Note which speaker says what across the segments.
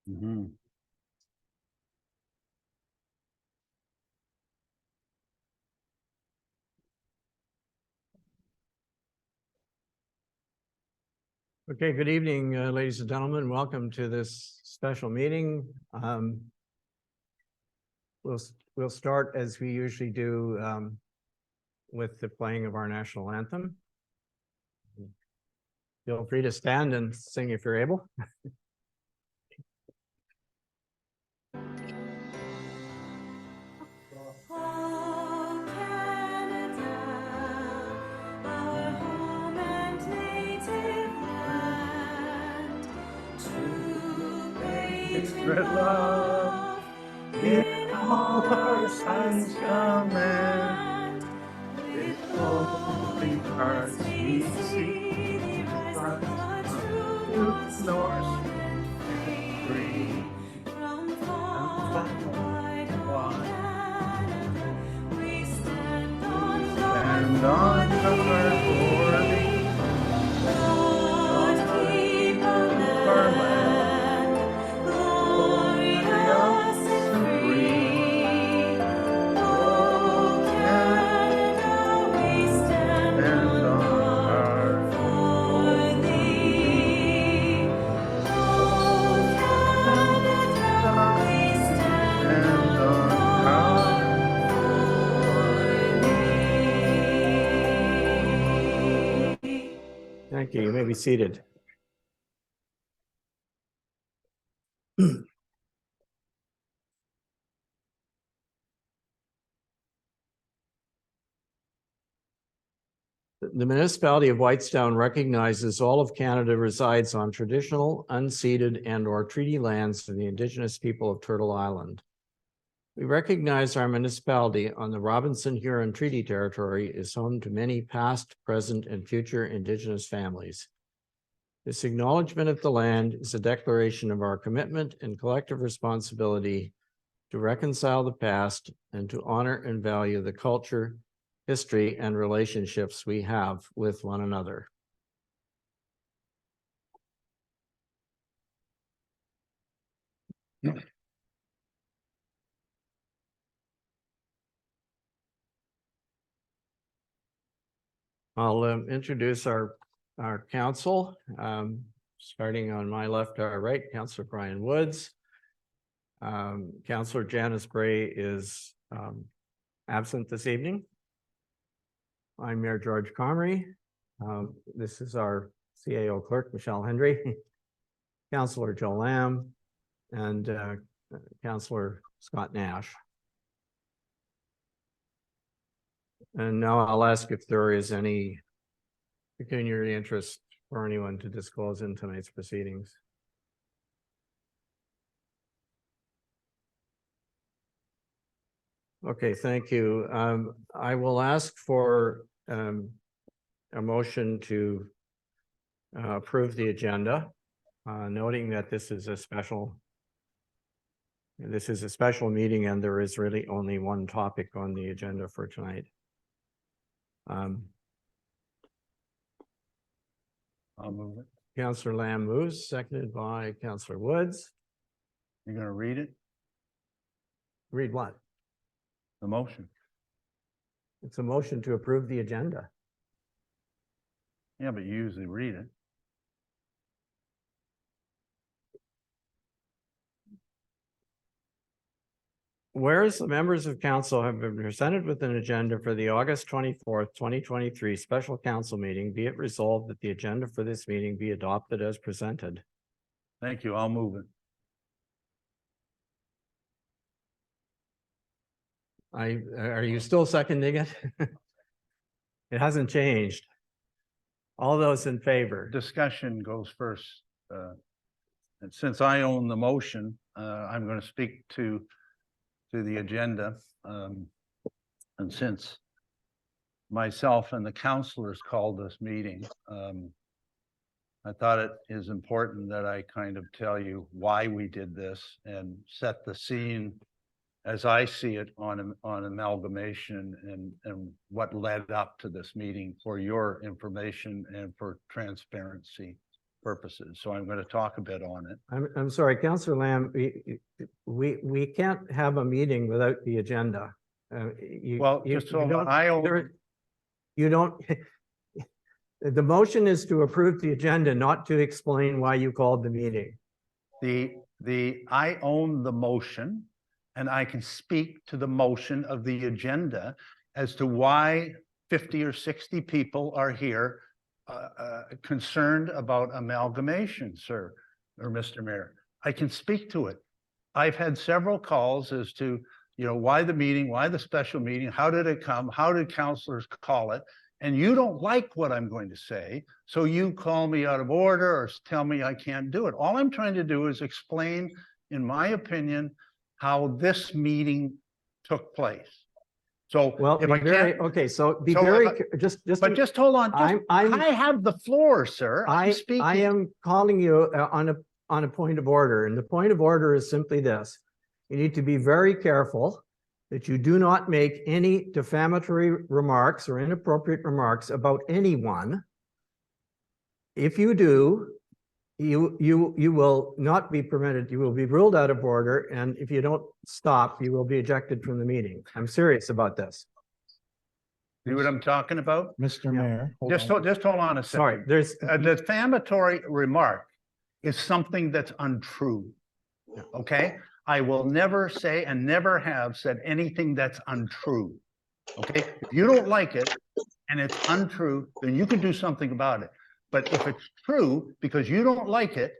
Speaker 1: Mhm.
Speaker 2: Okay, good evening, ladies and gentlemen. Welcome to this special meeting. We'll start as we usually do with the playing of our national anthem. Feel free to stand and sing if you're able.
Speaker 1: Red love, in all our sons command, with holy hearts we see thee rise, truth north and free, from far wide we stand on guard for thee. Lord, keep our land glorious and free. Oh, Canada, we stand on guard for thee. Oh, Canada, we stand on guard for thee.
Speaker 2: Thank you. You may be seated. The municipality of Whitestown recognizes all of Canada resides on traditional, unceded, and/or treaty lands of the Indigenous people of Turtle Island. We recognize our municipality on the Robinson Huron Treaty Territory is home to many past, present, and future Indigenous families. This acknowledgement of the land is a declaration of our commitment and collective responsibility to reconcile the past and to honor and value the culture, history, and relationships we have with one another. I'll introduce our council, starting on my left, our right, Councillor Brian Woods. Councillor Janice Bray is absent this evening. I'm Mayor George Comrie. This is our CAO clerk, Michelle Hendry, Councillor Joe Lamb, and Councillor Scott Nash. And now I'll ask if there is any pecuniary interest for anyone to disclose in tonight's proceedings. Okay, thank you. I will ask for a motion to approve the agenda, noting that this is a special meeting and there is really only one topic on the agenda for tonight.
Speaker 1: I'll move it.
Speaker 2: Councillor Lamb moves, seconded by Councillor Woods.
Speaker 1: You're gonna read it?
Speaker 2: Read what?
Speaker 1: The motion.
Speaker 2: It's a motion to approve the agenda.
Speaker 1: Yeah, but you usually read it.
Speaker 2: Whereas the members of council have been presented with an agenda for the August 24th, 2023 special council meeting, be it resolved that the agenda for this meeting be adopted as presented.
Speaker 1: Thank you. I'll move it.
Speaker 2: Are you still seconding it? It hasn't changed. All those in favor?
Speaker 1: Discussion goes first. And since I own the motion, I'm going to speak to the agenda. And since myself and the councilors called this meeting, I thought it is important that I kind of tell you why we did this and set the scene as I see it on amalgamation and what led up to this meeting for your information and for transparency. purposes, so I'm going to talk a bit on it.
Speaker 2: I'm sorry, Councillor Lamb, we can't have a meeting without the agenda.
Speaker 1: Well, just so
Speaker 2: you don't, the motion is to approve the agenda, not to explain why you called the meeting.
Speaker 1: I own the motion, and I can speak to the motion of the agenda as to why 50 or 60 people are here concerned about amalgamation, sir, or Mr. Mayor. I can speak to it. I've had several calls as to, why the meeting, why the special meeting, how did it come, how did councilors call it? And you don't like what I'm going to say, so you call me out of order or tell me I can't do it. All I'm trying to do is explain, in my opinion, how this meeting took place. So
Speaker 2: Well,
Speaker 1: if I can't,
Speaker 2: okay, so be
Speaker 1: so
Speaker 2: very,
Speaker 1: but just hold on.
Speaker 2: I'm
Speaker 1: I have the floor, sir. I'm speaking.
Speaker 2: I am calling you on a point of order, and the point of order is simply this. You need to be very careful that you do not make any defamatory remarks or inappropriate remarks about anyone. If you do, you will not be permitted, you will be ruled out of order, and if you don't stop, you will be ejected from the meeting. I'm serious about this.
Speaker 1: See what I'm talking about?
Speaker 3: Mr. Mayor.
Speaker 1: Just hold on a second.
Speaker 2: Sorry, there's
Speaker 1: A defamatory remark is something that's untrue. Okay? I will never say and never have said anything that's untrue. Okay? If you don't like it and it's untrue, then you can do something about it. But if it's true, because you don't like it,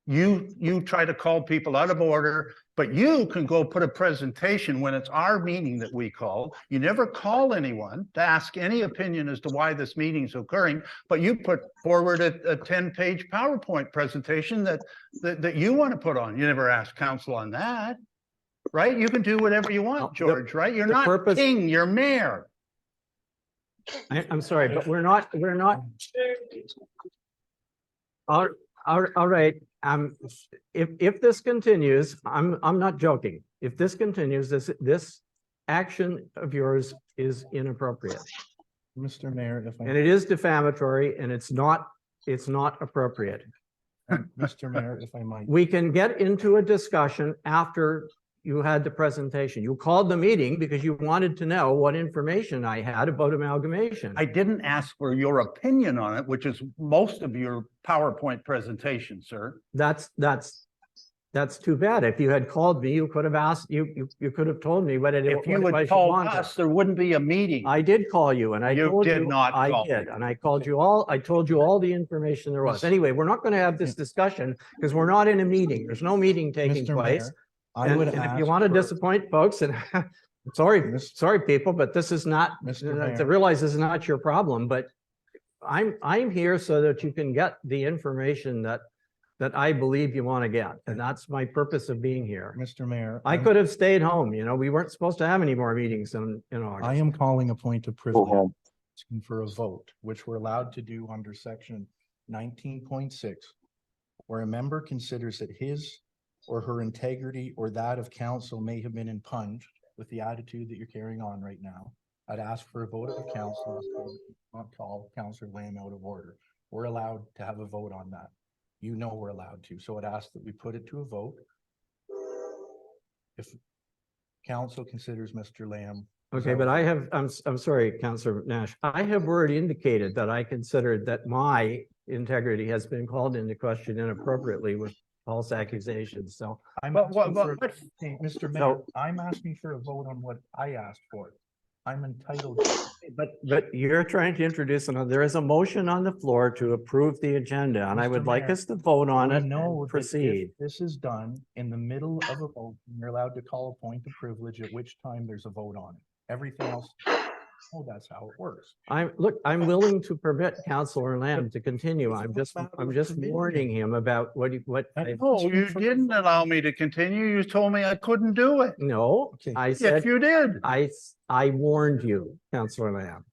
Speaker 1: you try to call people out of order, but you can go put a presentation when it's our meeting that we call. You never call anyone to ask any opinion as to why this meeting is occurring, but you put forward a 10-page PowerPoint presentation that you want to put on. You never ask council on that, right? You can do whatever you want, George, right? You're not king, you're mayor.
Speaker 2: I'm sorry, but we're not. All right. If this continues, I'm not joking. If this continues, this action of yours is inappropriate.
Speaker 3: Mr. Mayor, if
Speaker 2: And it is defamatory, and it's not appropriate.
Speaker 3: Mr. Mayor, if I might.
Speaker 2: We can get into a discussion after you had the presentation. You called the meeting because you wanted to know what information I had about amalgamation.
Speaker 1: I didn't ask for your opinion on it, which is most of your PowerPoint presentation, sir.
Speaker 2: That's too bad. If you had called me, you could have asked, you could have told me what it is.
Speaker 1: If you had told us, there wouldn't be a meeting.
Speaker 2: I did call you, and I told you.
Speaker 1: You did not
Speaker 2: I
Speaker 1: call
Speaker 2: did,
Speaker 1: me.
Speaker 2: and I called you all, I told you all the information there was. Anyway, we're not going to have this discussion because we're not in a meeting. There's no meeting taking
Speaker 3: Mr.
Speaker 2: place.
Speaker 3: Mayor, I
Speaker 2: And
Speaker 3: would
Speaker 2: if
Speaker 3: ask
Speaker 2: you want to
Speaker 3: for-
Speaker 2: disappoint folks, and sorry, people, but this is not,
Speaker 3: Mr.
Speaker 2: to
Speaker 3: Mayor.
Speaker 2: realize this is not your problem, but I'm here so that you can get the information that I believe you want to get. And that's my purpose of being here.
Speaker 3: Mr. Mayor.
Speaker 2: I could have stayed home, we weren't supposed to have any more meetings in August.
Speaker 3: I am calling a point of privilege asking for a vote, which we're allowed to do under section 19.6, where a member considers that his or her integrity or that of council may have been impunged with the attitude that you're carrying on right now. I'd ask for a vote of the council, not call Councillor Lamb out of order. We're allowed to have a vote on that. You know we're allowed to, so I'd ask that we put it to a vote. If council considers Mr. Lamb.
Speaker 2: Okay, but I have, I'm sorry, Councillor Nash, I have already indicated that I considered that my integrity has been called into question inappropriately with false accusations, so.
Speaker 3: Mr. Mayor,
Speaker 2: So-
Speaker 3: I'm asking for a vote on what I asked for. I'm entitled.
Speaker 2: But you're trying to introduce another, there is a motion on the floor to approve the agenda, and I
Speaker 3: Mr.
Speaker 2: would like
Speaker 3: Mayor,
Speaker 2: us to vote on it
Speaker 3: No,
Speaker 2: and proceed.
Speaker 3: This is done in the middle of a vote. You're allowed to call a point of privilege, at which time there's a vote on it. Everything else, oh, that's how it works.
Speaker 2: I'm willing to permit Councillor Lamb to continue. I'm just warning him about what.
Speaker 1: No, you didn't allow me to continue. You told me I couldn't do it.
Speaker 2: No,
Speaker 3: Okay.
Speaker 2: I
Speaker 1: Yes,
Speaker 2: said,
Speaker 1: you did.
Speaker 2: I warned you, Councillor Lamb.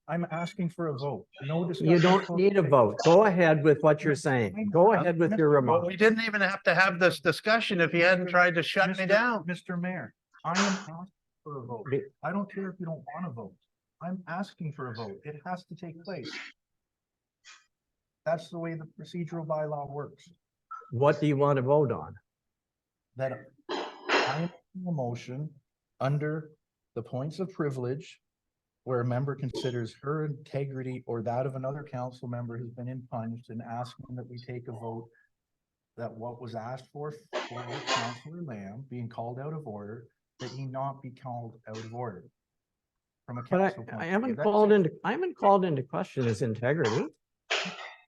Speaker 3: I'm asking for a vote. No discussion.
Speaker 2: You don't need a vote. Go ahead with what you're saying. Go ahead with your
Speaker 1: Well,
Speaker 2: remarks.
Speaker 1: we didn't even have to have this discussion if you hadn't tried to shut me down.
Speaker 3: Mr. Mayor, I am asking for a vote. I don't care if you don't want to vote. I'm asking for a vote. It has to take place. That's the way the procedural bylaw works.
Speaker 2: What do you want to vote on?
Speaker 3: That I am making a motion under the points of privilege where a member considers her integrity or that of another council member has been impunged, and asking that we take a vote that what was asked for Councillor Lamb being called out of order, that he not be called out of order. From a
Speaker 2: But
Speaker 3: council point
Speaker 2: I
Speaker 3: of
Speaker 2: haven't
Speaker 3: view.
Speaker 2: called into question his integrity.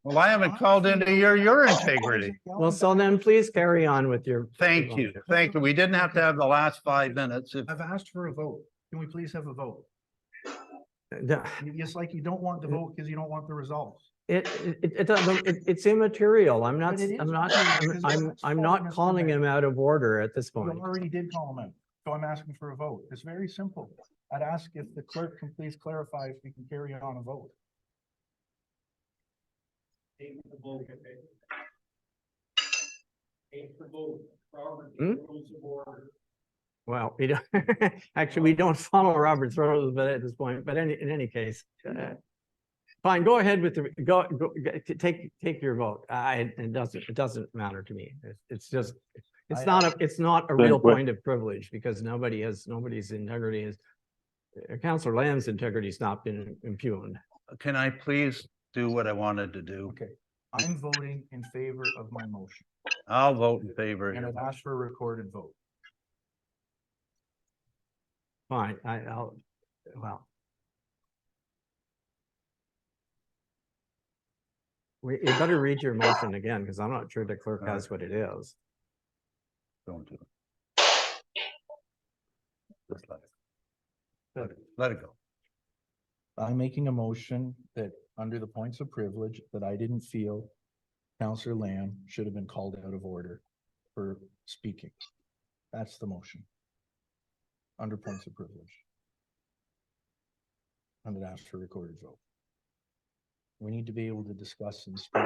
Speaker 1: Well, I haven't called into your integrity.
Speaker 2: Well, so then please carry on with your.
Speaker 1: Thank you. Thank you. We didn't have to have the last 5 minutes. If
Speaker 3: I've asked for a vote. Can we please have a vote?
Speaker 2: The-
Speaker 3: It's like you don't want the vote because you don't want the results.
Speaker 2: It doesn't, it's immaterial. I'm not,
Speaker 3: But it is
Speaker 2: I'm not,
Speaker 3: because that's
Speaker 2: I'm not
Speaker 3: foreign
Speaker 2: calling him
Speaker 3: information.
Speaker 2: out of order at this
Speaker 3: You
Speaker 2: point.
Speaker 3: already did call him out, so I'm asking for a vote. It's very simple. I'd ask if the clerk can please clarify if we can carry on a vote.
Speaker 2: Hmm? Well, we don't, actually, we don't follow Robert's rules, but at this point, but in any case. Fine, go ahead with the, take your vote. It doesn't matter to me. It's just, it's not a real point of privilege because nobody's integrity is, Councillor Lamb's integrity has not been impugned.
Speaker 1: can I please do what I wanted to do?
Speaker 3: Okay, I'm voting in favor of my motion,
Speaker 1: I'll vote in favor. of
Speaker 3: and
Speaker 1: your
Speaker 3: I've asked for a recorded vote.
Speaker 2: Fine, I'll, well. You better read your motion again, because I'm not sure the clerk has what it is.
Speaker 1: Don't do it. Just let it go.
Speaker 3: I'm making a motion that under the points of privilege that I didn't feel Councillor Lamb should have been called out of order for speaking. That's the motion. Under points of privilege. I'm gonna ask for a recorded vote. We need to be able to discuss and speak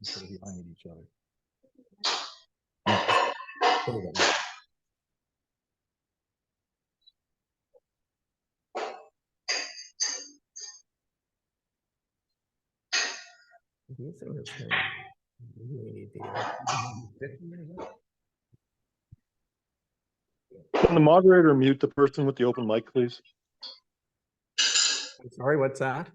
Speaker 3: instead of behind each other.
Speaker 4: Can the moderator mute the person with the open mic, please?
Speaker 2: I'm sorry, what's that?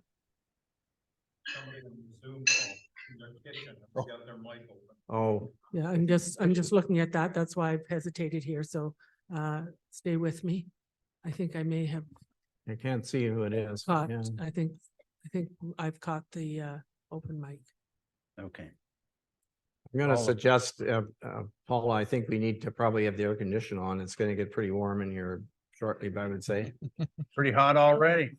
Speaker 2: Oh,
Speaker 5: Yeah, I'm just looking at that. That's why I've hesitated here. So stay with me. I think I may have
Speaker 2: I can't see who it is.
Speaker 5: caught,
Speaker 2: Yeah.
Speaker 5: I think I've caught the open mic.
Speaker 1: Okay.
Speaker 2: I'm gonna
Speaker 1: Paula.
Speaker 2: suggest, Paula, I think we need to probably have the air conditioner on. It's gonna get pretty warm in here shortly, but I would say.
Speaker 1: Pretty hot already.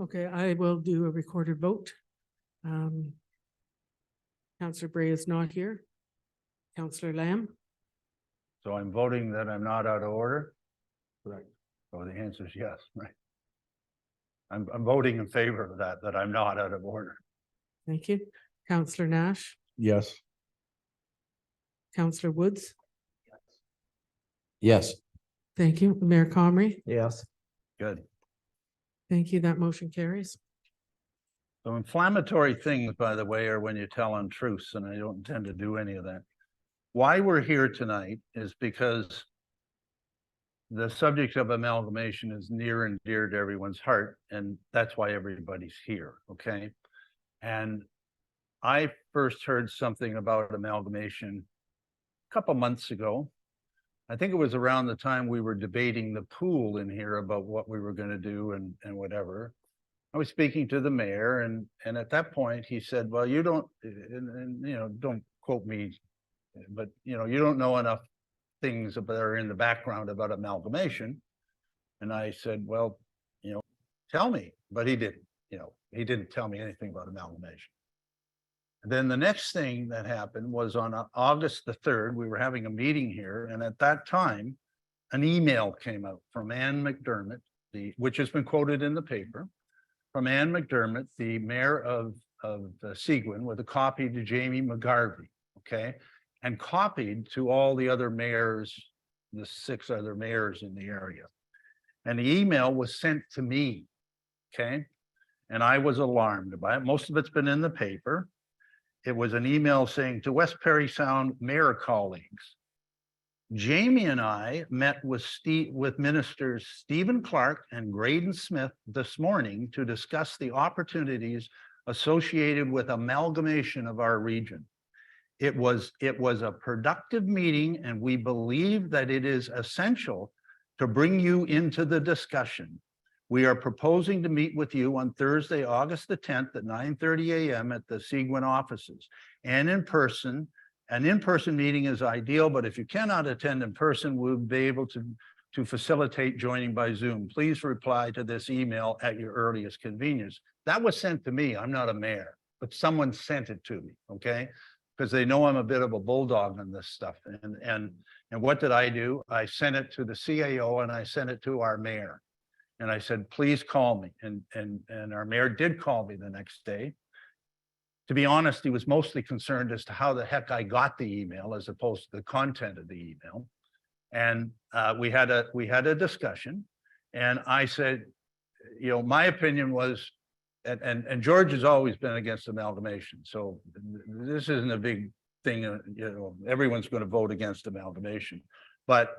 Speaker 5: Okay, I will do a recorded vote. Councillor Bray is not here. Councillor Lamb,
Speaker 1: So I'm voting that I'm not out of order.
Speaker 3: Correct.
Speaker 1: So the answer is yes, right? I'm voting in favor of that I'm not out of order.
Speaker 5: thank you. Councillor Nash,
Speaker 3: Yes.
Speaker 5: Councillor Woods,
Speaker 2: Yes.
Speaker 5: thank you. Mayor Comrie,
Speaker 2: Yes.
Speaker 1: Good.
Speaker 5: thank you. That motion carries.
Speaker 1: So inflammatory things, by the way, are when you tell untruths, and I don't intend to do any of that. Why we're here tonight is because the subject of amalgamation is near and dear to everyone's heart, and that's why everybody's here, okay? And I first heard something about amalgamation a couple months ago. I think it was around the time we were debating the pool in here about what we were gonna do and whatever. I was speaking to the mayor and at that point he said, well, you don't, and you know, don't quote me, but you know, you don't know enough things that are in the background about amalgamation. And I said, well, you know, tell me, but he didn't, you know, he didn't tell me anything about amalgamation. And then the next thing that happened was on August the 3rd, we were having a meeting here. And at that time, an email came out from Ann McDermott, which has been quoted in the paper, from Ann McDermott, the mayor of Seguin, with a copy to Jamie McGarvey, okay? And copied to all the other mayors, the 6 other mayors in the area. And the email was sent to me, okay? And I was alarmed by it. Most of it's been in the paper. It was an email saying to West Perry Sound mayor colleagues. Jamie and I met with ministers Stephen Clark and Graydon Smith this morning to discuss the opportunities associated with amalgamation of our region. It was a productive meeting, and we believe that it is essential to bring you into the discussion. We are proposing to meet with you on Thursday, August the 10th at 9:30 a.m. at the Seguin offices and in person. An in-person meeting is ideal, but if you cannot attend in person, we'll be able to facilitate joining by Zoom. Please reply to this email at your earliest convenience. That was sent to me. I'm not a mayor, but someone sent it to me, okay? Because they know I'm a bit of a bulldog on this stuff. And what did I do? I sent it to the CAO and I sent it to our mayor. And I said, please call me. And our mayor did call me the next day. To be honest, he was mostly concerned as to how the heck I got the email as opposed to the content of the email. And we had a discussion, and I said, you know, my opinion was, and George has always been against amalgamation. So this isn't a big thing, you know, everyone's going to vote against amalgamation. But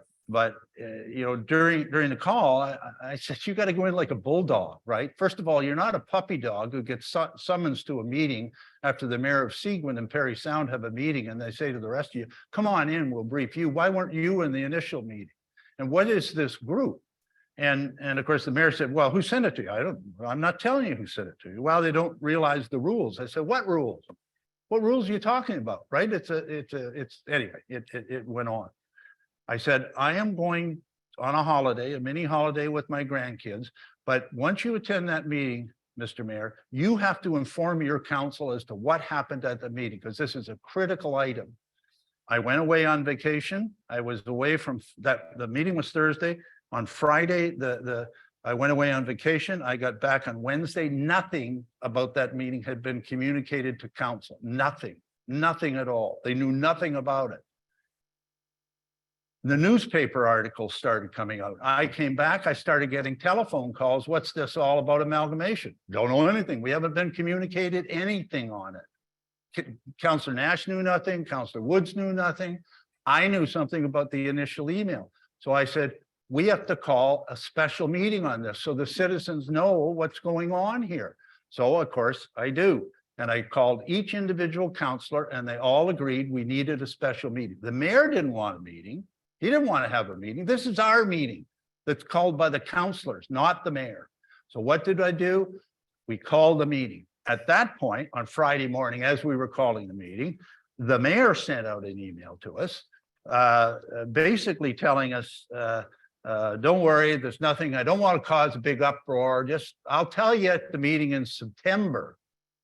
Speaker 1: you know, during the call, I said, you got to go in like a bulldog, right? First of all, you're not a puppy dog who gets summons to a meeting after the mayor of Seguin and Perry Sound have a meeting, and they say to the rest of you, come on in, we'll brief you. Why weren't you in the initial meeting? And what is this group? And of course, the mayor said, well, who sent it to you? I'm not telling you who sent it to you. Well, they don't realize the rules. I said, what rules? What rules are you talking about? Right? Anyway, it went on. I said, I am going on a holiday, a mini holiday with my grandkids. But once you attend that meeting, Mr. Mayor, you have to inform your council as to what happened at the meeting, because this is a critical item. I went away on vacation. I was away from that. The meeting was Thursday. On Friday, I went away on vacation. I got back on Wednesday. Nothing about that meeting had been communicated to council. Nothing at all. They knew nothing about it. The newspaper articles started coming out. I came back, I started getting telephone calls. What's this all about amalgamation? Don't know anything. We haven't been communicated anything on it. Councillor Nash knew nothing. Councillor Woods knew nothing. I knew something about the initial email. So I said, we have to call a special meeting on this so the citizens know what's going on here. So of course I do. And I called each individual councillor and they all agreed we needed a special meeting. The mayor didn't want a meeting. He didn't want to have a meeting. This is our meeting that's called by the councillors, not the mayor. So what did I do? We called the meeting. At that point, on Friday morning, as we were calling the meeting, the mayor sent out an email to us, basically telling us, don't worry, there's nothing, I don't want to cause a big uproar. Just, I'll tell you at the meeting in September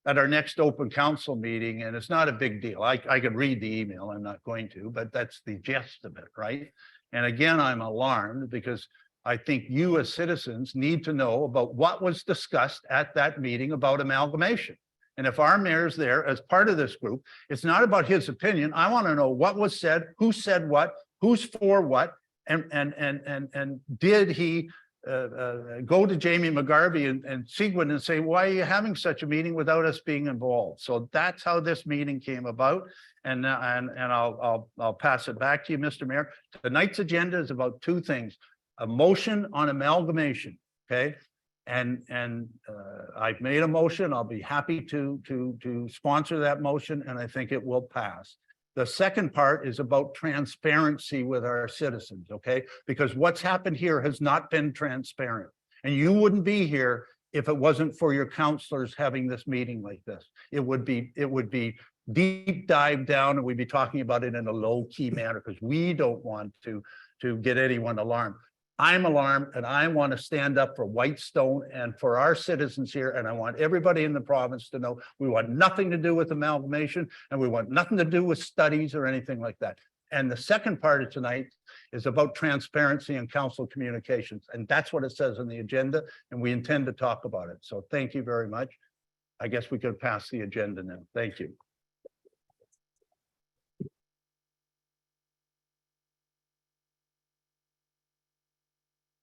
Speaker 1: at our next open council meeting, and it's not a big deal. I could read the email, I'm not going to, but that's the gist of it, right? And again, I'm alarmed because I think you as citizens need to know about what was discussed at that meeting about amalgamation. And if our mayor's there as part of this group, it's not about his opinion. I want to know what was said, who said what, who's for what, and did he go to Jamie McGarvey and Seguin and say, why are you having such a meeting without us being involved? So that's how this meeting came about. And I'll pass it back to you, Mr. Mayor. Tonight's agenda is about two things: a motion on amalgamation, okay? And I've made a motion. I'll be happy to sponsor that motion, and I think it will pass. The second part is about transparency with our citizens, okay? Because what's happened here has not been transparent. And you wouldn't be here if it wasn't for your counselors having this meeting like this. It would be deep dive down, and we'd be talking about it in a low key manner because we don't want to get anyone alarmed. I'm alarmed, and I want to stand up for Whitestone and for our citizens here. And I want everybody in the province to know we want nothing to do with amalgamation, and we want nothing to do with studies or anything like that. And the second part of tonight is about transparency and council communications. And that's what it says on the agenda, and we intend to talk about it. So thank you very much. I guess we could pass the agenda now. Thank you.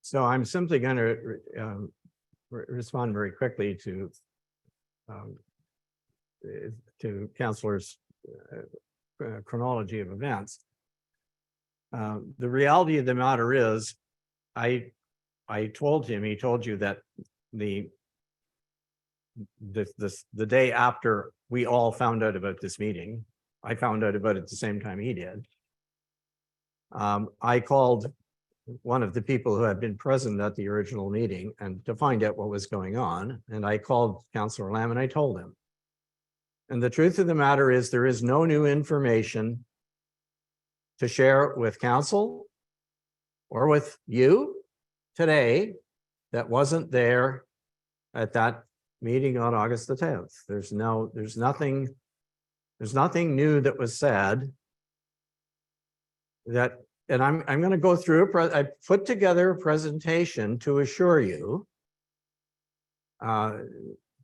Speaker 2: So I'm simply going to respond very quickly um, to Councillor's chronology of events. The reality of the matter is, I told him, he told you that the day after we all found out about this meeting, I found out about it at the same time he did. I called one of the people who had been present at the original meeting and to find out what was going on. And I called Councillor Lamb and I told him. And the truth of the matter is there is no new information to share with council or with you today that wasn't there at that meeting on August the 10th. There's nothing new that was said that, and I'm going to go through, I put together a presentation to assure you.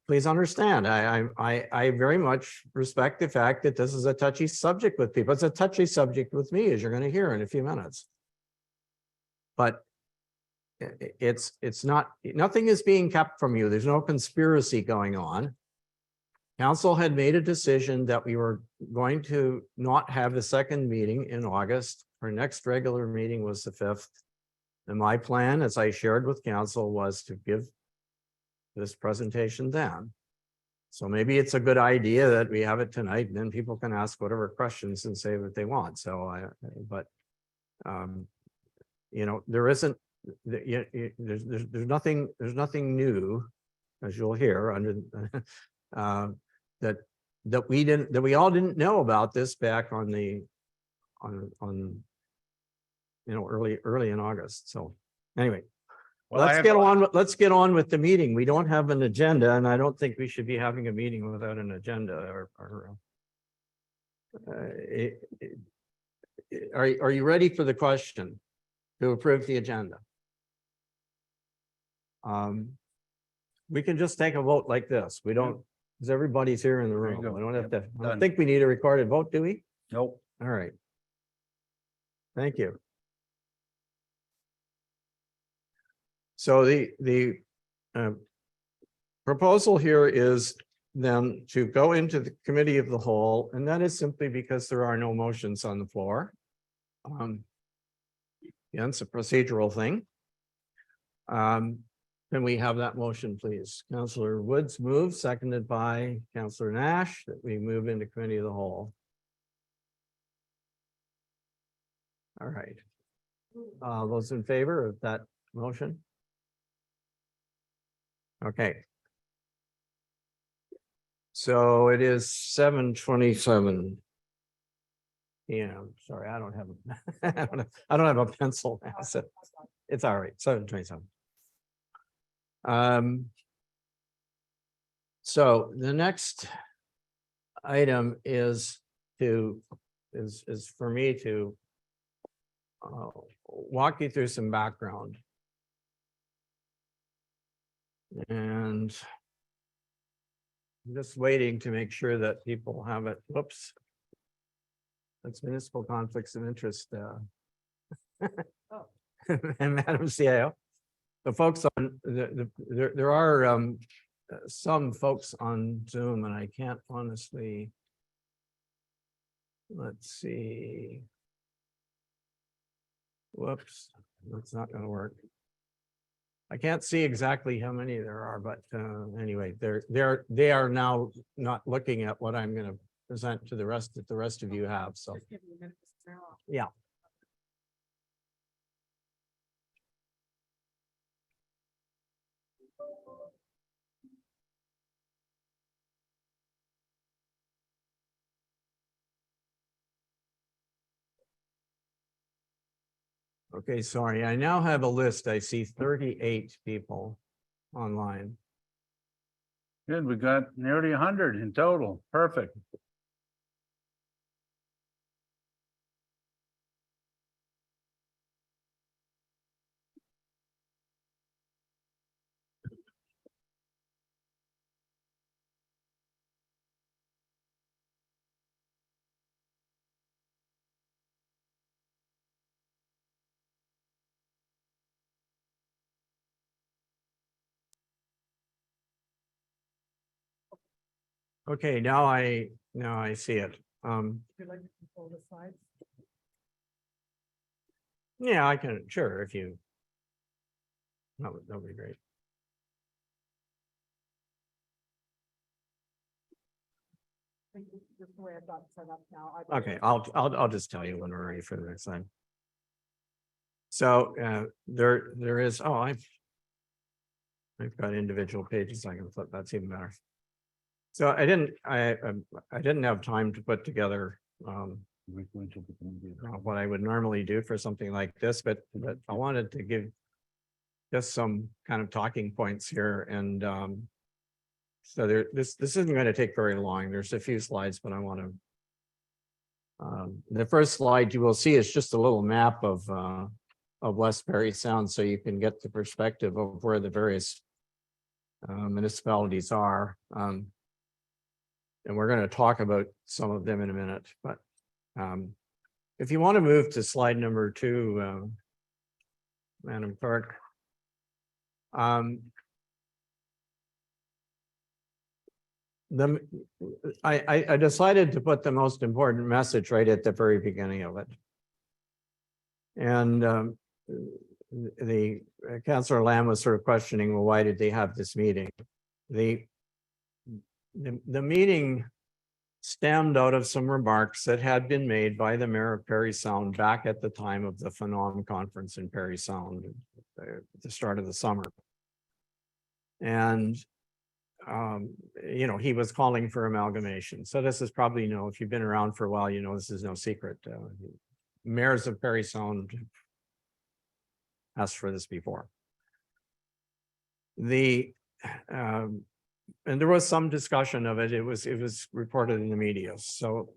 Speaker 2: Please understand, I very much respect the fact that this is a touchy subject with people. It's a touchy subject with me, as you're going to hear in a few minutes. But it's not, nothing is being kept from you. There's no conspiracy going on. Council had made a decision that we were going to not have a second meeting in August. Our next regular meeting was the 5th. And my plan, as I shared with council, was to give this presentation then. So maybe it's a good idea that we have it tonight, and then people can ask whatever questions and say what they want. So you know, there isn't, there's nothing new, as you'll hear under that we all didn't know about this back on you know, early in August. So anyway,
Speaker 1: Well,
Speaker 2: let's get on with the meeting. We don't have an agenda, and I don't think we should be having a meeting without an agenda are you ready for the question to approve the agenda? We can just take a vote like this. We don't, because everybody's here in the
Speaker 1: There you
Speaker 2: room.
Speaker 1: go.
Speaker 2: We don't have to, I
Speaker 1: Done.
Speaker 2: don't think we need a recorded vote, do we?
Speaker 1: Nope.
Speaker 2: All right. Thank you. So the proposal here is then to go into the committee of the whole, and that is simply because there are no motions on the floor. Yeah, it's a procedural thing. Can we have that motion, please? Councillor Woods moves, seconded by Councillor Nash, that we move into committee of the whole. All right. Those in favor of that motion? Okay. So it is 7:27. Yeah, sorry, I don't have I don't have a pencil now, so it's all right. 7:27. So the next item is for me to walk you through some background. And I'm just waiting to make sure that people have it. Whoops. That's municipal conflicts of interest. And Madam CIO, the folks on there are some folks on Zoom, and I can't honestly. Let's see. Whoops, that's not going to work. I can't see exactly how many there are, but anyway, they are now not looking at what I'm going to present to the rest that the rest of you have. So yeah. Okay, sorry. I now have a list. I see 38 people online.
Speaker 1: Good, we got nearly 100 in total. Perfect.
Speaker 2: Okay, now I see it.
Speaker 5: Would you like to control the slides?
Speaker 2: Yeah, I can, sure, if you. That would be great.
Speaker 5: Think this is just the way I've got it set up now.
Speaker 2: Okay, I'll just tell you when we're ready for the next time. So there is, oh, I've got individual pages I can flip, that's even better. So I didn't have time to put together what I would normally do for something like this, but I wanted to give just some kind of talking points here, and so this isn't going to take very long. There's a few slides, but I want to. The first slide you will see is just a little map of West Parry Sound, so you can get the perspective of where the various municipalities are. And we're going to talk about some of them in a minute, but if you want to move to slide number 2, Madam Clerk. I decided to put the most important message right at the very beginning of it. And the Councillor Lamb was sort of questioning, well, why did they have this meeting? The meeting stemmed out of some remarks that had been made by the mayor of Parry Sound back at the time of the Phenom conference in Parry Sound at the start of the summer. And you know, he was calling for amalgamation. So this is probably, you know, if you've been around for a while, you know, this is no secret. Mayors of Parry Sound asked for this before. And there was some discussion of it. It was reported in the media. So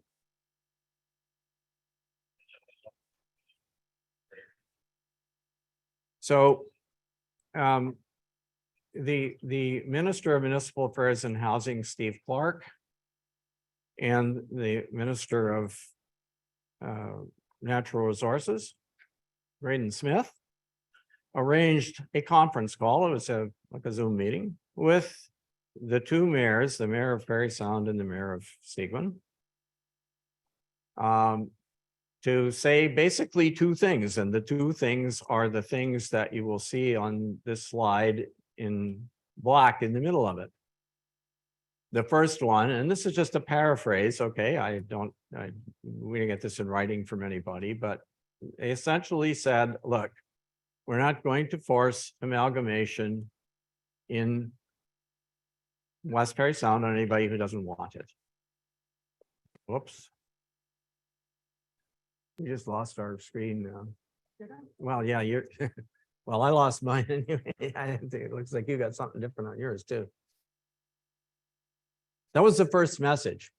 Speaker 2: the Minister of Municipal Affairs and Housing, Steve Clark, and the Minister of Natural Resources, Braden Smith, arranged a conference call. It was like a Zoom meeting with the two mayors, the mayor of Parry Sound and the mayor of Seguin, to say basically two things. And the two things are the things that you will see on this slide in black in the middle of it. The first one, and this is just a paraphrase, okay, we didn't get this in writing from anybody, but they essentially said, look, we're not going to force amalgamation in West Parry Sound on anybody who doesn't want it. Whoops. We just lost our screen now. Well, yeah, you're well, I lost mine anyway. It looks like you got something different on yours too. That was the first message.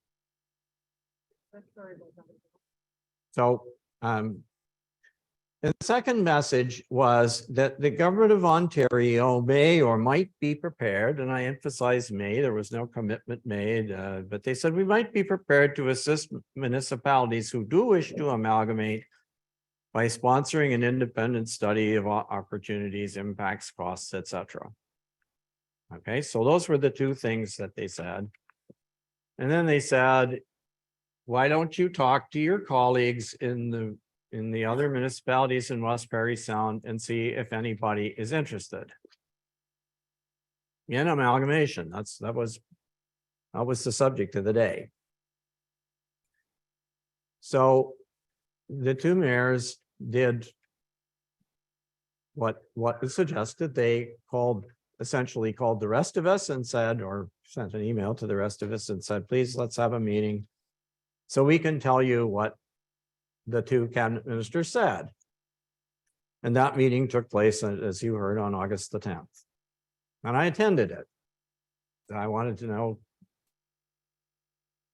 Speaker 2: So the second message was that the government of Ontario may or might be prepared, and I emphasize may, there was no commitment made, but they said we might be prepared to assist municipalities who do wish to amalgamate by sponsoring an independent study of opportunities, impacts, costs, etc. Okay, so those were the two things that they said. And then they said, why don't you talk to your colleagues in the other municipalities in West Parry Sound and see if anybody is interested in amalgamation. That was the subject of the day. So the two mayors did what was suggested. They essentially called the rest of us and said, or sent an email to the rest of us and said, please, let's have a meeting so we can tell you what the two cabinet ministers said. And that meeting took place, as you heard, on August the 10th. And I attended it. I wanted to know,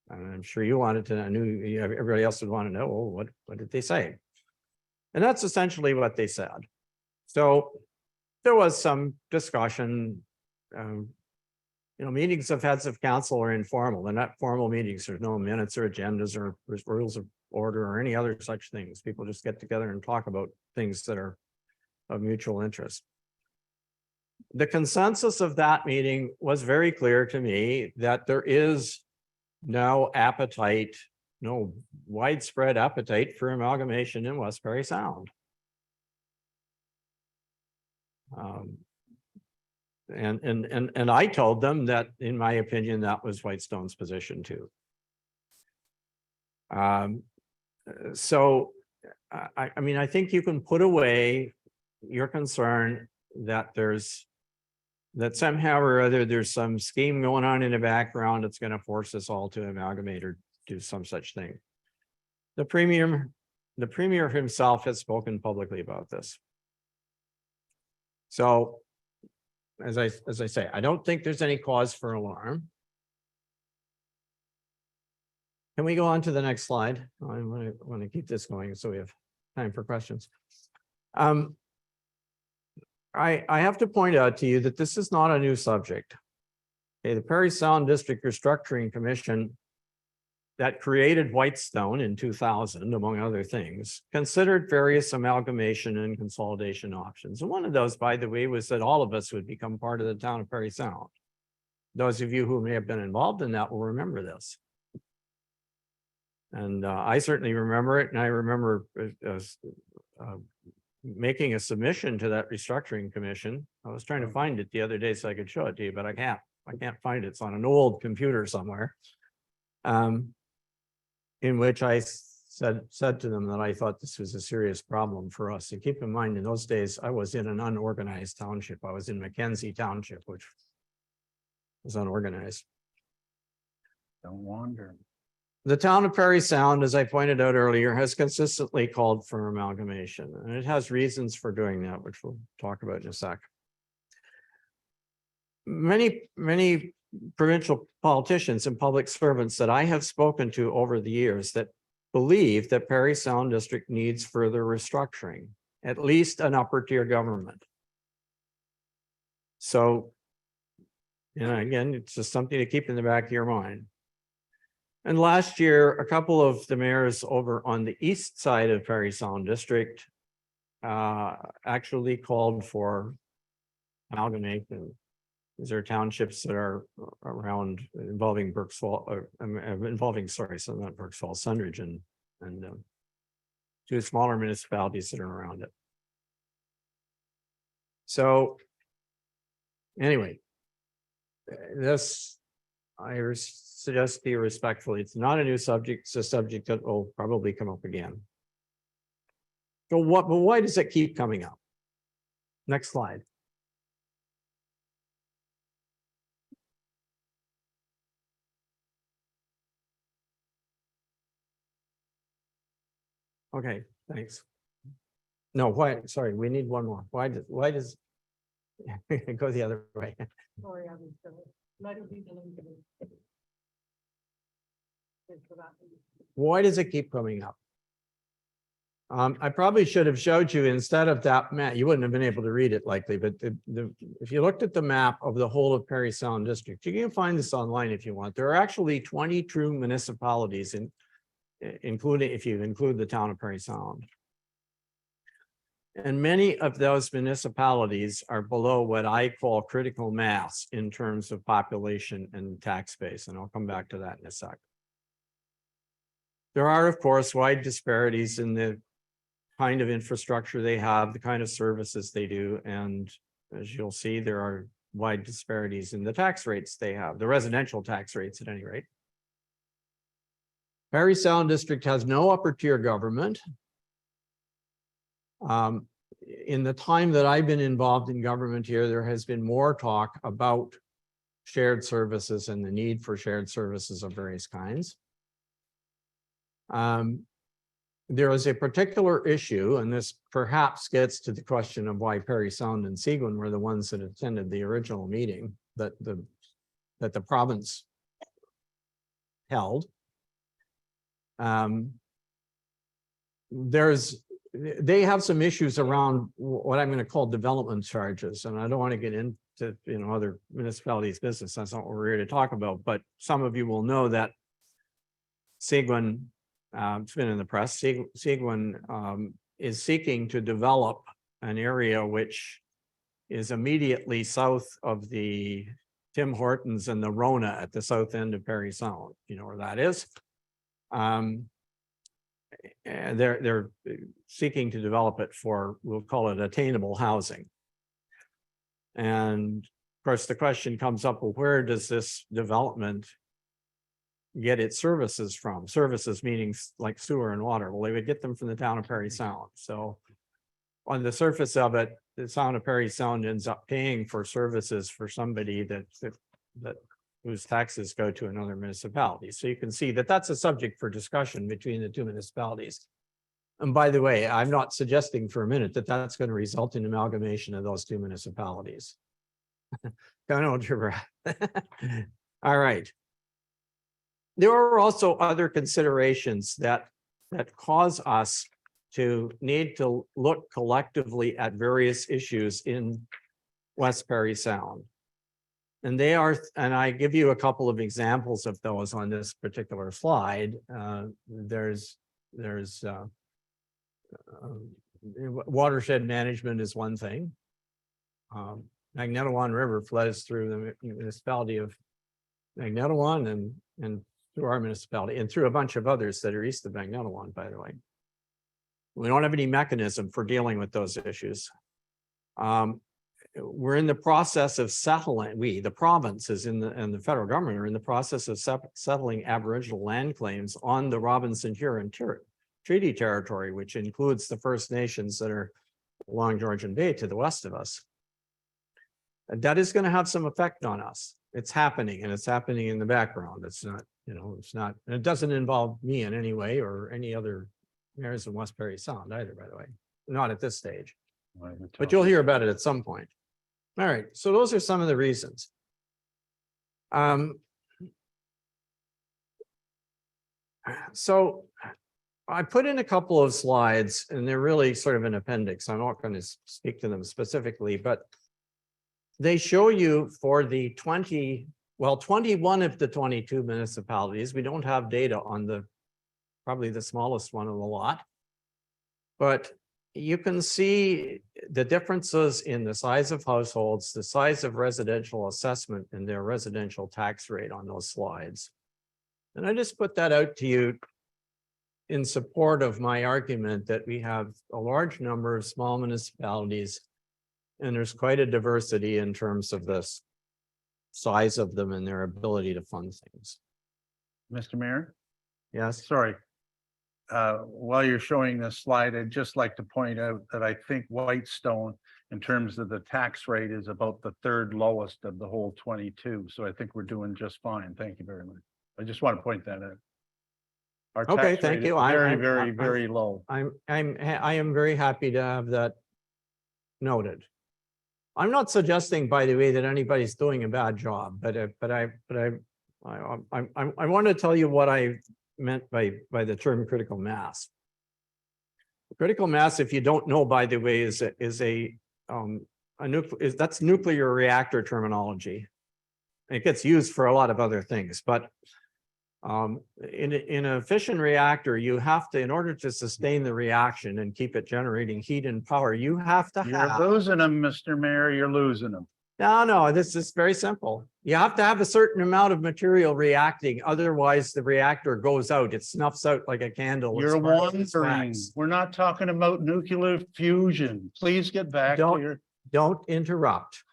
Speaker 2: and I'm sure you wanted to, I knew everybody else would want to know, well, what did they say? And that's essentially what they said. So there was some discussion. You know, meetings of heads of council are informal. They're not formal meetings. There's no minutes or agendas or rules of order or any other such things. People just get together and talk about things that are of mutual interest. The consensus of that meeting was very clear to me that there is no appetite, no widespread appetite for amalgamation in Westbury Sound. And I told them that, in my opinion, that was Whitestone's position too. So I mean, I think you can put away your concern that that somehow or other there's some scheme going on in the background that's going to force us all to amalgamate or do some such thing. The premier himself has spoken publicly about this. So as I say, I don't think there's any cause for alarm. Can we go on to the next slide? I want to keep this going so we have time for questions. I have to point out to you that this is not a new subject. Okay, the Parry Sound District Restructuring Commission that created Whitestone in 2000, among other things, considered various amalgamation and consolidation options. And one of those, by the way, was that all of us would become part of the town of Parry Sound. Those of you who may have been involved in that will remember this. And I certainly remember it, and I remember making a submission to that restructuring commission. I was trying to find it the other day so I could show it to you, but I can't find it. It's on an old computer somewhere. In which I said to them that I thought this was a serious problem for us. And keep in mind, in those days, I was in an unorganized township. I was in Mackenzie Township, which was unorganized.
Speaker 1: Don't wander.
Speaker 2: The town of Parry Sound, as I pointed out earlier, has consistently called for amalgamation, and it has reasons for doing that, which we'll talk about in a sec. Many provincial politicians and public servants that I have spoken to over the years that believe that Parry Sound District needs further restructuring, at least an upper tier government. So, again, it's just something to keep in the back of your mind. And last year, a couple of the mayors over on the east side of Parry Sound District actually called for amalgamation. These are townships that are around involving not Burkes Falls, Sundridge and two smaller municipalities that are around it. So anyway, this I suggest to you respectfully, it's not a new subject. It's a subject that will probably come up again. So but why does it keep coming up? Next slide. Okay, thanks. No, why? Sorry, we need one more. Why does go the other way?
Speaker 5: Sorry, I was
Speaker 2: Why does it keep coming up? I probably should have showed you instead of that map. You wouldn't have been able to read it likely, but if you looked at the map of the whole of Parry Sound District, you can find this online if you want. There are actually 20 true municipalities, including if you include the town of Parry Sound. And many of those municipalities are below what I call critical mass in terms of population and tax base, and I'll come back to that in a sec. There are, of course, wide disparities in the kind of infrastructure they have, the kind of services they do, and as you'll see, there are wide disparities in the tax rates they have, the residential tax rates at any rate. Parry Sound District has no upper tier government. In the time that I've been involved in government here, there has been more talk about shared services and the need for shared services of various kinds. There is a particular issue, and this perhaps gets to the question of why Parry Sound and Seguin were the ones that attended the original meeting that the province held. They have some issues around what I'm going to call development charges, and I don't want to get into other municipalities' business. That's not what we're here to talk about. But some of you will know that Seguin, it's been in the press. Seguin is seeking to develop an area which is immediately south of the Tim Hortons and the Rona at the south end of Perry Sound. You know where that is? And they're seeking to develop it for, we'll call it attainable housing. And of course, the question comes up, well, where does this development get its services from? Services meaning like sewer and water. Well, they would get them from the town of Perry Sound. So on the surface of it, the town of Perry Sound ends up paying for services for somebody that whose taxes go to another municipality. So you can see that that's a subject for discussion between the two municipalities. And by the way, I'm not suggesting for a minute that that's going to result in amalgamation of those two municipalities. Don't hold your breath. All right. There are also other considerations that cause us to need to look collectively at various issues in West Perry Sound. And they are, and I give you a couple of examples of those on this particular slide. There's watershed management is one thing. Magnetawan River flows through the municipality of Magnetawan and through our municipality and through a bunch of others that are east of Magnetawan, by the way. We don't have any mechanism for dealing with those issues. We're in the process of settling, the provinces and the federal government are in the process of settling Aboriginal land claims on the Robinson-Huron Treaty Territory, which includes the First Nations that are along Georgian Bay to the west of us. And that is going to have some effect on us. It's happening, and it's happening in the background. It's not, it's not, and it doesn't involve me in any way or any other mayors in West Perry Sound either, by the way, not at this stage, but you'll hear about it at some point. All right, so those are some of the reasons. So I put in a couple of slides, and they're really sort of an appendix. I'm not going to speak to them specifically, but they show you for the 21 of the 22 municipalities. We don't have data on probably the smallest one of the lot, but you can see the differences in the size of households, the size of residential assessment, and their residential tax rate on those slides. And I just put that out to you in support of my argument that we have a large number of small municipalities, and there's quite a diversity in terms of the size of them and their ability to fund things.
Speaker 1: Mr. Mayor,
Speaker 2: Yes.
Speaker 1: sorry. While you're showing this slide, I'd just like to point out that I think Whitestone, in terms of the tax rate, is about the third lowest of the whole 22. So I think we're doing just fine. Thank you very much. I just want to point that out. Our
Speaker 2: Okay,
Speaker 1: tax
Speaker 2: thank
Speaker 1: rate
Speaker 2: you.
Speaker 1: is very,
Speaker 2: I'm-
Speaker 1: very,
Speaker 2: I'm-
Speaker 1: very low.
Speaker 2: I am very happy to have that noted. I'm not suggesting, by the way, that anybody's doing a bad job, but I want to tell you what I meant by the term critical mass. Critical mass, if you don't know, by the way, that's nuclear reactor terminology. It gets used for a lot of other things, but in a fission reactor, you have to, in order to sustain the reaction and keep it generating heat and power, you have to
Speaker 1: You're
Speaker 2: have.
Speaker 1: losing them, Mr. Mayor. You're losing them.
Speaker 2: No, this is very simple. You have to have a certain amount of material reacting, otherwise the reactor goes out. It snuffs out like a candle.
Speaker 1: You're
Speaker 2: It sparks,
Speaker 1: wandering.
Speaker 2: wax.
Speaker 1: We're not talking about nuclear fusion. Please get back to
Speaker 2: Don't-
Speaker 1: your.
Speaker 2: Don't interrupt.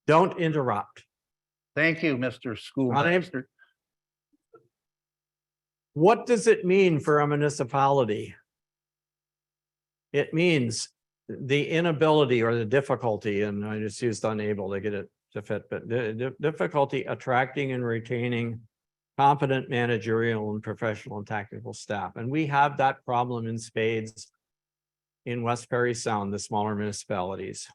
Speaker 2: Don't interrupt.
Speaker 1: Thank you, Mr. Schoolmaster.
Speaker 2: What does it mean for a municipality? It means the inability or the difficulty, and I just used unable to get it to fit, but the difficulty attracting and retaining competent managerial and professional and technical staff. And we have that problem in spades in West Perry Sound, the smaller municipalities.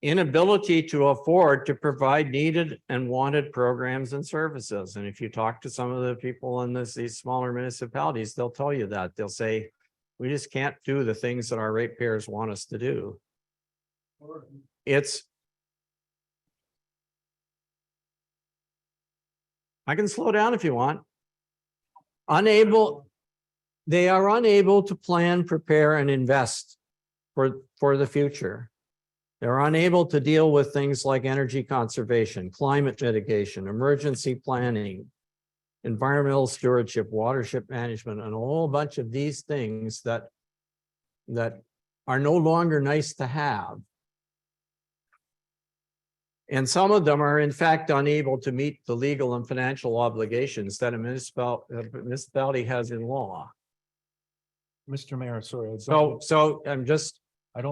Speaker 2: Inability to afford to provide needed and wanted programs and services. And if you talk to some of the people in these smaller municipalities, they'll tell you that. They'll say, we just can't do the things that our ratepayers want us to do. I can slow down if you want. They are unable to plan, prepare, and invest for the future. They're unable to deal with things like energy conservation, climate mitigation, emergency planning, environmental stewardship, watershed management, and a whole bunch of these things that are no longer nice to have. And some of them are in fact unable to meet the legal and financial obligations that a municipality has in law.
Speaker 3: Mr. Mayor, sorry.
Speaker 2: So I'm just
Speaker 3: I'm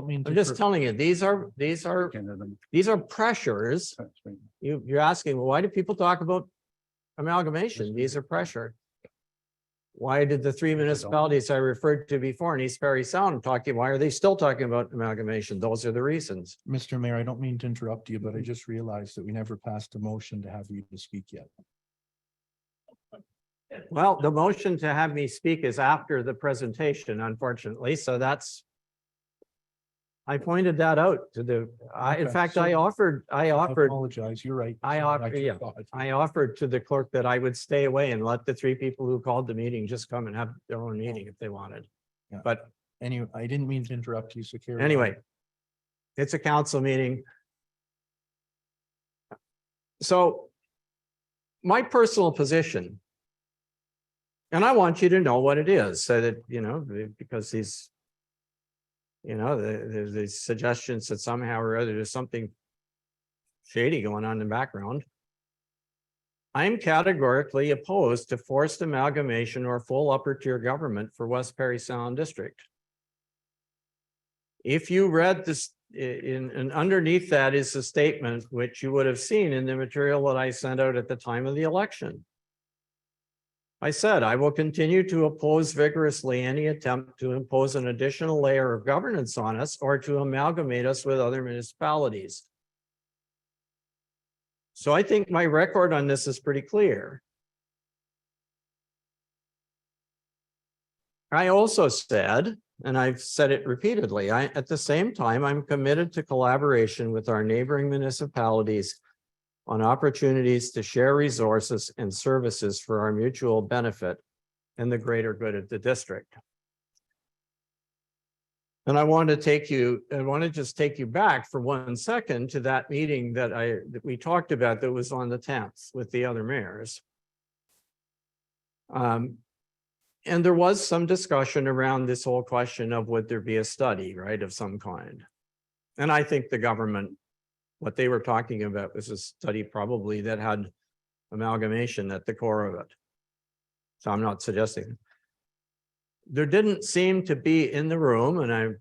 Speaker 2: telling you, these are
Speaker 1: Into them.
Speaker 2: pressures. You're asking, well, why do people talk about amalgamation? These are pressure. Why did the three municipalities I referred to before in East Perry Sound why are they still talking about amalgamation? Those are the reasons.
Speaker 3: Mr. Mayor, I don't mean to interrupt you, but I just realized that we never passed a motion to have you to speak yet.
Speaker 2: Well, the motion to have me speak is after the presentation, unfortunately, so I pointed that out to in
Speaker 3: Okay,
Speaker 2: fact,
Speaker 3: so-
Speaker 2: I offered,
Speaker 3: I apologize, you're right.
Speaker 2: I offer- yeah. I offered to the clerk that I would stay away and let the three people who called the meeting just come and have their own meeting if they wanted.
Speaker 3: Yeah.
Speaker 2: But
Speaker 3: Anyway, I didn't mean to interrupt you, so carry on.
Speaker 2: anyway, it's a council meeting. So my personal position, and I want you to know what it is so that, you know, because these, you know, there's these suggestions that somehow or other there's something shady going on in the background. I'm categorically opposed to forced amalgamation or full upper tier government for West Perry Sound District. If you read this, and underneath that is a statement which you would have seen in the material that I sent out at the time of the election. I said, I will continue to oppose vigorously any attempt to impose an additional layer of governance on us or to amalgamate us with other municipalities. So I think my record on this is pretty clear. I also said, and I've said it repeatedly, at the same time, I'm committed to collaboration with our neighboring municipalities on opportunities to share resources and services for our mutual benefit and the greater good of the district. And I want to just take you back for 1 second to that meeting that we talked about that was on the 10th with the other mayors. And there was some discussion around this whole question of would there be a study, right, of some kind. And I think the government, what they were talking about was a study probably that had amalgamation at the core of it. So I'm not suggesting. There didn't seem to be in the room, and I'm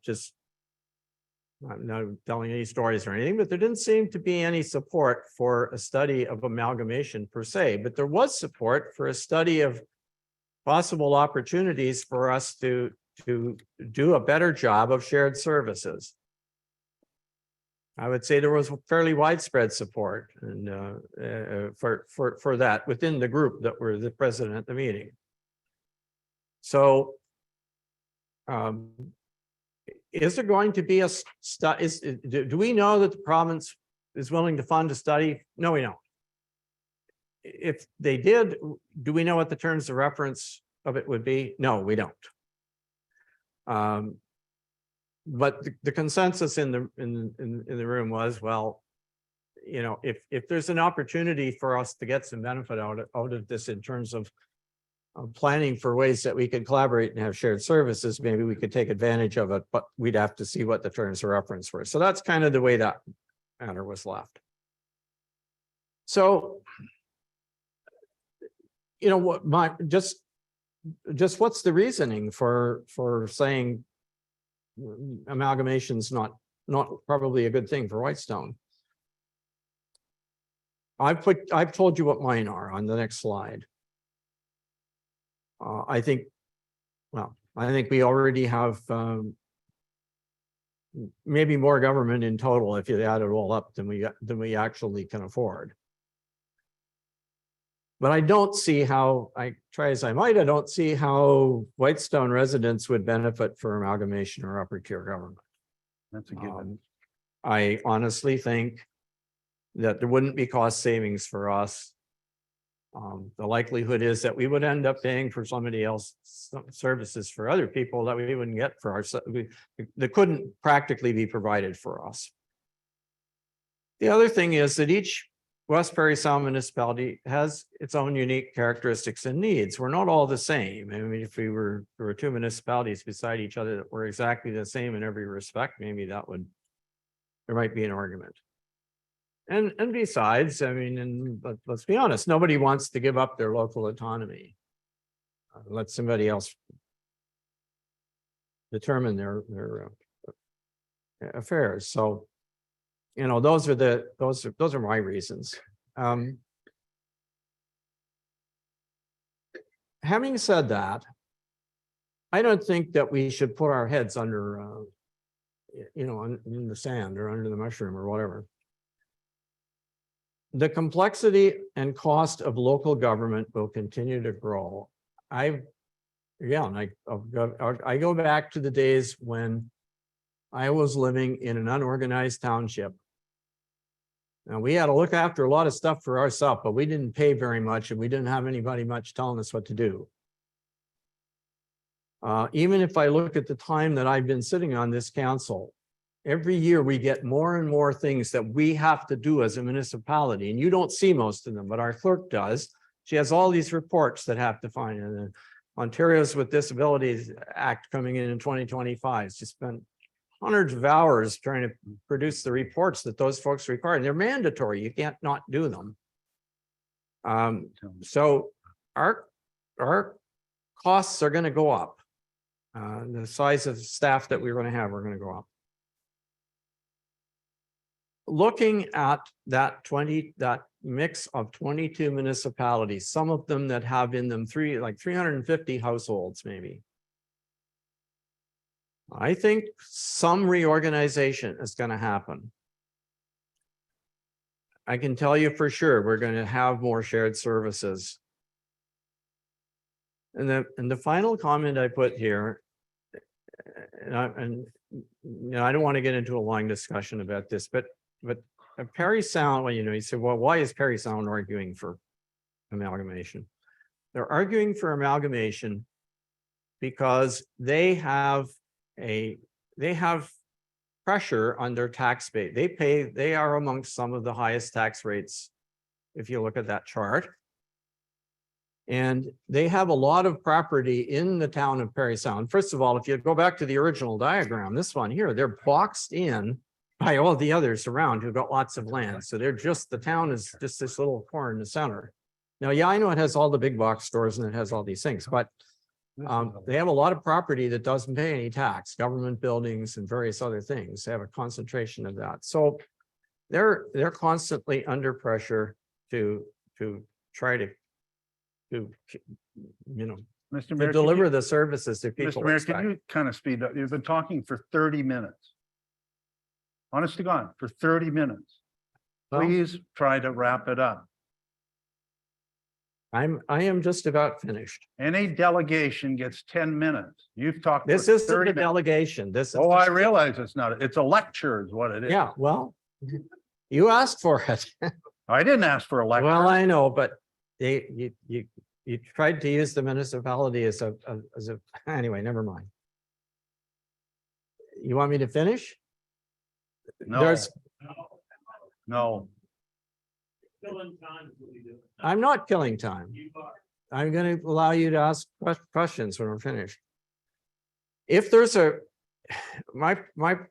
Speaker 2: not telling any stories or anything, but there didn't seem to be any support for a study of amalgamation per se, but there was support for a study of possible opportunities for us to do a better job of shared services. I would say there was fairly widespread support and for that within the group that were the president at the meeting. So is there going to be a study? Do we know that the province is willing to fund a study? No, we don't. If they did, do we know what the terms of reference of it would be? No, we don't. But the consensus in the room was, well, you know, if there's an opportunity for us to get some benefit out of this in terms of planning for ways that we could collaborate and have shared services, maybe we could take advantage of it, but we'd have to see what the terms of reference were. So that's kind of the way that matter was left. So, you know, what just what's the reasoning for saying amalgamation's not probably a good thing for Whitestone? I've told you what mine are on the next slide. I think we already have maybe more government in total if you add it all up than we actually can afford. But I don't see how, I try as I might, I don't see how Whitestone residents would benefit for amalgamation or upper tier government.
Speaker 1: That's a given.
Speaker 2: I honestly think that there wouldn't be cost savings for us. The likelihood is that we would end up paying for somebody else services for other people that we wouldn't get for ourselves, that couldn't practically be provided for us. The other thing is that each West Parry Sound municipality has its own unique characteristics and needs. We're not all the same. I mean, if there were two municipalities beside each other that were exactly the same in every respect, maybe there might be an argument. And besides, I mean, let's be honest, nobody wants to give up their local autonomy. Let somebody else determine their affairs. So, you know, those are my reasons. Having said that, I don't think that we should put our heads under, you know, in the sand or under the mushroom or whatever. The complexity and cost of local government will continue to grow. I go back to the days when I was living in an unorganized township. Now, we had to look after a lot of stuff for ourselves, but we didn't pay very much and we didn't have anybody much telling us what to do. Even if I look at the time that I've been sitting on this council, every year we get more and more things that we have to do as a municipality, and you don't see most of them, but our clerk does. She has all these reports that have to find, and the Ontario's with Disabilities Act coming in 2025. She spent hundreds of hours trying to produce the reports that those folks require. And they're mandatory. You can't not do them. So our costs are going to go up. The size of staff that we're going to have are going to go up. Looking at that mix of 22 municipalities, some of them that have in them 350 households, maybe. I think some reorganization is going to happen. I can tell you for sure we're going to have more shared services. And the final comment I put here, and you know, I don't want to get into a long discussion about this, but Parry Sound, well, you know, you said, well, why is Parry Sound arguing for amalgamation? They're arguing for amalgamation because they have pressure on their tax base. They are amongst some of the highest tax rates if you look at that chart. And they have a lot of property in the town of Parry Sound. First of all, if you go back to the original diagram, this one here, they're boxed in by all the others around who've got lots of land. So they're just, the town is just this little corner in the center. Now, yeah, I know it has all the big box stores and it has all these things, but they have a lot of property that doesn't pay any tax, government buildings and various other things. They have a concentration of that. So they're constantly under pressure to try to you know,
Speaker 1: Mr. Mayor,
Speaker 2: to deliver the services that people
Speaker 1: Mr. Mayor,
Speaker 2: expect.
Speaker 1: can you kind of speed up? You've been talking for 30 minutes. Honest to God, for 30 minutes.
Speaker 2: Well,
Speaker 1: Please try to wrap it up.
Speaker 2: I am just about finished.
Speaker 1: Any delegation gets 10 minutes. You've talked.
Speaker 2: This
Speaker 1: for
Speaker 2: isn't
Speaker 1: 30
Speaker 2: a
Speaker 1: minutes.
Speaker 2: delegation. This is.
Speaker 1: Oh, I realize it's not. It's a lecture is what it is.
Speaker 2: Yeah, well, you asked for it.
Speaker 1: I didn't ask for a lecture.
Speaker 2: Well, I know, but you tried to use the municipality as a, anyway, never mind. You want me to finish?
Speaker 1: No,
Speaker 2: There's,
Speaker 1: no.
Speaker 2: I'm not killing time. I'm going to allow you to ask questions when we're finished. If there's my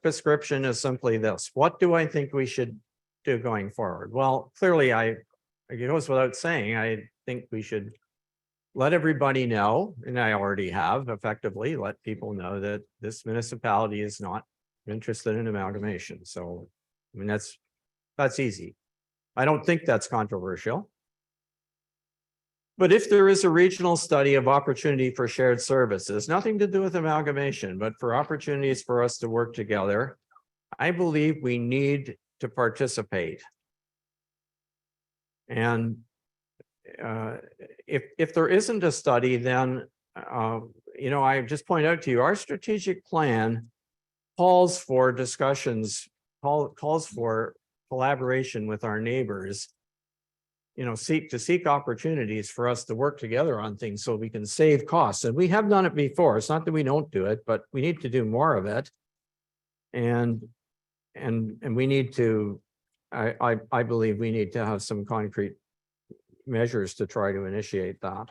Speaker 2: prescription is simply this: what do I think we should do going forward? Well, clearly, it goes without saying, I think we should let everybody know, and I already have effectively let people know that this municipality is not interested in amalgamation. So, I mean, that's easy. I don't think that's controversial. But if there is a regional study of opportunity for shared services, nothing to do with amalgamation, but for opportunities for us to work together, I believe we need to participate. And if there isn't a study, then, you know, I just point out to you, our strategic plan calls for discussions, calls for collaboration with our neighbors, you know, seek opportunities for us to work together on things so we can save costs. And we have done it before. It's not that we don't do it, but we need to do more of it. And we need to I believe we need to have some concrete measures to try to initiate that.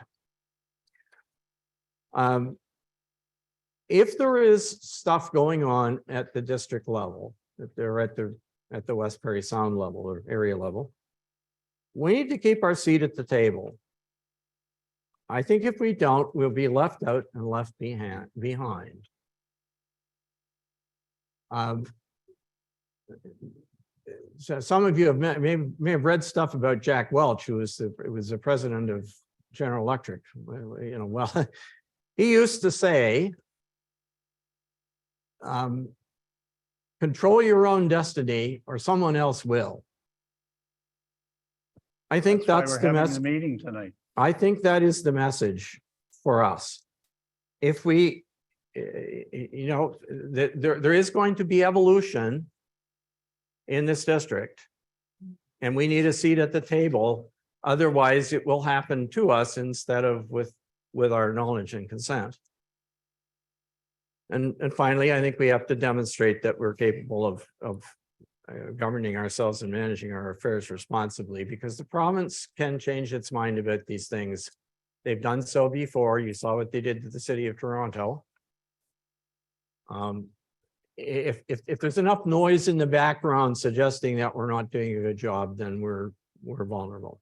Speaker 2: If there is stuff going on at the district level, if they're at the West Perry Sound level or area level, we need to keep our seat at the table. I think if we don't, we'll be left out and left behind. So some of you have may have read stuff about Jack Welch, who was the president of General Electric. You know, well, he used to say, control your own destiny or someone else will. I think
Speaker 1: why
Speaker 2: that's
Speaker 1: we're
Speaker 2: the
Speaker 1: having
Speaker 2: message.
Speaker 1: the meeting tonight.
Speaker 2: I think that is the message for us. If we, you know, there is going to be evolution in this district, and we need a seat at the table. Otherwise, it will happen to us instead of with our knowledge and consent. And finally, I think we have to demonstrate that we're capable of governing ourselves and managing our affairs responsibly, because the province can change its mind about these things. They've done so before. You saw what they did to the city of Toronto. If there's enough noise in the background suggesting that we're not doing a good job, then we're vulnerable.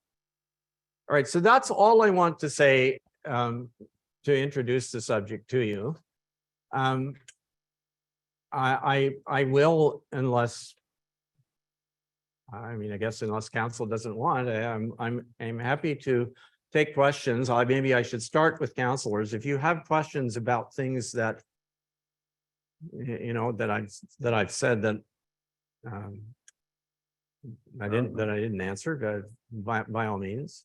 Speaker 2: All right, so that's all I want to say to introduce the subject to you. I will, unless, I mean, I guess unless council doesn't want, I'm happy to take questions. Maybe I should start with councilors. If you have questions about things that, you know, that I've said that I didn't answer, by all means.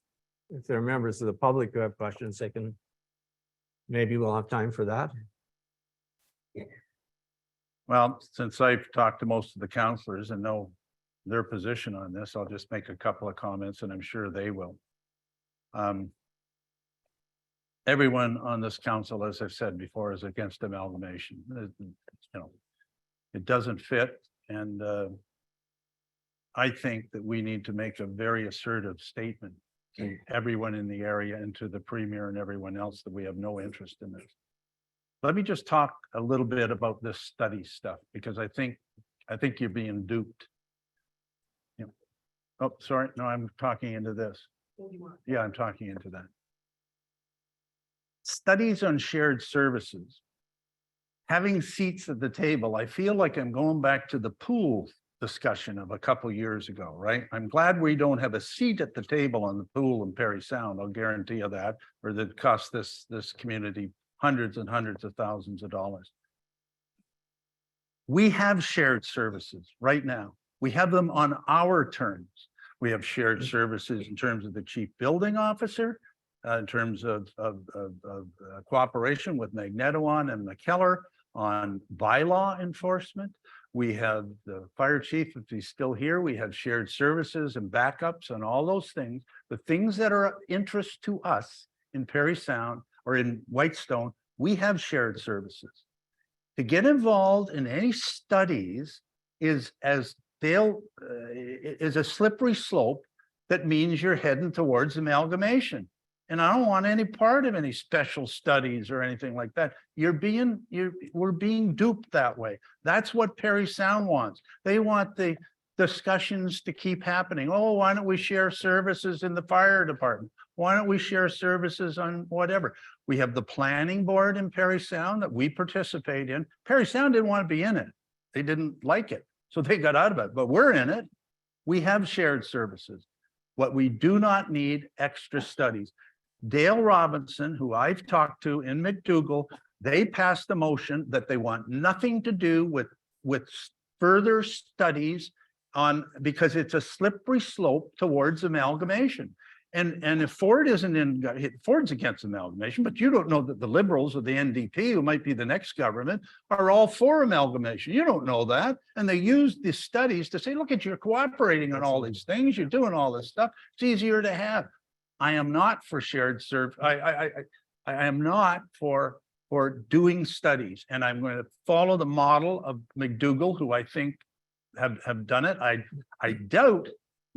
Speaker 2: If there are members of the public who have questions, they can, maybe we'll have time for that.
Speaker 1: Well, since I've talked to most of the counselors and know their position on this, I'll just make a couple of comments, and I'm sure they will. Everyone on this council, as I've said before, is against amalgamation. You know, it doesn't fit, and I think that we need to make a very assertive statement to everyone in the area and to the premier and everyone else that we have no interest in this. Let me just talk a little bit about this study stuff, because I think you're being duped. Yeah. Oh, sorry. No, I'm talking into this. Yeah, I'm talking into that. Studies on shared services. Having seats at the table, I feel like I'm going back to the pool discussion of a couple years ago, right? I'm glad we don't have a seat at the table on the pool in Parry Sound. I'll guarantee you that, or that cost this community hundreds and hundreds of thousands of dollars. We have shared services right now. We have them on our terms. We have shared services in terms of the chief building officer, in terms of cooperation with Magneto and McKellar on bylaw enforcement. We have the fire chief, if he's still here. We have shared services and backups and all those things. The things that are of interest to us in Parry Sound or in Whitestone, we have shared services. To get involved in any studies is a slippery slope that means you're heading towards amalgamation. And I don't want any part of any special studies or anything like that. We're being duped that way. That's what Parry Sound wants. They want the discussions to keep happening. Oh, why don't we share services in the fire department? Why don't we share services on whatever? We have the planning board in Parry Sound that we participate in. Parry Sound didn't want to be in it. They didn't like it, so they got out of it, but we're in it. We have shared services. What we do not need extra studies. Dale Robinson, who I've talked to in McDougall, they passed a motion that they want nothing to do with further studies on, because it's a slippery slope towards amalgamation. And if Ford isn't in, Ford's against amalgamation, but you don't know that the Liberals or the NDP, who might be the next government, are all for amalgamation. You don't know that. And they use these studies to say, look at, you're cooperating on all these things, you're doing all this stuff. It's easier to have. I am not for shared service. I am not for doing studies, and I'm going to follow the model of McDougall, who I think have done it. I doubt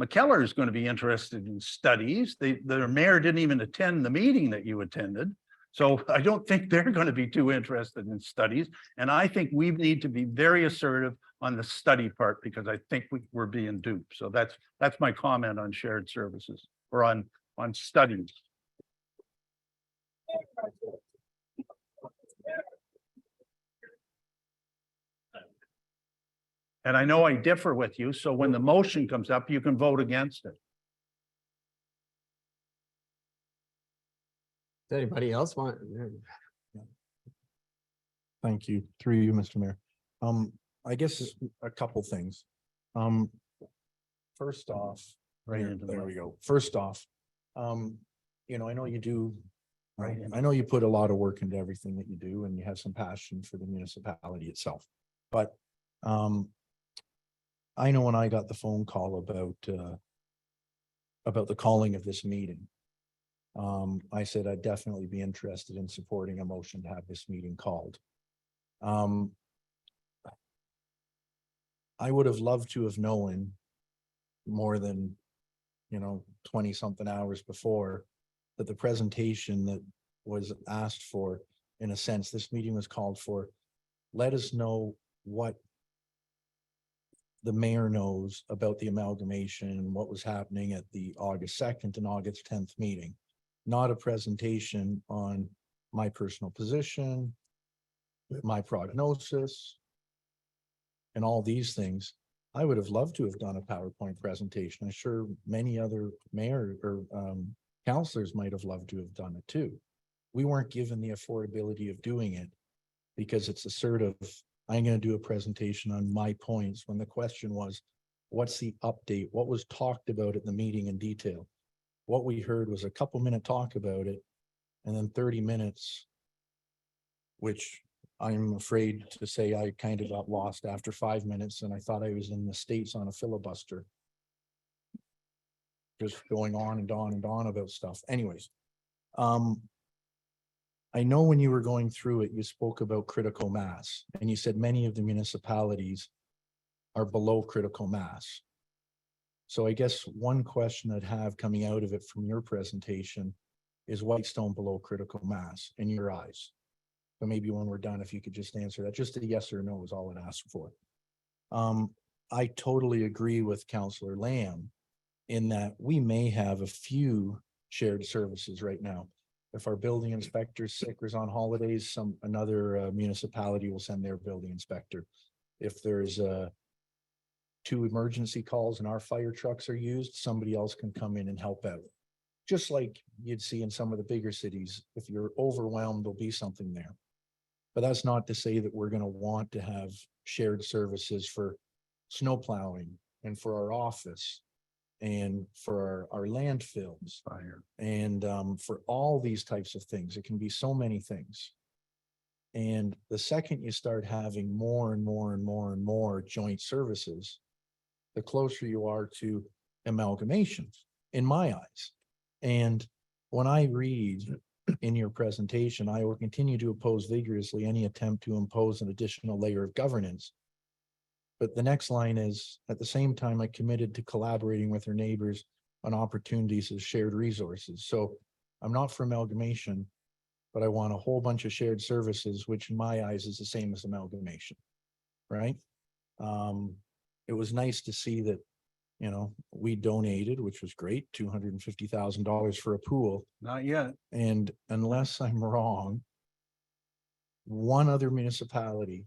Speaker 1: McKellar is going to be interested in studies. The mayor didn't even attend the meeting that you attended. So I don't think they're going to be too interested in studies. And I think we need to be very assertive on the study part because I think we're being duped. So that's my comment on shared services or on studies. And I know I differ with you, so when the motion comes up, you can vote against it.
Speaker 2: Does anybody else want?
Speaker 3: Thank you, through you, Mr. Mayor. I guess a couple things. First off,
Speaker 1: Right into the
Speaker 3: there
Speaker 1: mic.
Speaker 3: we go. First off, you know, I know you do,
Speaker 1: Right in.
Speaker 3: I know you put a lot of work into everything that you do and you have some passion for the municipality itself. But, I know when I got the phone call about the calling of this meeting, I said I'd definitely be interested in supporting a motion to have this meeting called. I would have loved to have known more than, 20 something hours before that the presentation that was asked for, in a sense, this meeting was called for. Let us know what the mayor knows about the amalgamation and what was happening at the August 2nd and August 10th meeting. Not a presentation on my personal position, my prognosis, and all these things. I would have loved to have done a PowerPoint presentation. I'm sure many other mayor or councillors might have loved to have done it too. We weren't given the affordability of doing it because it's a sort of, I'm going to do a presentation on my points when the question was, what's the update? What was talked about at the meeting in detail? What we heard was a couple minute talk about it and then 30 minutes, which I'm afraid to say I kind of got lost after 5 minutes and I thought I was in the States on a filibuster. Just going on and on and on about stuff. Anyways, I know when you were going through it, you spoke about critical mass and you said many of the municipalities are below critical mass. So I guess one question I'd have coming out of it from your presentation is Whitestone below critical mass in your eyes? But maybe when we're done, if you could just answer that, just a yes or no is all I'd ask for. I totally agree with Councillor Lamb in that we may have a few shared services right now. If our building inspector's sick or is on holidays, another municipality will send their building inspector. If there's 2 emergency calls and our fire trucks are used, somebody else can come in and help out. Just like you'd see in some of the bigger cities, if you're overwhelmed, there'll be something there. But that's not to say that we're going to want to have shared services for snow plowing and for our office and for our landfills
Speaker 1: Fire.
Speaker 3: and for all these types of things. It can be so many things. And the second you start having more and more and more and more joint services, the closer you are to amalgamations, in my eyes. And when I read in your presentation, I will continue to oppose vigorously any attempt to impose an additional layer of governance. But the next line is, at the same time, I committed to collaborating with our neighbors on opportunities of shared resources. So I'm not for amalgamation, but I want a whole bunch of shared services, which in my eyes is the same as amalgamation, right? It was nice to see that, we donated, which was great, $250,000 for a pool.
Speaker 1: Not yet.
Speaker 3: And unless I'm wrong, one other municipality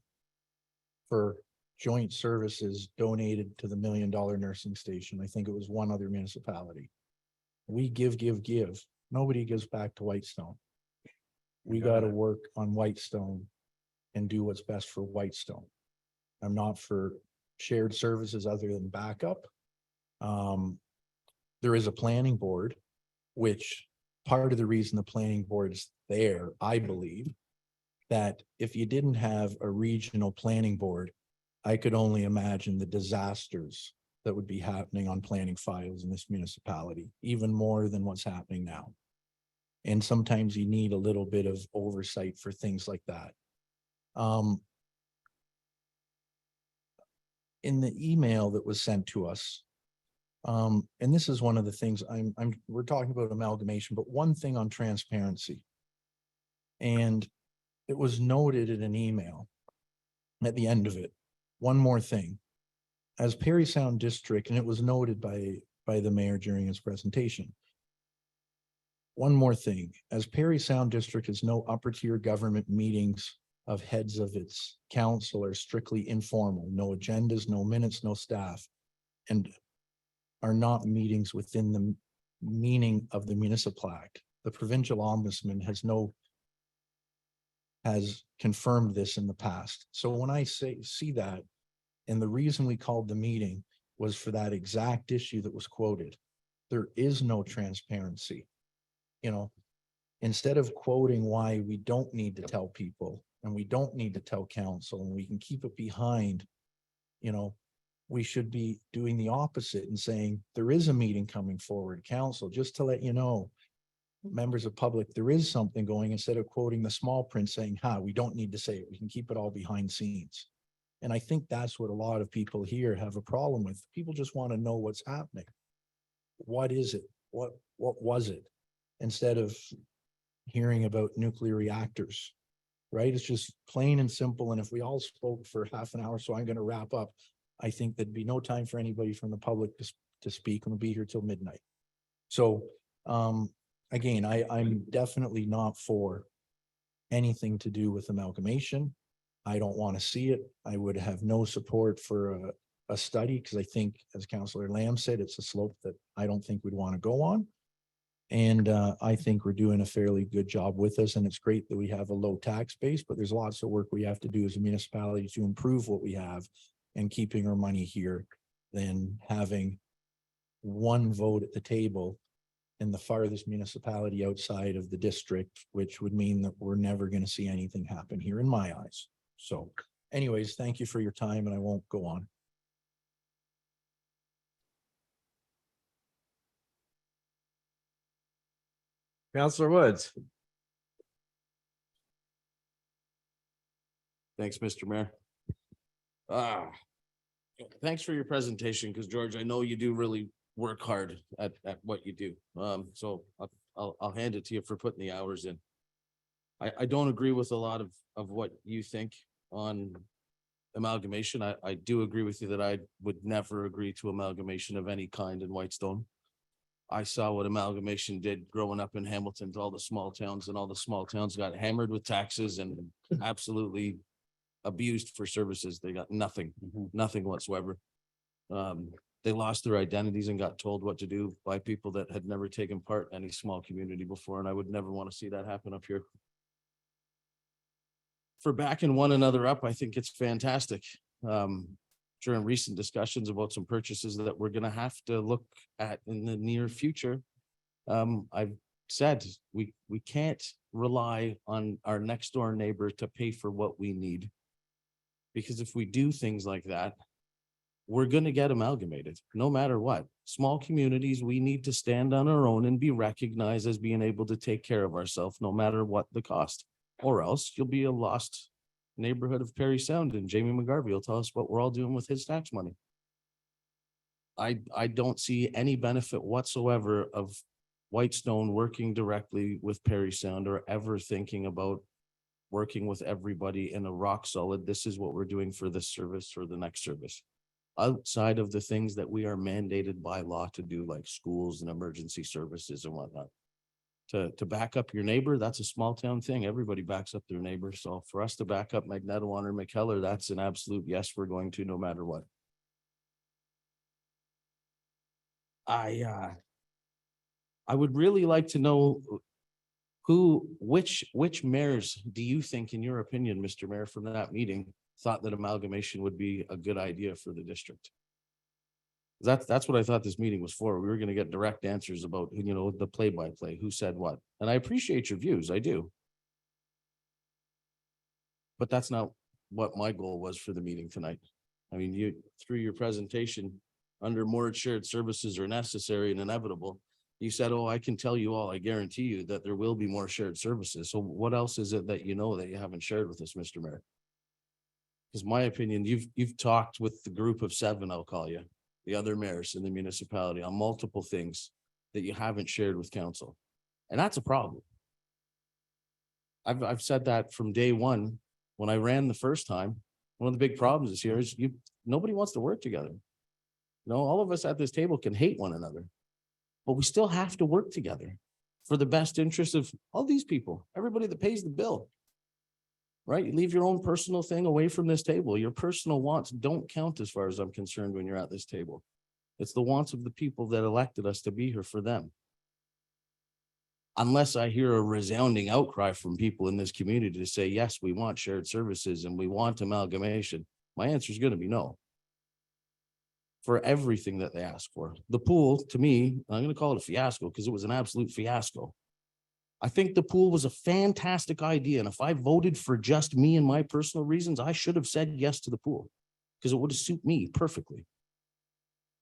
Speaker 3: for joint services donated to the $1 million nursing station. I think it was one other municipality. We give. Nobody gives back to Whitestone. We got to work on Whitestone and do what's best for Whitestone. I'm not for shared services other than backup. There is a planning board, which part of the reason the planning board is there, I believe, that if you didn't have a regional planning board, I could only imagine the disasters that would be happening on planning files in this municipality, even more than what's happening now. And sometimes you need a little bit of oversight for things like that. in the email that was sent to us, and this is one of the things we're talking about amalgamation, but one thing on transparency. And it was noted in an email at the end of it. One more thing. As Perry Sound District, and it was noted by the mayor during his presentation. One more thing, as Perry Sound District has no upper tier government meetings of heads of its council are strictly informal, no agendas, no minutes, no staff, and are not meetings within the meaning of the municipal act. The provincial ombudsman has confirmed this in the past. So when I see that, and the reason we called the meeting was for that exact issue that was quoted. There is no transparency. You know, instead of quoting why we don't need to tell people and we don't need to tell council and we can keep it behind, you know, we should be doing the opposite and saying, there is a meeting coming forward, council, just to let you know, members of public, there is something going, instead of quoting the small print saying, we don't need to say it. We can keep it all behind scenes. And I think that's what a lot of people here have a problem with. People just want to know what's happening. What is it? What was it? Instead of hearing about nuclear reactors, right? It's just plain and simple. And if we all spoke for half an hour, so I'm going to wrap up, I think there'd be no time for anybody from the public to speak, and we'll be here till midnight. So, again, I'm definitely not for anything to do with amalgamation. I don't want to see it. I would have no support for a study, because I think, as Councillor Lamb said, it's a slope that I don't think we'd want to go on. And I think we're doing a fairly good job with this, and it's great that we have a low tax base, but there's lots of work we have to do as a municipality to improve what we have and keeping our money here than having one vote at the table in the farthest municipality outside of the district, which would mean that we're never going to see anything happen here in my eyes. So anyways, thank you for your time, and I won't go on.
Speaker 2: Councillor Woods.
Speaker 6: Thanks, Mr. Mayor. Thanks for your presentation, because George, I know you do really work hard at what you do. So I'll hand it to you for putting the hours in. I don't agree with a lot of what you think on amalgamation. I do agree with you that I would never agree to amalgamation of any kind in Whitestone. I saw what amalgamation did growing up in Hamilton to all the small towns, and all the small towns got hammered with taxes and absolutely abused for services. They got nothing, nothing whatsoever. They lost their identities and got told what to do by people that had never taken part in any small community before. And I would never want to see that happen up here. For backing one another up, I think it's fantastic. During recent discussions about some purchases that we're going to have to look at in the near future, I've said we can't rely on our next door neighbor to pay for what we need. Because if we do things like that, we're going to get amalgamated no matter what. Small communities, we need to stand on our own and be recognized as being able to take care of ourselves no matter what the cost, or else you'll be a lost neighborhood of Perry Sound, and Jamie McGarvey will tell us what we're all doing with his tax money. I don't see any benefit whatsoever of Whitestone working directly with Perry Sound, or ever thinking about working with everybody in a rock solid, this is what we're doing for this service or the next service. Outside of the things that we are mandated by law to do, like schools and emergency services and whatnot. To back up your neighbor, that's a small town thing. Everybody backs up their neighbor. So for us to back up Magnetawan or McKellar, that's an absolute yes, we're going to, no matter what. I would really like to know which mayors do you think, in your opinion, Mr. Mayor, from that meeting, thought that amalgamation would be a good idea for the district? That's what I thought this meeting was for. We were going to get direct answers about, you know, the play-by-play, who said what. And I appreciate your views, I do. But that's not what my goal was for the meeting tonight. I mean, you, through your presentation, under more shared services are necessary and inevitable, you said, oh, I can tell you all, I guarantee you that there will be more shared services. So what else is it that you know that you haven't shared with us, Mr. Mayor? Because my opinion, you've talked with the group of 7, I'll call you, the other mayors in the municipality on multiple things that you haven't shared with council. And that's a problem. I've said that from day one, when I ran the first time. One of the big problems this year is nobody wants to work together. You know, all of us at this table can hate one another, but we still have to work together for the best interest of all these people, everybody that pays the bill. Right? You leave your own personal thing away from this table. Your personal wants don't count as far as I'm concerned when you're at this table. It's the wants of the people that elected us to be here for them. Unless I hear a resounding outcry from people in this community to say, yes, we want shared services and we want amalgamation, my answer is going to be no. For everything that they ask for. The pool, to me, I'm going to call it a fiasco because it was an absolute fiasco. I think the pool was a fantastic idea. And if I voted for just me and my personal reasons, I should have said yes to the pool because it would have suited me perfectly.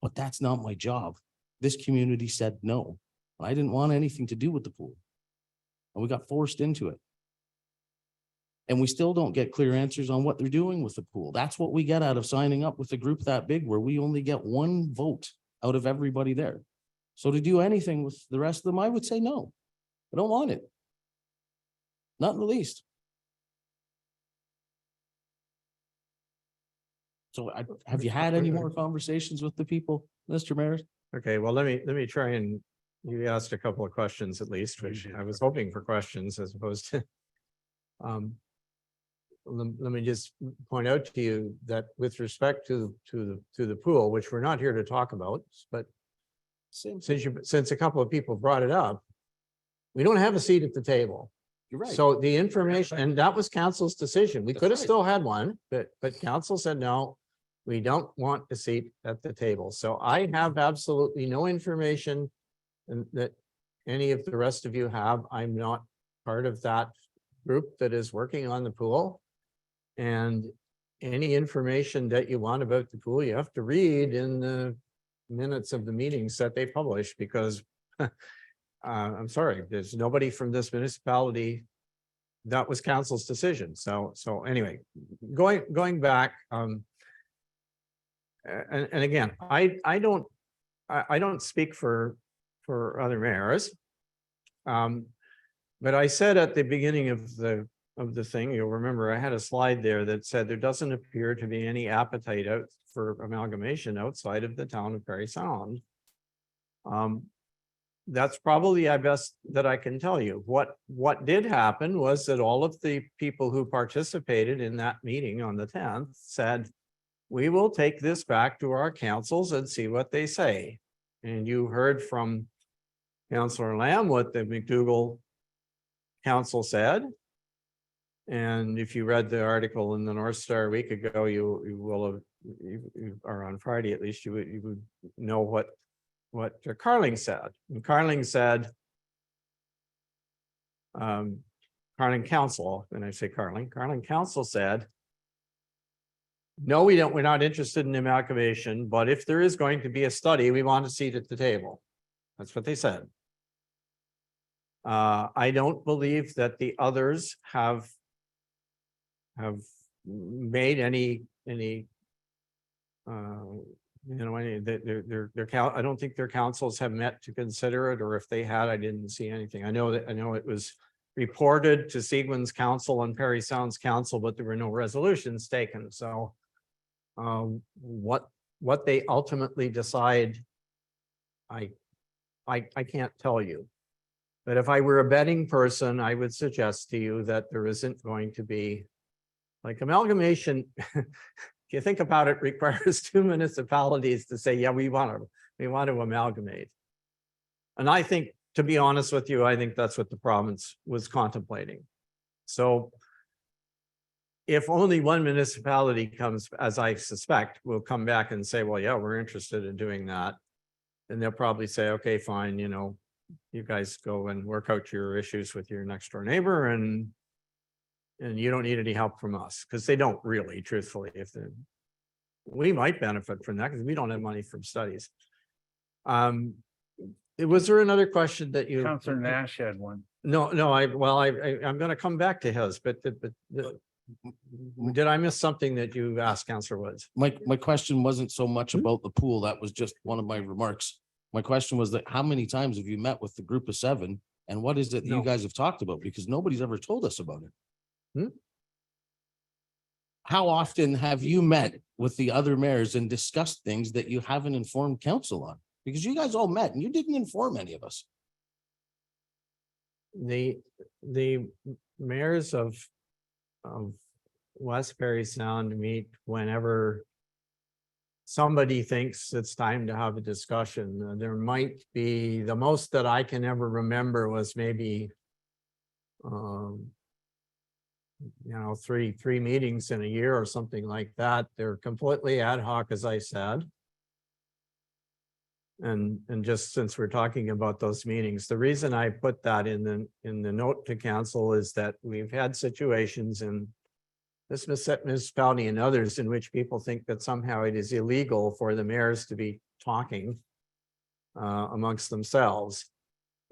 Speaker 6: But that's not my job. This community said no. I didn't want anything to do with the pool. And we got forced into it. And we still don't get clear answers on what they're doing with the pool. That's what we get out of signing up with a group that big, where we only get 1 vote out of everybody there. So to do anything with the rest of them, I would say no. I don't want it. Not in the least. So have you had any more conversations with the people, Mr. Mayor?
Speaker 2: Okay, well, let me try and, you asked a couple of questions at least, which I was hoping for questions as opposed to. Let me just point out to you that with respect to the pool, which we're not here to talk about, but since a couple of people brought it up, we don't have a seat at the table.
Speaker 6: You're right.
Speaker 2: So the information, and that was council's decision. We
Speaker 6: That's
Speaker 2: could have
Speaker 6: right.
Speaker 2: still had one, but council said, no, we don't want a seat at the table. So I have absolutely no information and that any of the rest of you have. I'm not part of that group that is working on the pool. And any information that you want about the pool, you have to read in the minutes of the meetings that they publish, because I'm sorry, there's nobody from this municipality. That was council's decision. So anyway, going back, and again, I don't speak for other mayors. But I said at the beginning of the thing, you'll remember I had a slide there that said there doesn't appear to be any appetite out for amalgamation outside of the town of Parry Sound. That's probably the best that I can tell you. What did happen was that all of the people who participated in that meeting on the 10th said, we will take this back to our councils and see what they say. And you heard from Councillor Lamb what the McDougall Council said. And if you read the article in the North Star a week ago, you will have, or on Friday at least, you would know what Carling said. And Carling said, Carling Council, and I say Carling Council said, no, we're not interested in amalgamation, but if there is going to be a study, we want a seat at the table. That's what they said. I don't believe that the others have made any I don't think their councils have met to consider it, or if they had, I didn't see anything. I know it was reported to Seguin's council and Parry Sound's council, but there were no resolutions taken. So what they ultimately decide, I can't tell you. But if I were a betting person, I would suggest to you that there isn't going to be, like, amalgamation. If you think about it, requires 2 municipalities to say, yeah, we want to amalgamate. And I think, to be honest with you, I think that's what the province was contemplating. So if only one municipality comes, as I suspect, will come back and say, well, yeah, we're interested in doing that. And they'll probably say, okay, fine, you guys go and work out your issues with your next door neighbor, and you don't need any help from us, because they don't really, truthfully. We might benefit from that because we don't have money from studies. Was there another question that you?
Speaker 1: Councillor Nash had one.
Speaker 2: No, I'm going to come back to his, but Did I miss something that you asked, Counselor Woods?
Speaker 6: My question wasn't so much about the pool. That was just one of my remarks. My question was that how many times have you met with the group of 7? And what is it that you
Speaker 2: No.
Speaker 6: guys have talked about? Because nobody's ever told us about it.
Speaker 2: Hmm?
Speaker 6: How often have you met with the other mayors and discussed things that you haven't informed council on? Because you guys all met and you didn't inform any of us.
Speaker 2: The mayors of Westbury Sound meet whenever somebody thinks it's time to have a discussion. There might be, the most that I can ever remember was maybe three meetings in a year or something like that. They're completely ad hoc, as I said. And just since we're talking about those meetings, the reason I put that in the note to council is that we've had situations in this municipality and others in which people think that somehow it is illegal for the mayors to be talking amongst themselves.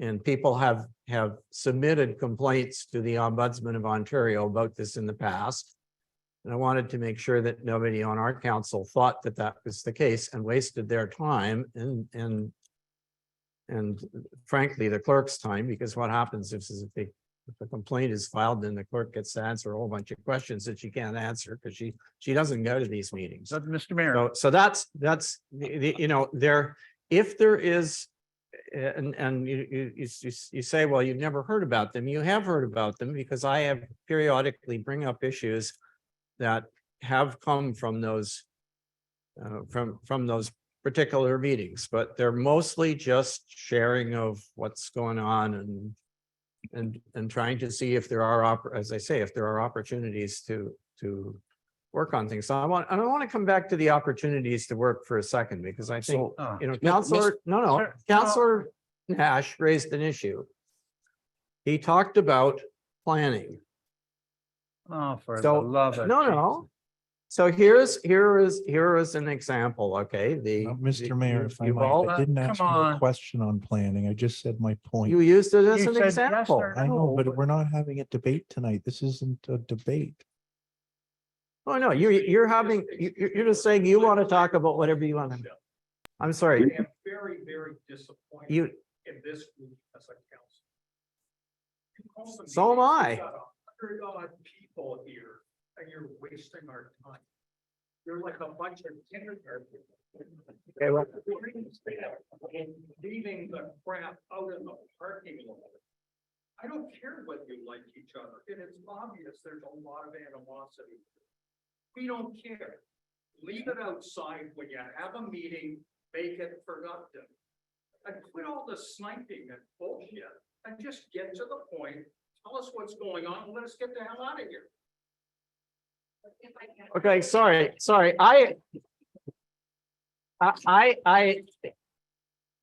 Speaker 2: And people have submitted complaints to the Ombudsman of Ontario about this in the past. And I wanted to make sure that nobody on our council thought that that was the case and wasted their time and frankly, the clerk's time, because what happens if a complaint is filed, then the clerk gets to answer a whole bunch of questions that she can't answer because she doesn't go to these meetings.
Speaker 1: But Mr. Mayor,
Speaker 2: So that's if there is, and you say, well, you've never heard about them. You have heard about them because I have periodically bring up issues that have come from those from those particular meetings, but they're mostly just sharing of what's going on and trying to see if there are, as I say, if there are opportunities to work on things. So I want to come back to the opportunities to work for a second, because I think,
Speaker 1: oh,
Speaker 2: Councillor Nash raised an issue. He talked about planning.
Speaker 1: oh, for the
Speaker 2: So,
Speaker 1: love of.
Speaker 2: no. So here is an example, okay?
Speaker 3: Mr. Mayor, if I
Speaker 2: you've
Speaker 3: might,
Speaker 2: all-
Speaker 3: I didn't
Speaker 1: come
Speaker 3: ask you a
Speaker 1: on.
Speaker 3: question on planning. I just said my point.
Speaker 2: You used it as
Speaker 1: You
Speaker 2: an
Speaker 1: said yes
Speaker 2: example.
Speaker 1: or
Speaker 3: I know,
Speaker 1: no,
Speaker 3: but we're not having a debate tonight. This isn't a debate.
Speaker 2: Oh, no, you're just saying you want to talk about whatever you want to. I'm sorry.
Speaker 7: I am very, very disappointed
Speaker 2: You,
Speaker 7: in this group as a council. You call the
Speaker 2: So am
Speaker 7: meetings,
Speaker 2: I.
Speaker 7: you've got 100 odd people here and you're wasting our time. You're like a bunch of kindergarten.
Speaker 2: Okay, well-
Speaker 7: Leaving the crap out in the parking lot. I don't care whether you like each other. It is obvious there's a lot of animosity. We don't care. Leave it outside when you have a meeting, make it productive. And quit all the sniping and bullshit and just get to the point. Tell us what's going on and let us get the hell out of here.
Speaker 2: okay, sorry.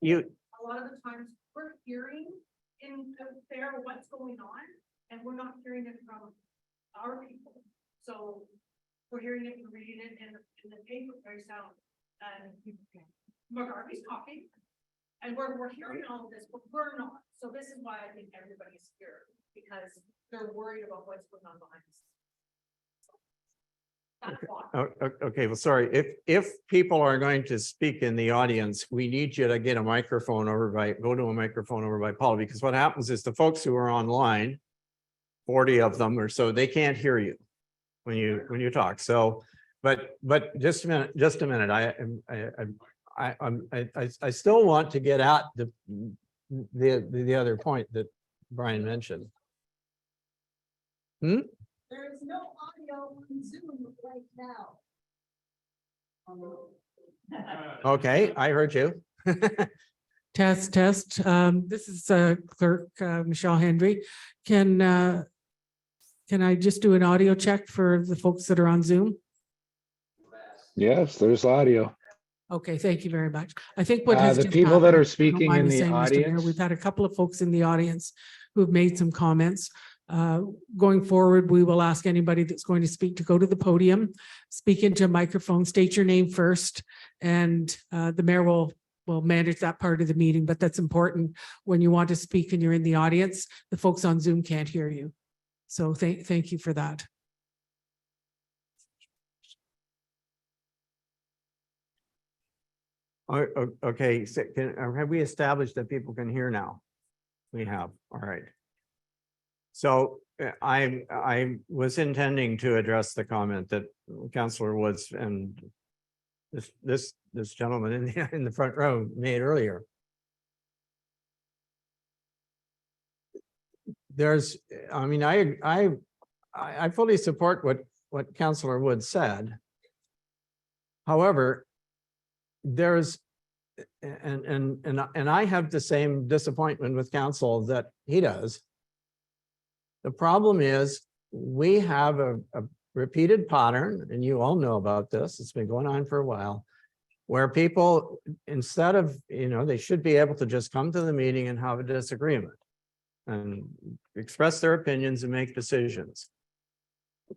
Speaker 2: You,
Speaker 8: A lot of the times we're hearing out there what's going on and we're not hearing it from our people. So we're hearing it and reading it in the paper very sound. And McGarvey's talking and we're hearing all of this, but we're not. So this is why I think everybody's here because they're worried about what's going on behind the scenes. That's why.
Speaker 2: okay, well, sorry, if people are going to speak in the audience, we need you to get a microphone go to a microphone over by Paul, because what happens is the folks who are online, 40 of them or so, they can't hear you when you talk. So, but just a minute, I still want to get at the other point that Brian mentioned.
Speaker 8: There is no audio on Zoom right now.
Speaker 2: Okay, I heard you.
Speaker 5: Test. This is Clerk Michelle Hendry. Can I just do an audio check for the folks that are on Zoom?
Speaker 9: Yes, there's audio.
Speaker 5: Okay, thank you very much. I think what has
Speaker 9: The
Speaker 5: just
Speaker 9: people that
Speaker 5: happened,
Speaker 9: are
Speaker 5: I don't
Speaker 9: speaking
Speaker 5: mind
Speaker 9: in
Speaker 5: me
Speaker 9: the
Speaker 5: saying, Mr. Mayor,
Speaker 9: audience.
Speaker 5: we've had a couple of folks in the audience who have made some comments. Going forward, we will ask anybody that's going to speak to go to the podium, speak into a microphone, state your name first, and the mayor will manage that part of the meeting. But that's important when you want to speak and you're in the audience. The folks on Zoom can't hear you. So thank you for that.
Speaker 2: Okay, so have we established that people can hear now? We have, all right. So I was intending to address the comment that Councillor Woods and this gentleman in the front row made earlier. There's, I mean, I fully support what Councillor Woods said. However, there's, and I have the same disappointment with council that he does. The problem is we have a repeated pattern, and you all know about this, it's been going on for a while, where people, instead of, they should be able to just come to the meeting and have a disagreement and express their opinions and make decisions.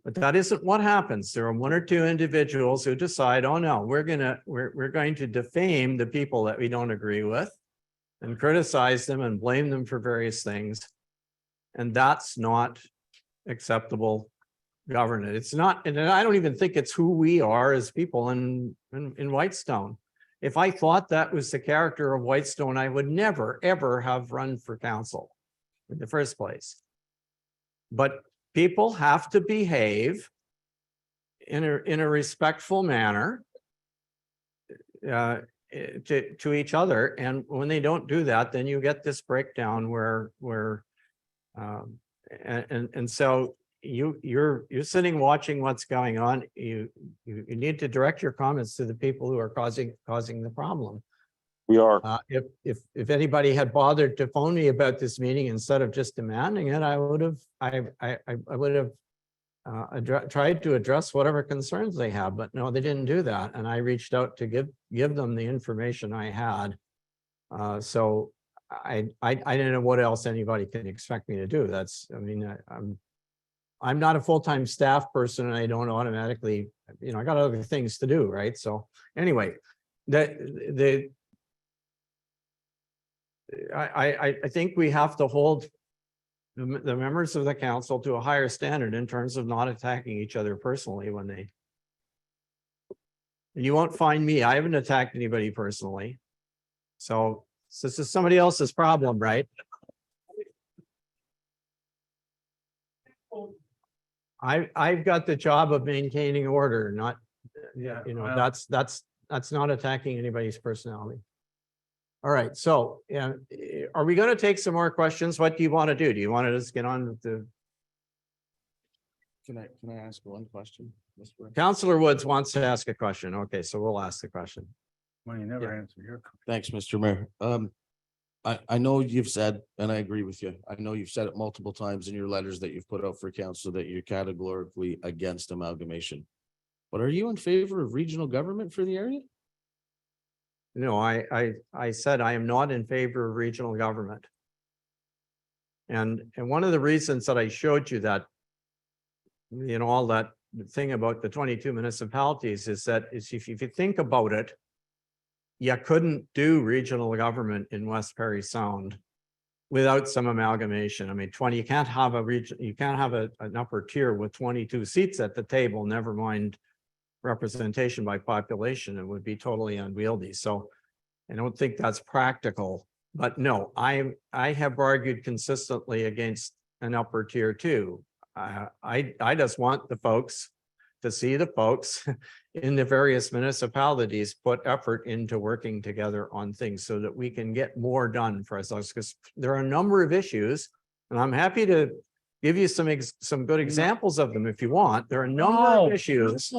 Speaker 2: But that isn't what happens. There are one or two individuals who decide, oh no, we're going to defame the people that we don't agree with and criticize them and blame them for various things. And that's not acceptable governance. It's not, and I don't even think it's who we are as people in Whitestone. If I thought that was the character of Whitestone, I would never, ever have run for council in the first place. But people have to behave in a respectful manner to each other. And when they don't do that, then you get this breakdown where so you're sitting watching what's going on. You need to direct your comments to the people who are causing the problem.
Speaker 4: We are.
Speaker 2: If anybody had bothered to phone me about this meeting instead of just demanding it, I would have tried to address whatever concerns they have, but no, they didn't do that. And I reached out to give them the information I had. So I don't know what else anybody can expect me to do. That's, I mean, I'm not a full-time staff person, and I don't automatically, I got other things to do, right? So anyway, I think we have to hold the members of the council to a higher standard in terms of not attacking each other personally when they. And you won't find me. I haven't attacked anybody personally. So this is somebody else's problem, right? I've got the job of maintaining order, not,
Speaker 1: well-
Speaker 2: that's not attacking anybody's personality. All right, so are we going to take some more questions? What do you want to do? Do you want to just get on with the?
Speaker 6: Can I ask one question? Mr.
Speaker 2: Councillor Woods wants to ask a question. Okay, so we'll ask the question.
Speaker 1: Well, you never answer your.
Speaker 6: Thanks, Mr. Mayor. I know you've said, and I agree with you, I know you've said it multiple times in your letters that you've put out for council that you're categorically against amalgamation. But are you in favor of regional government for the area?
Speaker 2: No, I said I am not in favor of regional government. And one of the reasons that I showed you that, all that thing about the 22 municipalities is that if you think about it, you couldn't do regional government in West Parry Sound without some amalgamation. I mean, you can't have a region, you can't have an upper tier with 22 seats at the table, never mind representation by population. It would be totally unwieldy. So I don't think that's practical. But no, I have argued consistently against an upper tier too. I just want the folks to see the folks in the various municipalities put effort into working together on things so that we can get more done for ourselves, because there are a number of issues, and I'm happy to give you some good examples of them if you want. There are a number of issues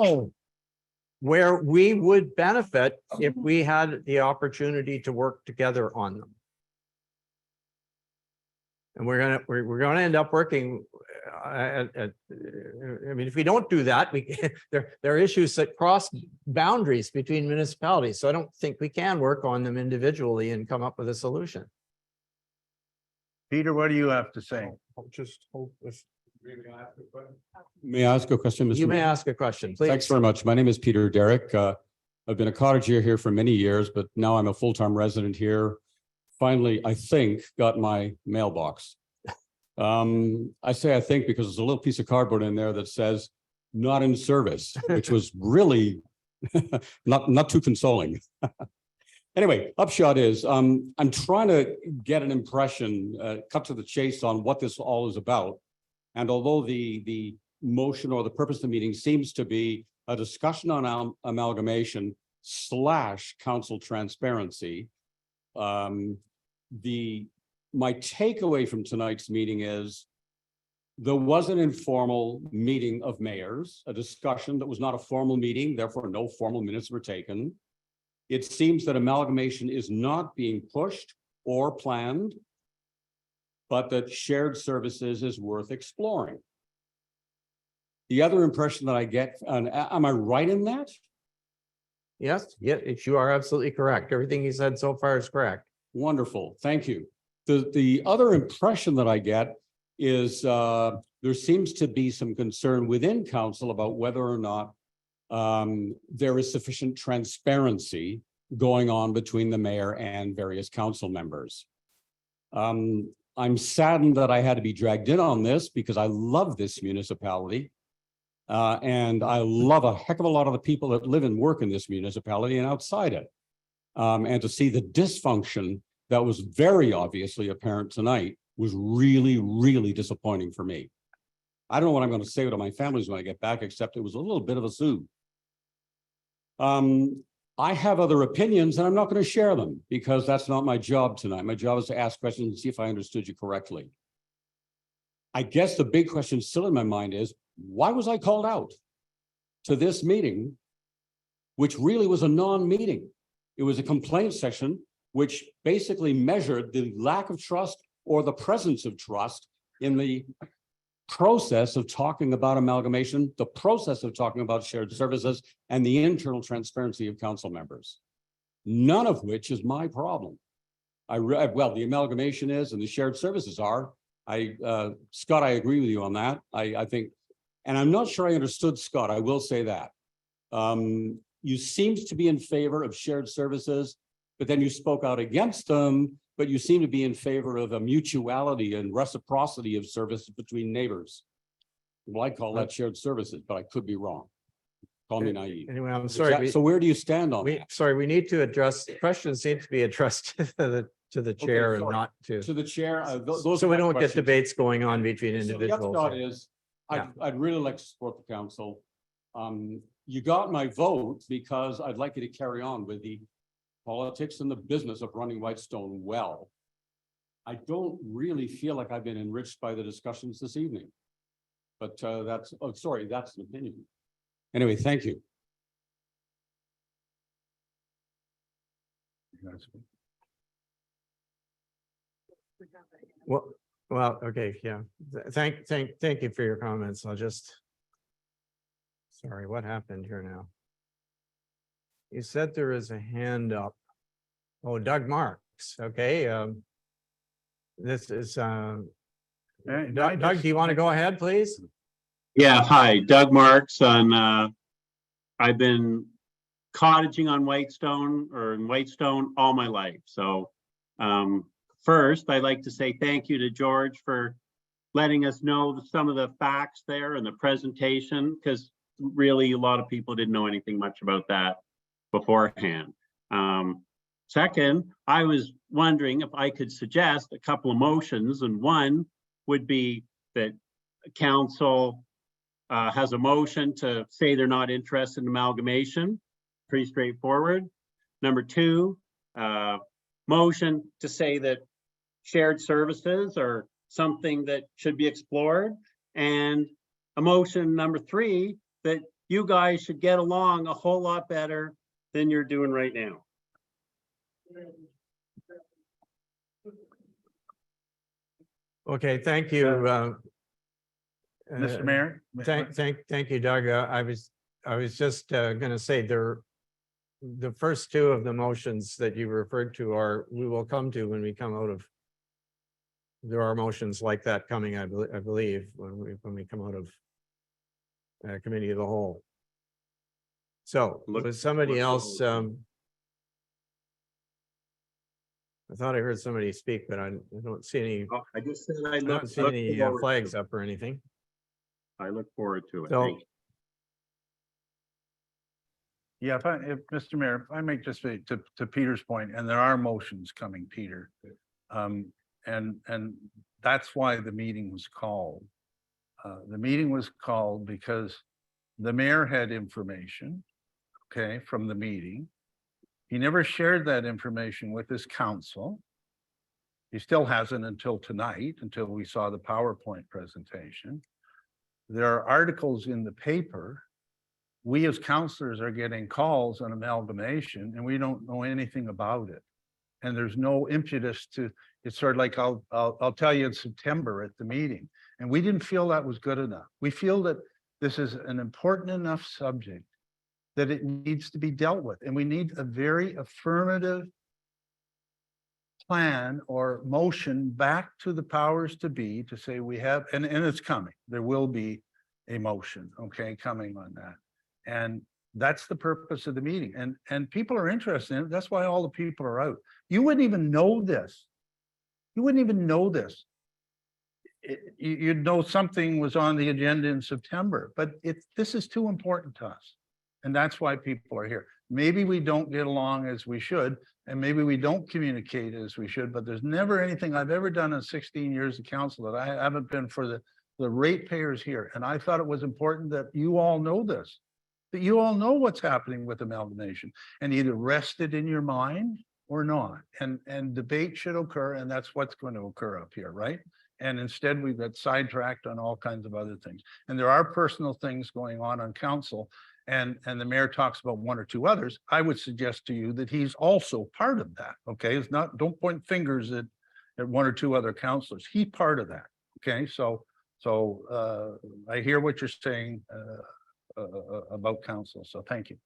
Speaker 2: where we would benefit if we had the opportunity to work together on them. And we're gonna end up working I mean, if we don't do that, there are issues that cross boundaries between municipalities. So I don't think we can work on them individually and come up with a solution.
Speaker 1: Peter, what do you have to say?
Speaker 3: Just hope if.
Speaker 10: May I ask a question, Mr.
Speaker 2: You may
Speaker 10: Mayor?
Speaker 2: ask a question, please.
Speaker 10: Thanks very much. My name is Peter Derrick. I've been a cottager here for many years, but now I'm a full-time resident here. Finally, I think, got my mailbox. I say I think because there's a little piece of cardboard in there that says not in service, which was really not too consoling. Anyway, upshot is, I'm trying to get an impression, cut to the chase on what this all is about. And although the motion or the purpose of the meeting seems to be a discussion on amalgamation / council transparency, my takeaway from tonight's meeting is there was an informal meeting of mayors, a discussion that was not a formal meeting, therefore no formal minutes were taken. It seems that amalgamation is not being pushed or planned, but that shared services is worth exploring. The other impression that I get, and am I right in that?
Speaker 2: Yes, yeah, you are absolutely correct. Everything you said so far is correct.
Speaker 10: Wonderful, thank you. The other impression that I get is there seems to be some concern within council about whether or not there is sufficient transparency going on between the mayor and various council members. I'm saddened that I had to be dragged in on this because I love this municipality. And I love a heck of a lot of the people that live and work in this municipality and outside it. And to see the dysfunction that was very obviously apparent tonight was really, really disappointing for me. I don't know what I'm going to say to my families when I get back, except it was a little bit of a zoo. I have other opinions and I'm not going to share them because that's not my job tonight. My job is to ask questions and see if I understood you correctly. I guess the big question still in my mind is, why was I called out to this meeting, which really was a non-meeting? It was a complaint session, which basically measured the lack of trust or the presence of trust in the process of talking about amalgamation, the process of talking about shared services, and the internal transparency of council members. None of which is my problem. Well, the amalgamation is and the shared services are. Scott, I agree with you on that. I think, and I'm not sure I understood Scott, I will say that. You seemed to be in favor of shared services, but then you spoke out against them, but you seem to be in favor of a mutuality and reciprocity of services between neighbors. Well, I call that shared services, but I could be wrong. Call me naive.
Speaker 2: Anyway, I'm sorry.
Speaker 10: So where do you stand on that?
Speaker 2: Sorry, we need to address, questions need to be addressed to the chair and
Speaker 10: sorry.
Speaker 2: not to.
Speaker 10: To the chair, those
Speaker 2: So
Speaker 10: are
Speaker 2: we
Speaker 10: my
Speaker 2: don't get
Speaker 10: questions.
Speaker 2: debates going on between
Speaker 10: So the
Speaker 2: individuals.
Speaker 10: upshot is, I'd really like to support the council. You got my vote because I'd like you to carry on with the politics and the business of running Whitestone well. I don't really feel like I've been enriched by the discussions this evening. But that's, oh, sorry, that's an opinion. Anyway, thank you.
Speaker 2: Well, okay, yeah. Thank you for your comments. I'll just. Sorry, what happened here now? You said there is a hand up. Oh, Doug Marks, okay, this is, Doug, do you want to go ahead, please?
Speaker 11: Yeah, hi, Doug Marks on, I've been cottaging on Whitestone or in Whitestone all my life. So first, I'd like to say thank you to George for letting us know some of the facts there in the presentation, because really a lot of people didn't know anything much about that beforehand. Second, I was wondering if I could suggest a couple of motions, and one would be that council has a motion to say they're not interested in amalgamation. Pretty straightforward. Number two, motion to say that shared services are something that should be explored. And a motion number three, that you guys should get along a whole lot better than you're doing right now.
Speaker 2: Okay, thank you.
Speaker 1: Mr. Mayor?
Speaker 2: Thank you, Doug. I was just gonna say the first two of the motions that you referred to we will come to when we come out of. There are motions like that coming, I believe, when we come out of committee of the whole. So was somebody else, I thought I heard somebody speak, but I don't see any,
Speaker 11: I just said
Speaker 2: I don't see any flags up or anything.
Speaker 11: I look forward to it.
Speaker 2: So-
Speaker 11: Thank you.
Speaker 1: Yeah, if Mr. Mayor, if I make just to Peter's point, and there are motions coming, Peter. And that's why the meeting was called. The meeting was called because the mayor had information, okay, from the meeting. He never shared that information with his council. He still hasn't until tonight, until we saw the PowerPoint presentation. There are articles in the paper. We as counselors are getting calls on amalgamation and we don't know anything about it. And there's no impetus to, it's sort of like, I'll tell you in September at the meeting. And we didn't feel that was good enough. We feel that this is an important enough subject that it needs to be dealt with. And we need a very affirmative plan or motion back to the powers to be to say we have, and it's coming. There will be a motion, okay, coming on that. And that's the purpose of the meeting. And people are interested in it. That's why all the people are out. You wouldn't even know this. You wouldn't even know this. You'd know something was on the agenda in September, but this is too important to us. And that's why people are here. Maybe we don't get along as we should, and maybe we don't communicate as we should, but there's never anything I've ever done in 16 years of council that I haven't been for the ratepayers here. And I thought it was important that you all know this, that you all know what's happening with amalgamation and either rest it in your mind or not. And debate should occur, and that's what's going to occur up here, right? And instead we got sidetracked on all kinds of other things. And there are personal things going on council. And the mayor talks about one or two others. I would suggest to you that he's also part of that. Okay, it's not, don't point fingers at one or two other councilors. He's part of that. Okay, so I hear what you're saying about council. So thank you.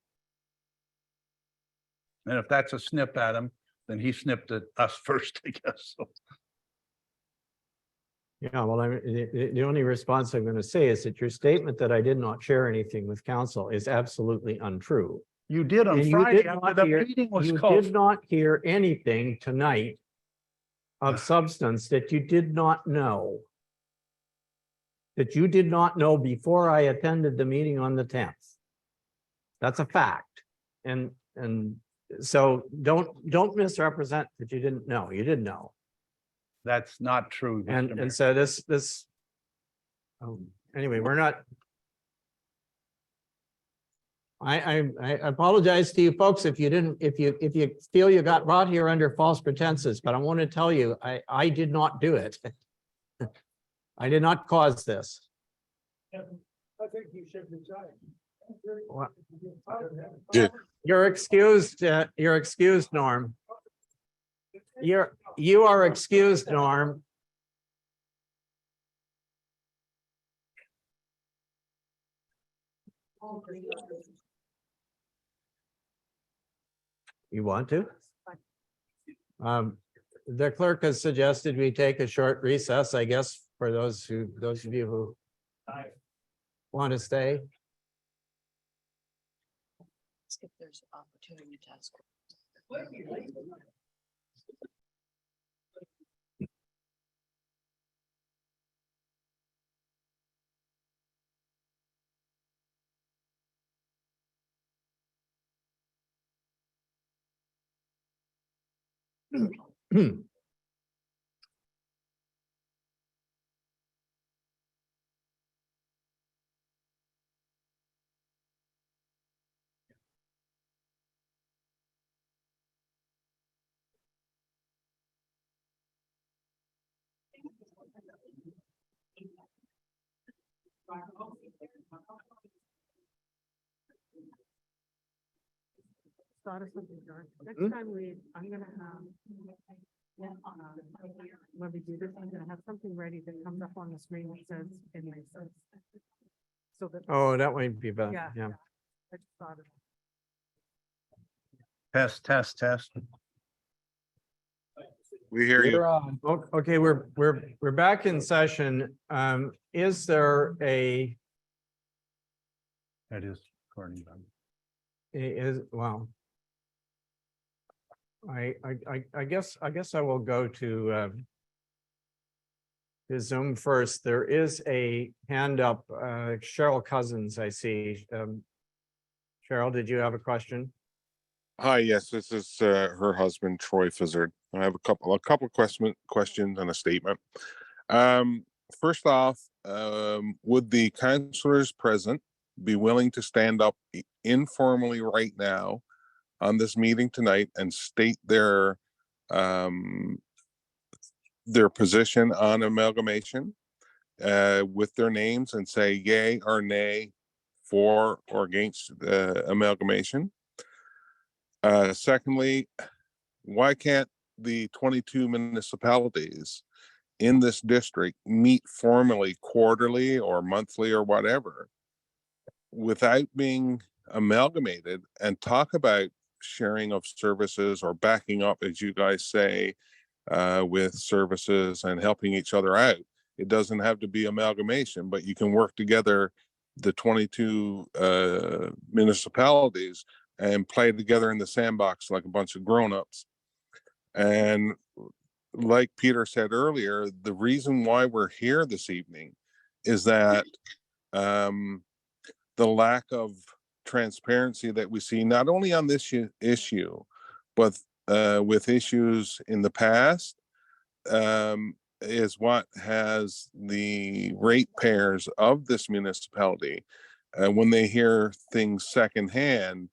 Speaker 1: And if that's a snip at him, then he snipped at us first, I guess. So.
Speaker 2: Yeah, well, the only response I'm going to say is that your statement that I did not share anything with council is absolutely untrue.
Speaker 1: You did on
Speaker 2: And you
Speaker 1: Friday
Speaker 2: did
Speaker 1: after
Speaker 2: not
Speaker 1: the
Speaker 2: hear-
Speaker 1: meeting was
Speaker 2: You
Speaker 1: called.
Speaker 2: did not hear anything tonight of substance that you did not know. That you did not know before I attended the meeting on the 10th. That's a fact. And so don't misrepresent that you didn't know. You did know.
Speaker 1: That's not true. Mr. Mayor.
Speaker 2: And so this anyway, we're not. I apologize to you folks if you feel you got brought here under false pretenses, but I want to tell you, I did not do it. I did not cause this.
Speaker 7: I think you should resign.
Speaker 2: What?
Speaker 4: Yeah.
Speaker 2: You're excused, Norm. You are excused, Norm. You want to? The clerk has suggested we take a short recess, I guess, for those of you who want to stay.
Speaker 12: If there's opportunity to ask.
Speaker 5: Thought of something, George. Next time I'm gonna have. When we do this, I'm gonna have something ready that comes up on the screen that says, anyway, so that.
Speaker 2: Oh, that might be better.
Speaker 5: Yeah.
Speaker 2: Yeah.
Speaker 5: I just thought of it.
Speaker 1: Test.
Speaker 4: We hear you.
Speaker 2: Okay, we're back in session. Is there a,
Speaker 1: That is according to them.
Speaker 2: well. I guess I will go to Zoom first. There is a hand up, Cheryl Cousins, I see. Cheryl, did you have a question?
Speaker 13: Hi, yes, this is her husband, Troy Fizzard. I have a couple questions and a statement. First off, would the councilors present be willing to stand up informally right now on this meeting tonight and state their position on amalgamation with their names and say yay or nay for or against amalgamation? Secondly, why can't the 22 municipalities in this district meet formally quarterly or monthly or whatever without being amalgamated and talk about sharing of services or backing up, as you guys say, with services and helping each other out? It doesn't have to be amalgamation, but you can work together, the 22 municipalities, and play together in the sandbox like a bunch of grown-ups. And like Peter said earlier, the reason why we're here this evening is that the lack of transparency that we see not only on this issue, but with issues in the past, is what has the ratepayers of this municipality, when they hear things secondhand,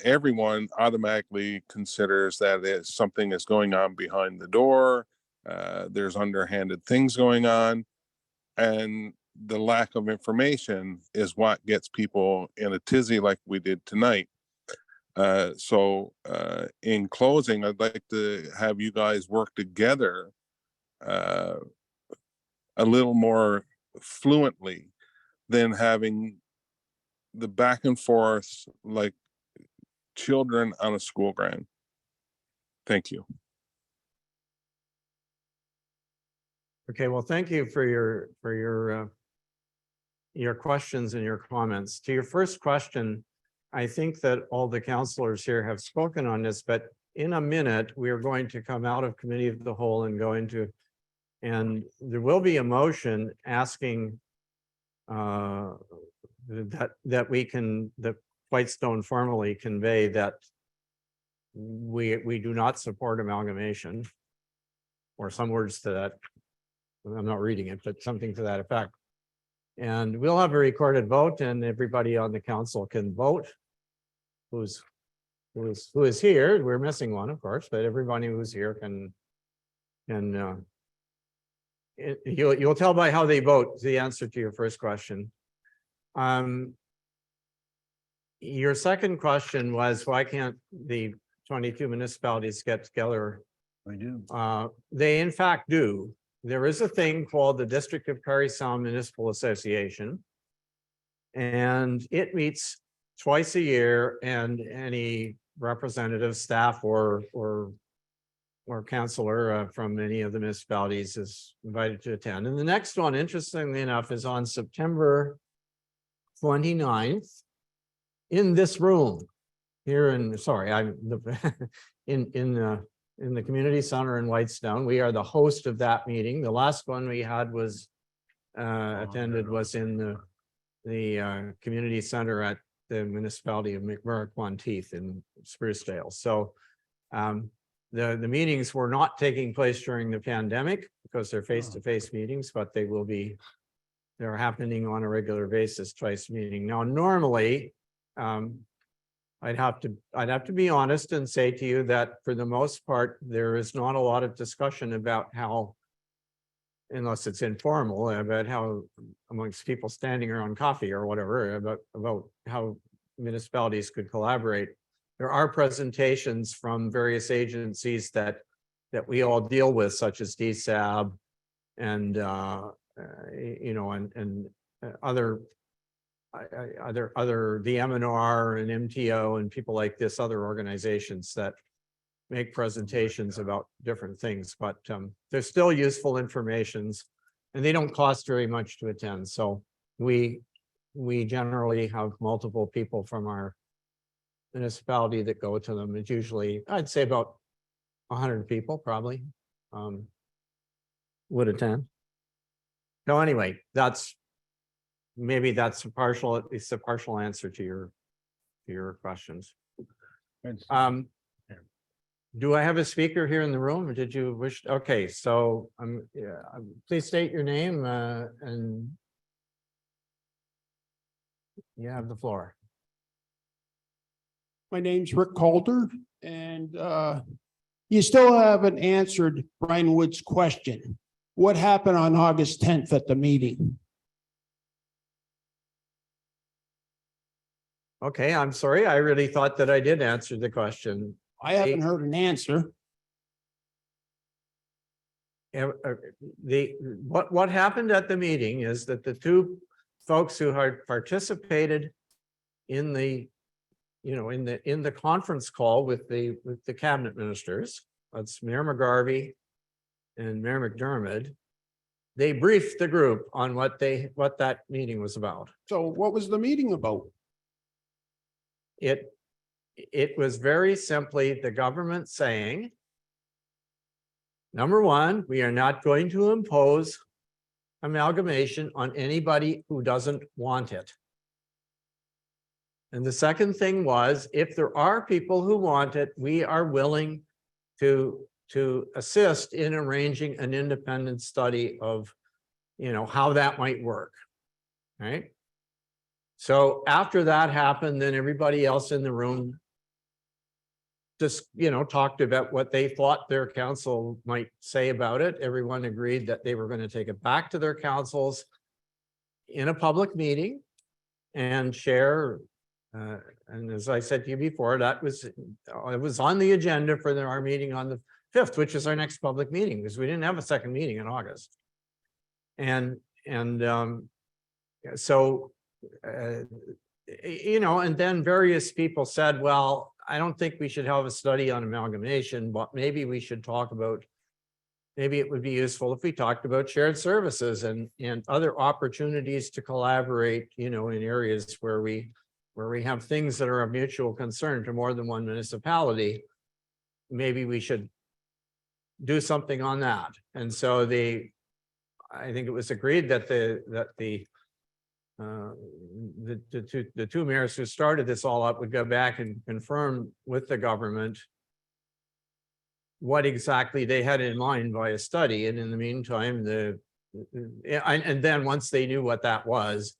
Speaker 13: everyone automatically considers that something is going on behind the door. There's underhanded things going on, and the lack of information is what gets people in a tizzy like we did tonight. So in closing, I'd like to have you guys work together a little more fluently than having the back and forth like children on a school ground. Thank you.
Speaker 2: Okay, well, thank you for your questions and your comments. To your first question, I think that all the counselors here have spoken on this, but in a minute, we are going to come out of committee of the whole and go into, and there will be a motion asking that Whitestone formally convey that we do not support amalgamation, or some words to that. I'm not reading it, but something to that effect. And we'll have a recorded vote, and everybody on the council can vote. Who is here? We're missing one, of course, but everybody who's here can you'll tell by how they vote the answer to your first question. Your second question was, why can't the 22 municipalities get together?
Speaker 1: I do.
Speaker 2: They in fact do. There is a thing called the District of Parry Sound Municipal Association, and it meets twice a year, and any representative, staff, or councillor from any of the municipalities is invited to attend. And the next one, interestingly enough, is on September 29th in this room here in, in the community center in Whitestone. We are the host of that meeting. The last one we had was attended was in the community center at the municipality of McMurrock-Monteith in Sprucedale. So the meetings were not taking place during the pandemic because they're face-to-face meetings, but they're happening on a regular basis, twice meeting. Now, normally, I'd have to be honest and say to you that for the most part, there is not a lot of discussion about how, unless it's informal, about how amongst people standing around coffee or whatever, about how municipalities could collaborate. There are presentations from various agencies that we all deal with, such as DSAB and other the MNR and MTO and people like this, other organizations that make presentations about different things, but they're still useful informations and they don't cost very much to attend. So we generally have multiple people from our municipality that go to them. It's usually, I'd say, about 100 people probably would attend. So anyway, maybe that's at least a partial answer to your questions.
Speaker 1: It's-
Speaker 2: Do I have a speaker here in the room, or did you wish? Okay, so please state your name and you have the floor.
Speaker 14: My name's Rick Calder, and you still haven't answered Brian Wood's question. What happened on August 10th at the meeting?
Speaker 2: Okay, I'm sorry. I really thought that I did answer the question.
Speaker 14: I haven't heard an answer.
Speaker 2: What happened at the meeting is that the two folks who had participated in the, in the conference call with the cabinet ministers, that's Mayor McGarvey and Mayor McDermott, they briefed the group on what that meeting was about.
Speaker 14: So what was the meeting about?
Speaker 2: It was very simply the government saying, number one, we are not going to impose amalgamation on anybody who doesn't want it. And the second thing was, if there are people who want it, we are willing to assist in arranging an independent study of, how that might work, right? So after that happened, then everybody else in the room just, talked about what they thought their council might say about it. Everyone agreed that they were going to take it back to their councils in a public meeting and share. And as I said to you before, it was on the agenda for our meeting on the 5th, which is our next public meeting, because we didn't have a second meeting in August. And then various people said, well, I don't think we should have a study on amalgamation, but maybe we should talk about, maybe it would be useful if we talked about shared services and other opportunities to collaborate, in areas where we have things that are of mutual concern to more than one municipality. Maybe we should do something on that. And so I think it was agreed that the two mayors who started this all up would go back and confirm with the government what exactly they had in mind by a study. And in the meantime, and then once they knew what that was,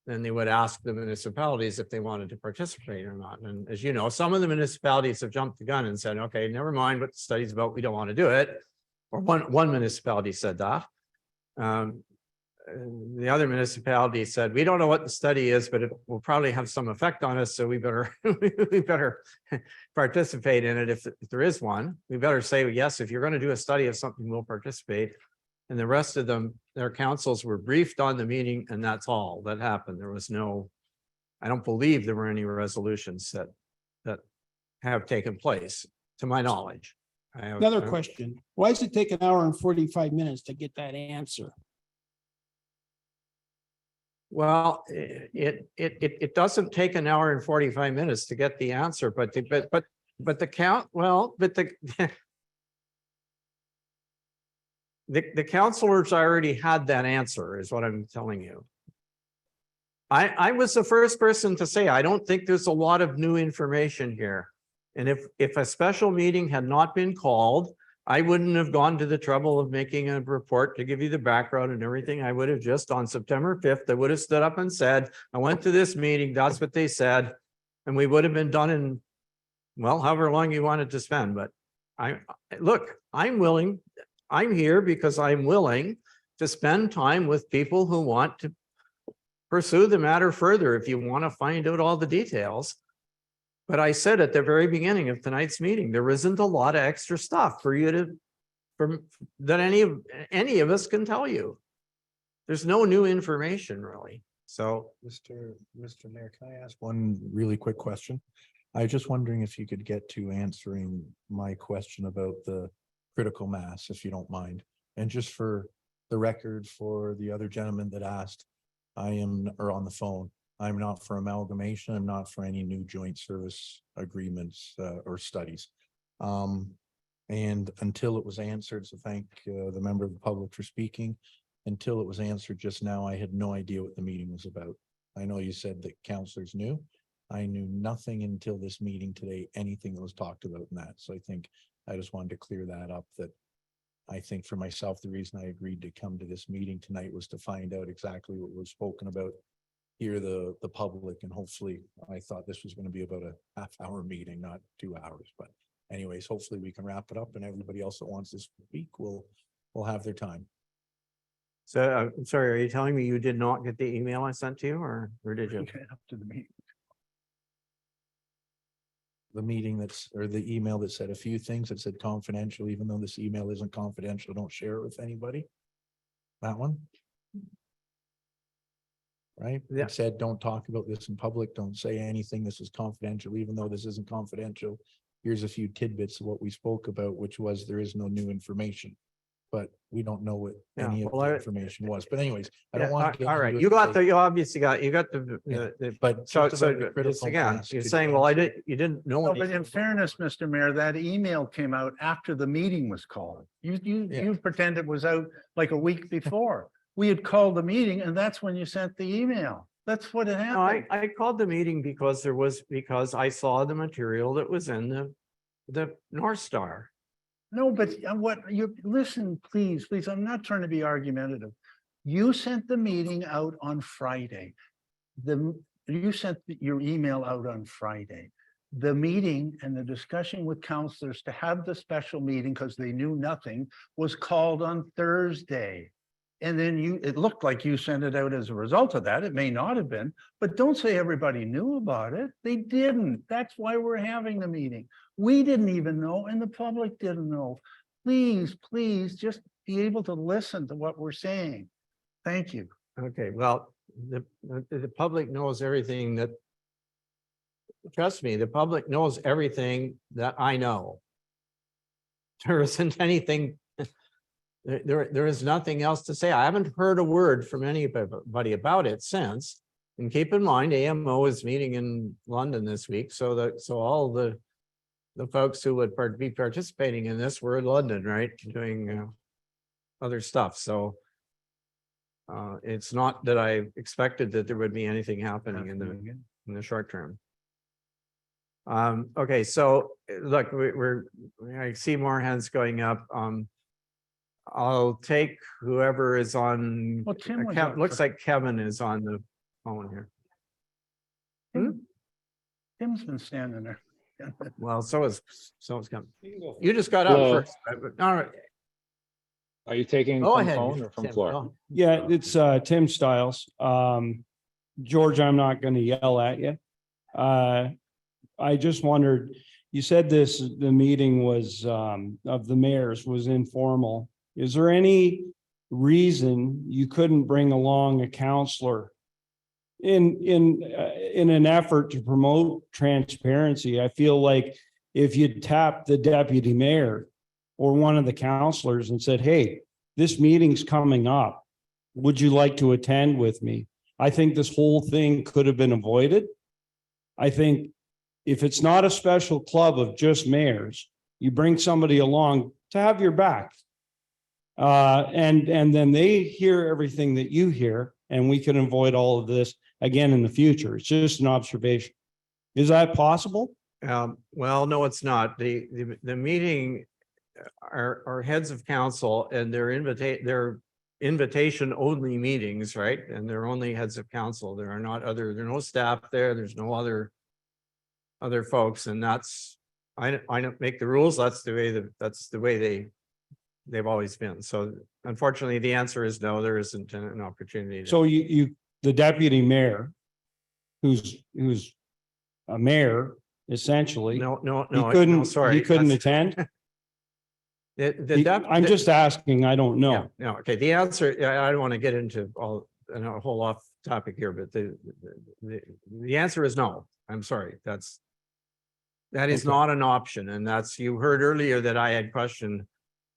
Speaker 2: then they would ask the municipalities if they wanted to participate or not. And as you know, some of the municipalities have jumped the gun and said, okay, never mind what the study's about, we don't want to do it. Or one municipality said that. The other municipality said, we don't know what the study is, but it will probably have some effect on us. So we better participate in it. If there is one, we better say, yes, if you're going to do a study of something, we'll participate. And the rest of them, their councils were briefed on the meeting, and that's all that happened. There was I don't believe there were any resolutions that have taken place, to my knowledge.
Speaker 14: Another question. Why does it take an hour and 45 minutes to get that answer?
Speaker 2: Well, it doesn't take an hour and 45 minutes to get the answer, but the the counselors already had that answer, is what I'm telling you. I was the first person to say, I don't think there's a lot of new information here. And if a special meeting had not been called, I wouldn't have gone to the trouble of making a report to give you the background and everything. I would have just on September 5th, I would have stood up and said, I went to this meeting, that's what they said. And we would have been done in, well, however long you wanted to spend. But I'm willing, I'm here because I'm willing to spend time with people who want to pursue the matter further if you want to find out all the details. But I said at the very beginning of tonight's meeting, there isn't a lot of extra stuff for you that any of us can tell you. There's no new information really. So,
Speaker 3: Mr. Mayor, can I ask one really quick question? I was just wondering if you could get to answering my question about the critical mass, if you don't mind. And just for the record, for the other gentleman that asked, or on the phone, I'm not for amalgamation. I'm not for any new joint service agreements or studies. And until it was answered, so thank the member of the public for speaking. Until it was answered just now, I had no idea what the meeting was about. I know you said that counselors knew, I knew nothing until this meeting today, anything that was talked about in that. So I think I just wanted to clear that up, that I think for myself, the reason I agreed to come to this meeting tonight was to find out exactly what was spoken about. Hear the public, and hopefully, I thought this was going to be about a half-hour meeting, not 2 hours, but anyways, hopefully we can wrap it up, and everybody else that wants to speak will have their time.
Speaker 2: So I'm sorry, are you telling me you did not get the email I sent to you, or did you?
Speaker 1: Up to the meeting.
Speaker 3: The meeting or the email that said a few things that said confidential, even though this email isn't confidential, don't share it with anybody. That one? Right?
Speaker 2: Yeah.
Speaker 3: It said, don't talk about this in public. Don't say anything. This is confidential, even though this isn't confidential. Here's a few tidbits of what we spoke about, which was there is no new information. But we don't know what
Speaker 2: Yeah,
Speaker 3: any of
Speaker 2: well,
Speaker 3: the information was. But anyways, I don't
Speaker 2: Yeah,
Speaker 3: want. to get
Speaker 2: all right,
Speaker 3: into
Speaker 2: you
Speaker 3: it
Speaker 2: got
Speaker 3: and say-
Speaker 2: you obviously got
Speaker 3: Yeah,
Speaker 2: the,
Speaker 3: But.
Speaker 2: so,
Speaker 3: just
Speaker 2: so
Speaker 3: about the
Speaker 2: just
Speaker 3: critical
Speaker 2: again,
Speaker 3: mass,
Speaker 2: you're
Speaker 3: could
Speaker 2: saying,
Speaker 3: you
Speaker 2: well,
Speaker 3: answer?
Speaker 2: you didn't know.
Speaker 1: No, but
Speaker 2: anything.
Speaker 1: in fairness, Mr. Mayor, that email came out after the meeting was called. You pretend it was out like a week before. We had called the meeting and that's when you sent the email. That's what had
Speaker 2: No,
Speaker 1: happened.
Speaker 2: I called the meeting because because I saw the material that was in the North Star.
Speaker 1: No, but listen, please, I'm not trying to be argumentative. You sent the meeting out on Friday. You sent your email out on Friday. The meeting and the discussion with counselors to have the special meeting, because they knew nothing, was called on Thursday. And then it looked like you sent it out as a result of that. It may not have been, but don't say everybody knew about it. They didn't. That's why we're having the meeting. We didn't even know, and the public didn't know. Please, just be able to listen to what we're saying. Thank you.
Speaker 2: Okay, well, the public knows everything that. Trust me, the public knows everything that I know. There isn't anything. There is nothing else to say. I haven't heard a word from anybody about it since. And keep in mind, AMO is meeting in London this week, so all the folks who would be participating in this were in London, right? Doing other stuff. So it's not that I expected that there would be anything happening in the short term. Okay, so look, I see more hands going up. I'll take whoever is on.
Speaker 1: Well, Tim was up
Speaker 2: Looks
Speaker 1: for-
Speaker 2: like Kevin is on the phone here.
Speaker 1: Tim's been standing there.
Speaker 2: Well, so is Kevin. You just got up
Speaker 9: Hello.
Speaker 2: first. All right.
Speaker 9: Are you taking
Speaker 2: Go
Speaker 9: from
Speaker 2: ahead.
Speaker 9: phone or from
Speaker 2: Tim,
Speaker 9: floor?
Speaker 2: go.
Speaker 14: Yeah, it's Tim Stiles. George, I'm not going to yell at you. I just wondered, you said the meeting was of the mayors was informal. Is there any reason you couldn't bring along a counselor in an effort to promote transparency? I feel like if you'd tapped the deputy mayor or one of the counselors and said, hey, this meeting's coming up, would you like to attend with me? I think this whole thing could have been avoided. I think if it's not a special club of just mayors, you bring somebody along to have your back. And then they hear everything that you hear, and we can avoid all of this again in the future. It's just an observation. Is that possible?
Speaker 2: Well, no, it's not. The meeting are heads of council, and they're invitation only meetings, right? And they're only heads of council. There are no staff there. There's no other folks, and I don't make the rules. That's the way they've always been. So unfortunately, the answer is no, there isn't an opportunity.
Speaker 14: So the deputy mayor, who's a mayor essentially.
Speaker 2: No,
Speaker 14: He couldn't attend. I'm just asking, I don't know.
Speaker 2: Yeah, no, okay, the answer, I don't want to get into a whole off topic here, but the answer is no. I'm sorry, that is
Speaker 14: Okay.
Speaker 2: not an option, and you heard earlier that I had questioned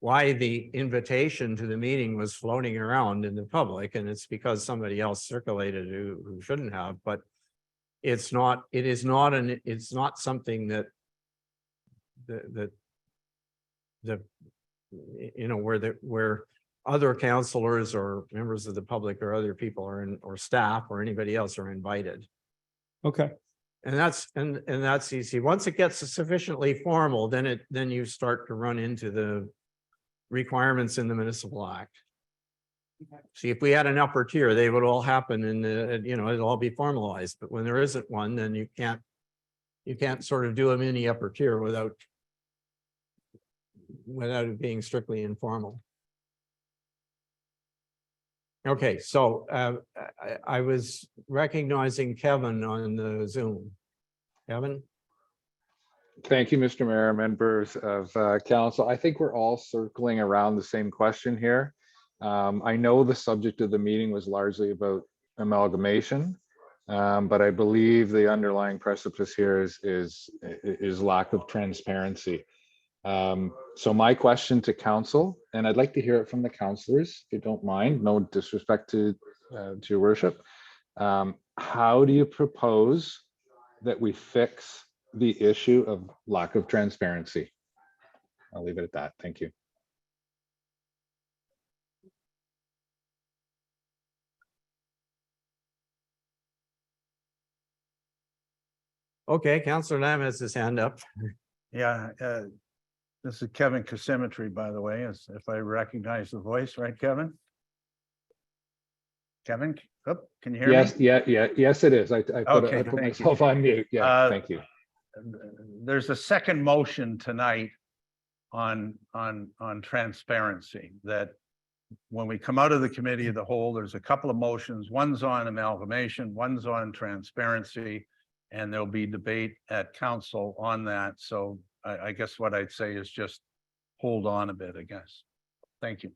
Speaker 2: why the invitation to the meeting was floating around in the public, and it's because somebody else circulated who shouldn't have, but it's not something that where other counselors or members of the public or other people or staff or anybody else are invited.
Speaker 14: Okay.
Speaker 2: And that's easy. Once it gets sufficiently formal, then you start to run into the requirements in the municipal act. See, if we had an upper tier, they would all happen and, it'd all be formalized, but when there isn't one, then you can't sort of do a mini upper tier without it being strictly informal. Okay, so I was recognizing Kevin on the Zoom. Kevin?
Speaker 9: Thank you, Mr. Mayor, members of council. I think we're all circling around the same question here. I know the subject of the meeting was largely about amalgamation, but I believe the underlying precipice here is lack of transparency. So my question to council, and I'd like to hear it from the councillors, if you don't mind, no disrespect to your worship. How do you propose that we fix the issue of lack of transparency? I'll leave it at that. Thank you.
Speaker 2: Okay, Councillor Lamb has his hand up.
Speaker 1: Yeah, this is Kevin Casimitry, by the way, as if I recognize the voice, right, Kevin? Kevin, can you hear me?
Speaker 9: Yes, it is. I
Speaker 1: Okay,
Speaker 9: put
Speaker 1: thank
Speaker 9: myself on mute. Yeah, thank you.
Speaker 1: There's a second motion tonight on transparency, that when we come out of the committee of the whole, there's a couple of motions. One's on amalgamation, one's on transparency, and there'll be debate at council on that. So I guess what I'd say is just hold on a bit, I guess. Thank you.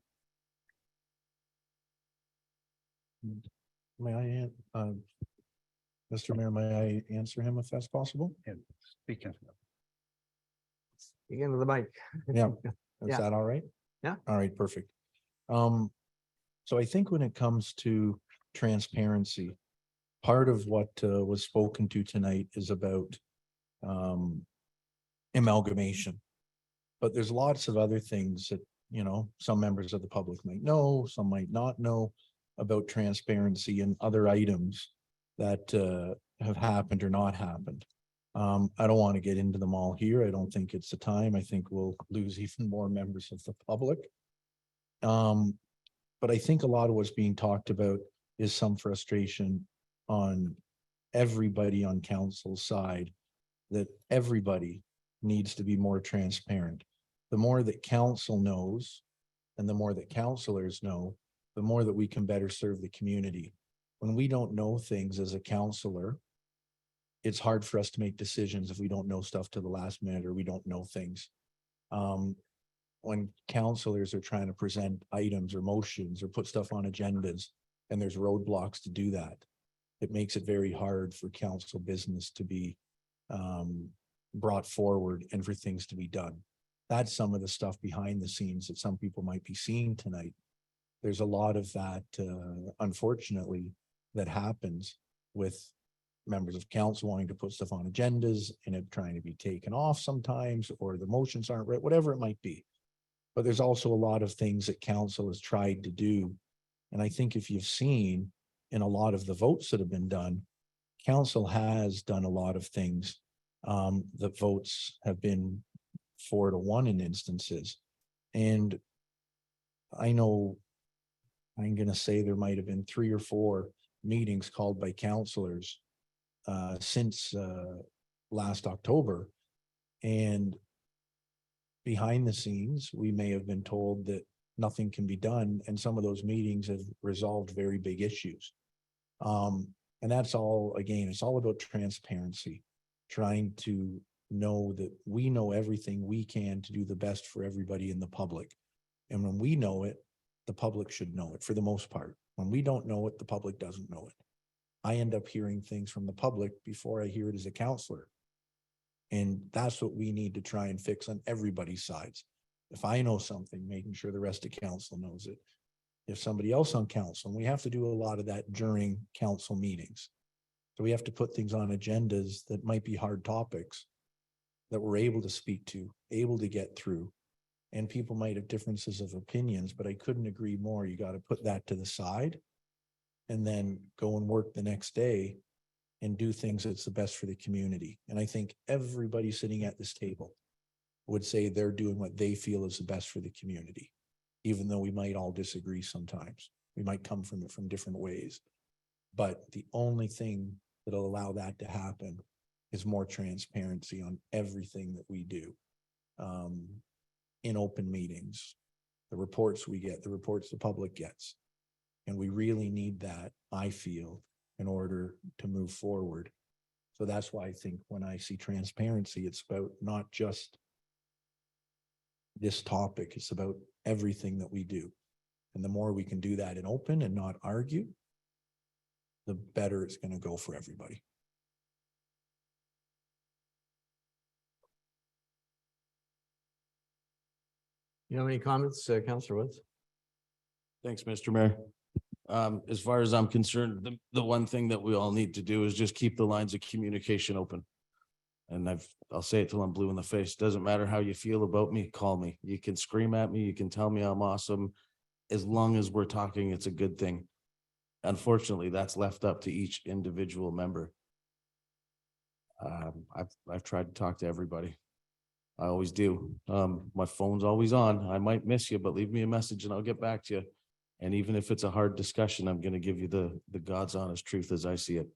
Speaker 3: May I, Mr. Mayor, may I answer him if that's possible?
Speaker 1: Yeah, speaking.
Speaker 2: Begin with the mic.
Speaker 3: Yeah, is
Speaker 2: Yeah.
Speaker 3: that all right?
Speaker 2: Yeah.
Speaker 3: All right, perfect. So I think when it comes to transparency, part of what was spoken to tonight is about amalgamation. But there's lots of other things that, some members of the public might know, some might not know about transparency and other items that have happened or not happened. I don't want to get into them all here. I don't think it's the time. I think we'll lose even more members of the public. But I think a lot of what's being talked about is some frustration on everybody on council's side, that everybody needs to be more transparent. The more that council knows and the more that councillors know, the more that we can better serve the community. When we don't know things as a councillor, it's hard for us to make decisions if we don't know stuff to the last minute or we don't know things. When councillors are trying to present items or motions or put stuff on agendas and there's roadblocks to do that, it makes it very hard for council business to be brought forward and for things to be done. That's some of the stuff behind the scenes that some people might be seeing tonight. There's a lot of that, unfortunately, that happens with members of council wanting to put stuff on agendas and it trying to be taken off sometimes, or the motions aren't right, whatever it might be. But there's also a lot of things that council has tried to do. And I think if you've seen in a lot of the votes that have been done, council has done a lot of things. The votes have been 4-1 in instances. And I know I'm going to say there might have been 3 or 4 meetings called by councillors since last October. And behind the scenes, we may have been told that nothing can be done. And some of those meetings have resolved very big issues. And that's all, again, it's all about transparency, trying to know that we know everything we can to do the best for everybody in the public. And when we know it, the public should know it for the most part. When we don't know it, the public doesn't know it. I end up hearing things from the public before I hear it as a councillor. And that's what we need to try and fix on everybody's sides. If I know something, making sure the rest of council knows it. If somebody else on council, and we have to do a lot of that during council meetings. So we have to put things on agendas that might be hard topics that we're able to speak to, able to get through. And people might have differences of opinions, but I couldn't agree more. You got to put that to the side and then go and work the next day and do things that's the best for the community. And I think everybody sitting at this table would say they're doing what they feel is the best for the community, even though we might all disagree sometimes. We might come from it from different ways. But the only thing that'll allow that to happen is more transparency on everything that we do. In open meetings, the reports we get, the reports the public gets. And we really need that, I feel, in order to move forward. So that's why I think when I see transparency, it's about not just this topic, it's about everything that we do. And the more we can do that in open and not argue, the better it's going to go for everybody.
Speaker 2: You have any comments, Councillor Woods?
Speaker 6: Thanks, Mr. Mayor. As far as I'm concerned, the one thing that we all need to do is just keep the lines of communication open. And I'll say it till I'm blue in the face. Doesn't matter how you feel about me, call me. You can scream at me, you can tell me I'm awesome. As long as we're talking, it's a good thing. Unfortunately, that's left up to each individual member. I've tried to talk to everybody. I always do. My phone's always on. I might miss you, but leave me a message and I'll get back to you. And even if it's a hard discussion, I'm going to give you the God's honest truth as I see it.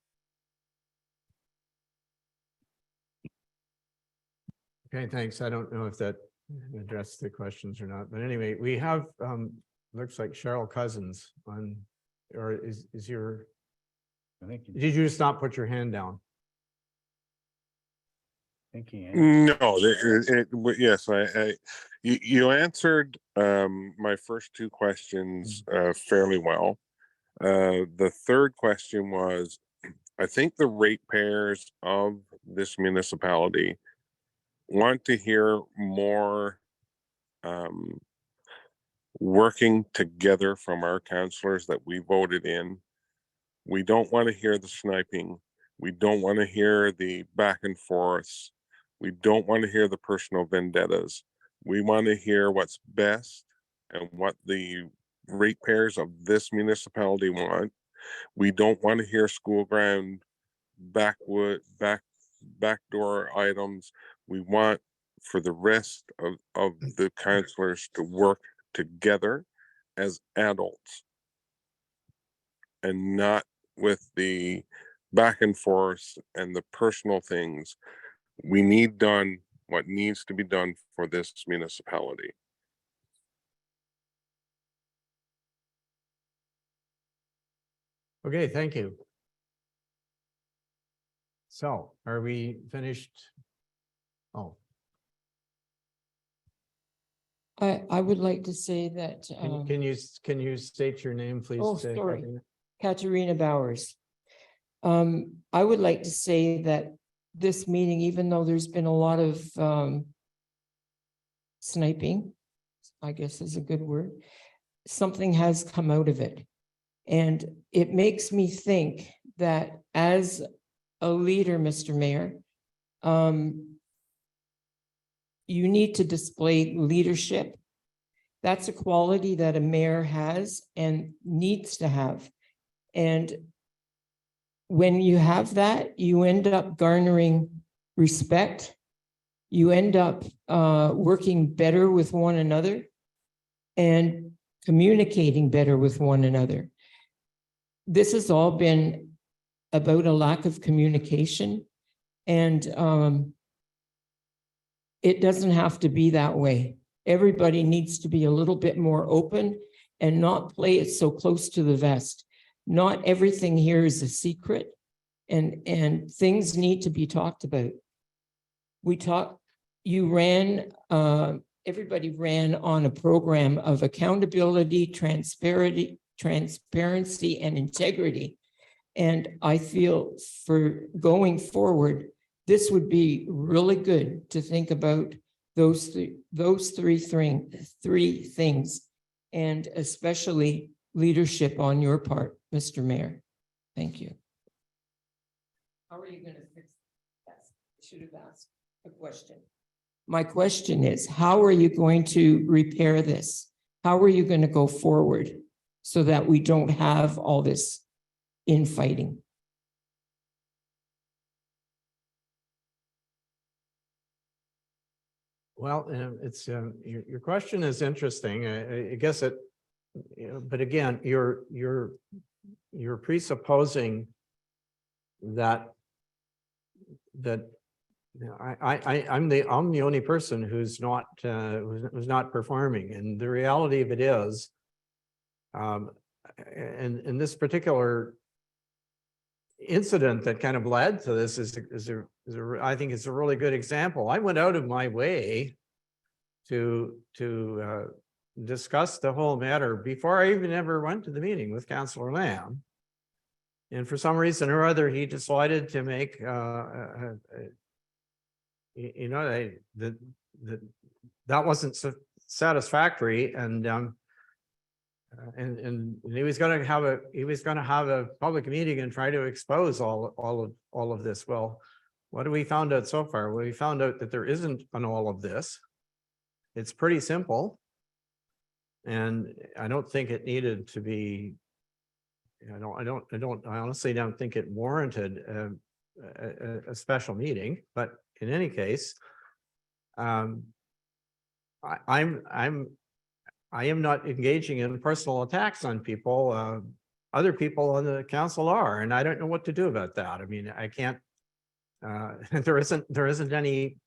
Speaker 2: Okay, thanks. I don't know if that addressed the questions or not, but anyway, we have, looks like Cheryl Cousins on, or is your,
Speaker 1: I think
Speaker 2: did you just not put your hand down?
Speaker 13: No, yes, you answered my first two questions fairly well. The third question was, I think the ratepayers of this municipality want to hear more working together from our councillors that we voted in. We don't want to hear the sniping. We don't want to hear the back and forths. We don't want to hear the personal vendettas. We want to hear what's best and what the ratepayers of this municipality want. We don't want to hear school ground backdoor items. We want for the rest of the councillors to work together as adults and not with the back and forth and the personal things. We need done what needs to be done for this municipality.
Speaker 2: Okay, thank you. So are we finished? Oh,
Speaker 12: I would like to say that,
Speaker 2: can you state your name, please?
Speaker 12: oh, sorry. Katerina Bowers. I would like to say that this meeting, even though there's been a lot of sniping, I guess is a good word, something has come out of it. And it makes me think that as a leader, Mr. Mayor, you need to display leadership. That's a quality that a mayor has and needs to have. And when you have that, you end up garnering respect. You end up working better with one another and communicating better with one another. This has all been about a lack of communication, and it doesn't have to be that way. Everybody needs to be a little bit more open and not play it so close to the vest. Not everything here is a secret, and things need to be talked about. You ran, everybody ran on a program of accountability, transparency and integrity. And I feel for going forward, this would be really good to think about those three things, and especially leadership on your part, Mr. Mayor. Thank you. How are you going to fix that? I should have asked a question. My question is, how are you going to repair this? How are you going to go forward so that we don't have all this infighting?
Speaker 2: Well, it's, your question is interesting. I guess it, but again, you're presupposing that you know, I'm the only person who's not performing, and the reality of it is, and in this particular incident that kind of led to this I think it's a really good example. I went out of my way to discuss the whole matter before I even ever went to the meeting with Councillor Lamb. And for some reason or other, he decided to make, that wasn't satisfactory, and he was going to have a public meeting and try to expose all of this. Well, what have we found out so far? Well, we found out that there isn't an all of this. It's pretty simple, and I don't think it needed to be. I honestly don't think it warranted a special meeting, but in any case, I am not engaging in personal attacks on people. Other people on the council are, and I don't know what to do about that. I mean, I can't, there isn't any,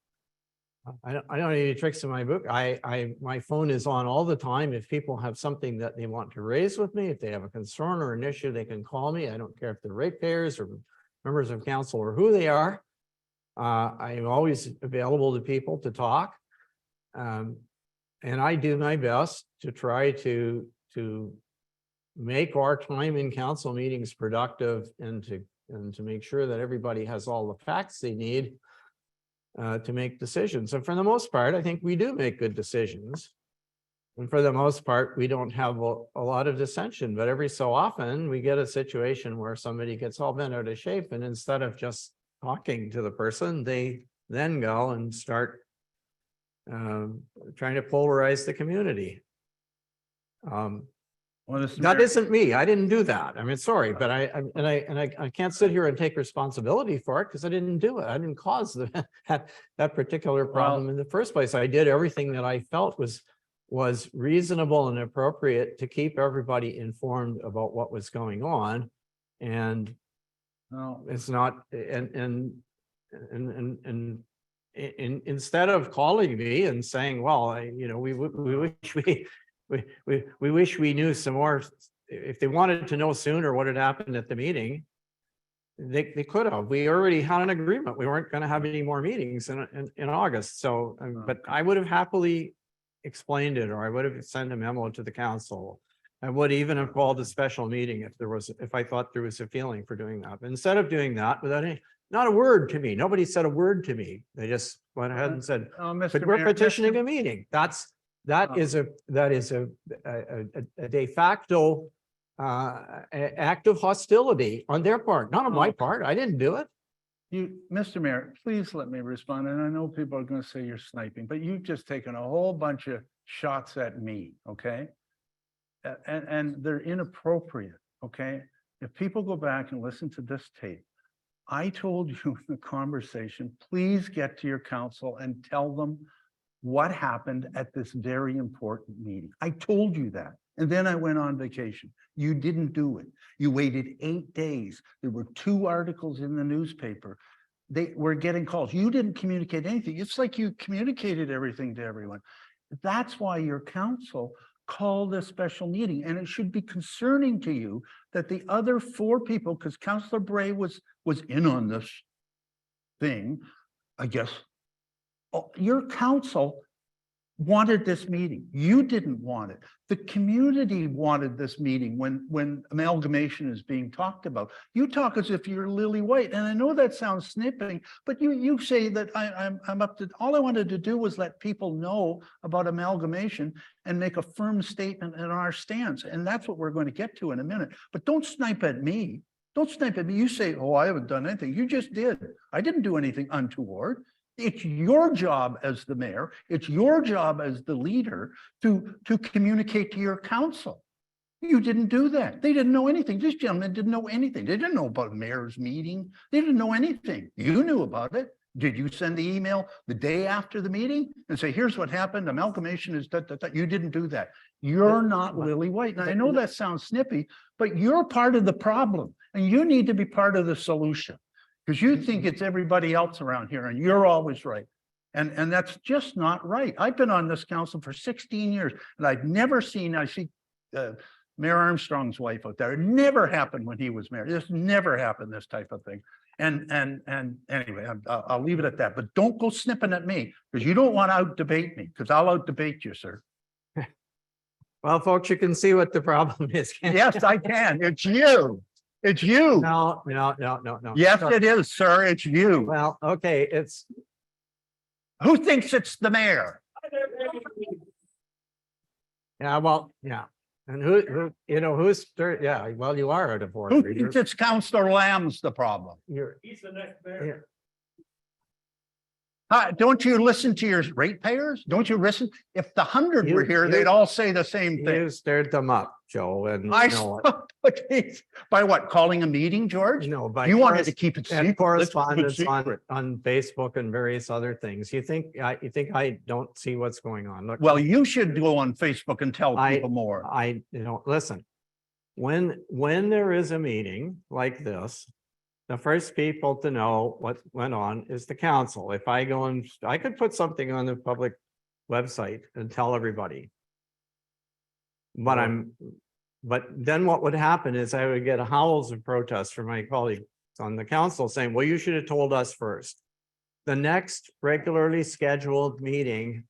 Speaker 2: I don't have any tricks in my book. My phone is on all the time. If people have something that they want to raise with me, if they have a concern or an issue, they can call me. I don't care if they're ratepayers or members of council or who they are. I am always available to people to talk. And I do my best to try to make our time in council meetings productive, and to make sure that everybody has all the facts they need to make decisions. And for the most part, I think we do make good decisions. And for the most part, we don't have a lot of dissension, but every so often we get a situation where somebody gets all bent out of shape, and instead of just talking to the person, they then go and start trying to polarize the community. That isn't me. I didn't do that. I mean, sorry, but I can't sit here and take responsibility for it because I didn't do it. I didn't cause that particular problem in the first place. I did everything that I felt was reasonable and appropriate to keep everybody informed about what was going on. And it's not, and instead of calling me and saying, well, we wish we knew some more. If they wanted to know sooner what had happened at the meeting, they could have. We already had an agreement. We weren't going to have any more meetings in August. So, but I would have happily explained it, or I would have sent a memo to the council. I would even have called a special meeting if I thought there was a feeling for doing that. But instead of doing that, without not a word to me, nobody said a word to me. They just went ahead and said, but we're petitioning a meeting. That is a de facto act of hostility on their part, not on my part. I didn't do it.
Speaker 1: Mr. Mayor, please let me respond. And I know people are going to say you're sniping, but you've just taken a whole bunch of shots at me, okay? And they're inappropriate, okay? If people go back and listen to this tape, I told you in the conversation, please get to your council and tell them what happened at this very important meeting. I told you that. And then I went on vacation. You didn't do it. You waited 8 days. There were 2 articles in the newspaper. They were getting calls. You didn't communicate anything. It's like you communicated everything to everyone. That's why your council called a special meeting. And it should be concerning to you that the other 4 people, because Councillor Bray was in on this thing, I guess. Your council wanted this meeting. You didn't want it. The community wanted this meeting when amalgamation is being talked about. You talk as if you're Lily White, and I know that sounds snipping, but you say that I'm up to, all I wanted to do was let people know about amalgamation and make a firm statement in our stance. And that's what we're going to get to in a minute. But don't snipe at me. Don't snipe at me. You say, oh, I haven't done anything. You just did. I didn't do anything untoward. It's your job as the mayor, it's your job as the leader to communicate to your council. You didn't do that. They didn't know anything. This gentleman didn't know anything. They didn't know about a mayor's meeting. They didn't know anything. You knew about it. Did you send the email the day after the meeting and say, here's what happened, amalgamation is that, you didn't do that. You're not Lily White. And I know that sounds snippy, but you're part of the problem and you need to be part of the solution. Because you think it's everybody else around here and you're always right. And that's just not right. I've been on this council for 16 years and I've never seen, I see Mayor Armstrong's wife out there. It never happened when he was mayor. This never happened, this type of thing. And anyway, I'll leave it at that, but don't go snipping at me because you don't want to out debate me because I'll out debate you, sir.
Speaker 2: Well, folks, you can see what the problem is.
Speaker 1: Yes, I can. It's you. It's you.
Speaker 2: No.
Speaker 1: Yes, it is, sir. It's you.
Speaker 2: Well, okay, it's,
Speaker 1: Who thinks it's the mayor?
Speaker 2: yeah, well, yeah. And who, yeah, well, you are out of order.
Speaker 1: Who thinks it's Councillor Lamb's the problem?
Speaker 7: He's the next mayor.
Speaker 1: Don't you listen to your ratepayers? Don't you listen? If the 100 were
Speaker 2: You-
Speaker 1: here,
Speaker 2: you-
Speaker 1: they'd all say the same thing.
Speaker 2: You stirred them up, Joe, and
Speaker 1: I,
Speaker 2: no,
Speaker 1: by what, calling a meeting, George?
Speaker 2: no, by.
Speaker 1: You wanted to keep it
Speaker 2: And
Speaker 1: secret.
Speaker 2: correspondence
Speaker 1: Let's keep it secret.
Speaker 2: on Facebook and various other things. You think I don't see what's going on? Look,
Speaker 1: Well, you should go on Facebook and tell
Speaker 2: I-
Speaker 1: people more.
Speaker 2: listen, when there is a meeting like this, the first people to know what went on is the council. If I go and, I could put something on the public website and tell everybody. But but then what would happen is I would get howls of protest from my colleagues on the council saying, well, you should have told us first. The next regularly scheduled meeting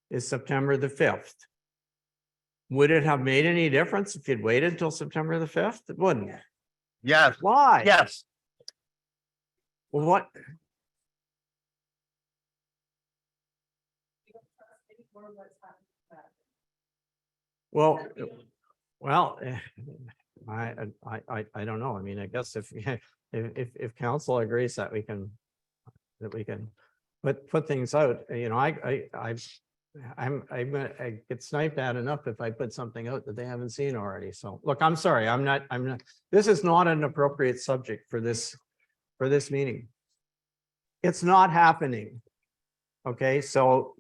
Speaker 2: is September the 5th. Would it have made any difference if you'd waited until September the 5th? It wouldn't.
Speaker 1: Yes,
Speaker 2: Why?
Speaker 1: yes.
Speaker 2: Well, what? Well, I don't know. I mean, I guess if council agrees that we can put things out, I get sniped at enough if I put something out that they haven't seen already. So look, I'm sorry, I'm not, this is not an appropriate subject for this meeting. It's not happening. Okay, so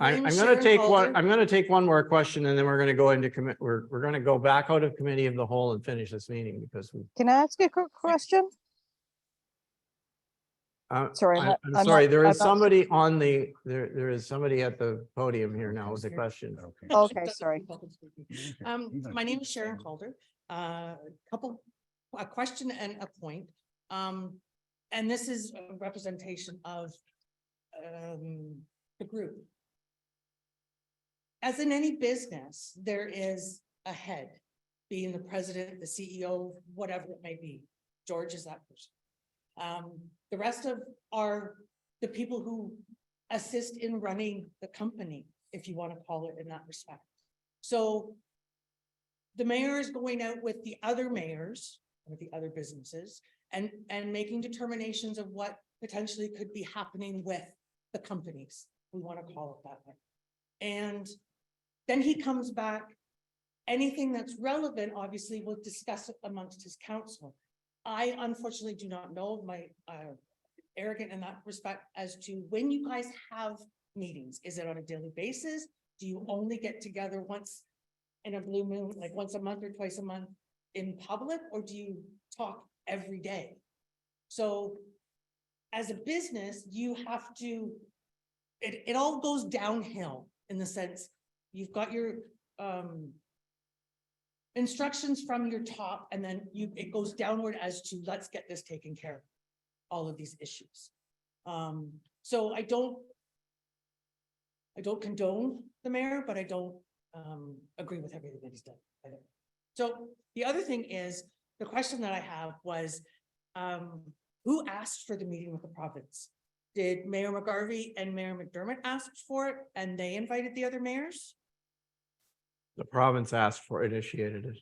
Speaker 2: I'm gonna take one more question and then we're gonna go into we're gonna go back out of committee of the whole and finish this meeting because we.
Speaker 15: Can I ask a quick question? Sorry,
Speaker 2: I'm sorry, there is somebody on the, there is somebody at the podium here now with a question.
Speaker 15: Okay, sorry.
Speaker 16: My name is Sharon Calder. A question and a point. And this is a representation of the group. As in any business, there is a head, being the president, the CEO, whatever it may be. George is that person. The rest of are the people who assist in running the company, if you want to call it in that respect. So the mayor is going out with the other mayors or the other businesses and making determinations of what potentially could be happening with the companies. We want to call it that way. And then he comes back. Anything that's relevant, obviously, we'll discuss it amongst his council. I unfortunately do not know, my arrogant in that respect, as to when you guys have meetings. Is it on a daily basis? Do you only get together once in a blue moon, like once a month or twice a month in public, or do you talk every day? So as a business, you have to, it all goes downhill in the sense you've got your instructions from your top, and then it goes downward as to let's get this taken care of, all of these issues. So I don't condone the mayor, but I don't agree with everything that he's done either. So the other thing is, the question that I have was, who asked for the meeting with the province? Did Mayor McGarvey and Mayor McDermott ask for it and they invited the other mayors?
Speaker 2: The province asked for, initiated it.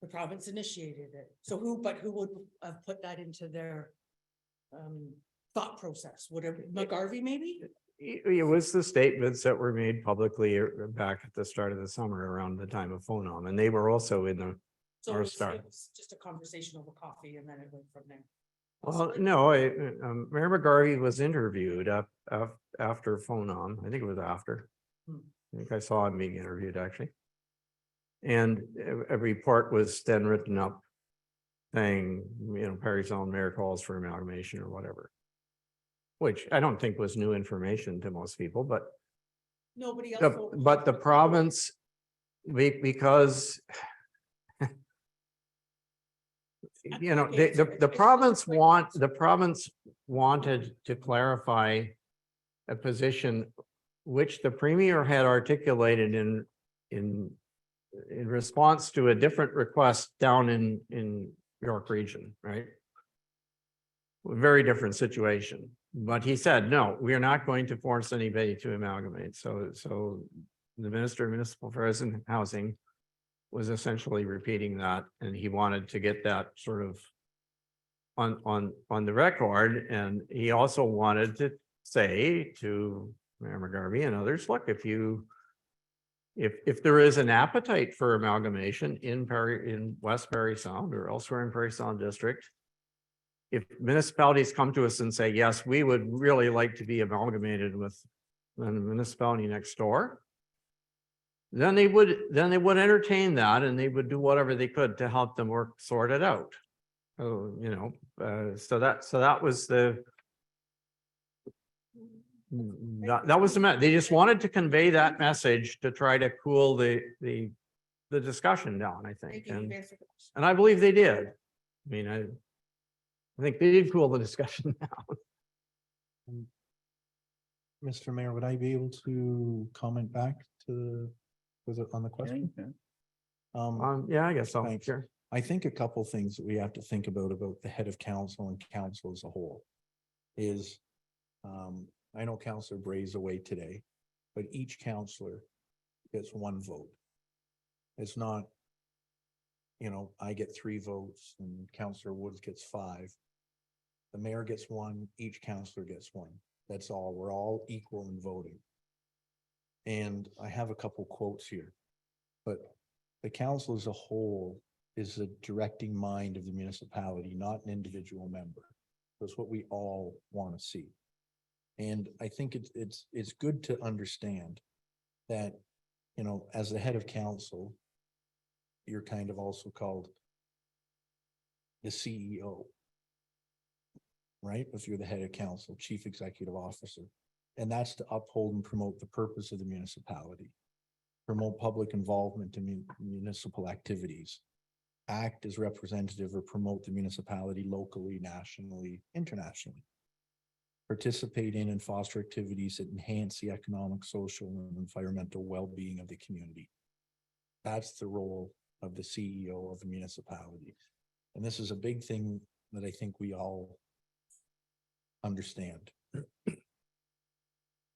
Speaker 16: The province initiated it. So who would have put that into their thought process? Whatever, McGarvey maybe?
Speaker 2: It was the statements that were made publicly back at the start of the summer around the time of Phonom, and they were also in the
Speaker 16: So
Speaker 2: our
Speaker 16: it's
Speaker 2: start.
Speaker 16: just a conversation over coffee and then it went from there.
Speaker 2: Well, no, Mayor McGarvey was interviewed after phone on. I think it was after. I think I saw him being interviewed actually. And a report was then written up saying, Perry Sound Mayor calls for amalgamation or whatever. Which I don't think was new information to most people, but
Speaker 16: Nobody else.
Speaker 2: but the province, because the province wanted to clarify a position which the premier had articulated in response to a different request down in York Region, right? A very different situation. But he said, no, we are not going to force anybody to amalgamate. So the Minister of Municipal Affairs and Housing was essentially repeating that, and he wanted to get that sort of on the record. And he also wanted to say to Mayor McGarvey and others, look, if there is an appetite for amalgamation in West Parry Sound or elsewhere in Parry Sound District, if municipalities come to us and say, yes, we would really like to be amalgamated with the municipality next door, then they would entertain that, and they would do whatever they could to help them sort it out. So, so that was the they just wanted to convey that message to try to cool the discussion down, I think. And I believe they did. I mean, I think they did cool the discussion down.
Speaker 3: Mr. Mayor, would I be able to comment back on the question?
Speaker 2: Yeah, I guess so.
Speaker 3: Thanks.
Speaker 2: Sure.
Speaker 3: I think a couple things that we have to think about the head of council and council as a whole is, I know Councillor Bray's away today, but each councillor gets one vote. It's not, I get 3 votes and Councillor Woods gets 5. The mayor gets 1, each councillor gets 1. That's all. We're all equal in voting. And I have a couple quotes here, but the council as a whole is the directing mind of the municipality, not an individual member. That's what we all want to see. And I think it's good to understand that, as the head of council, you're kind of also called the CEO, right? If you're the head of council, chief executive officer, and that's to uphold and promote the purpose of the municipality, promote public involvement in municipal activities, act as representative or promote the municipality locally, nationally, internationally, participate in and foster activities that enhance the economic, social, and environmental well-being of the community. That's the role of the CEO of a municipality. And this is a big thing that I think we all understand.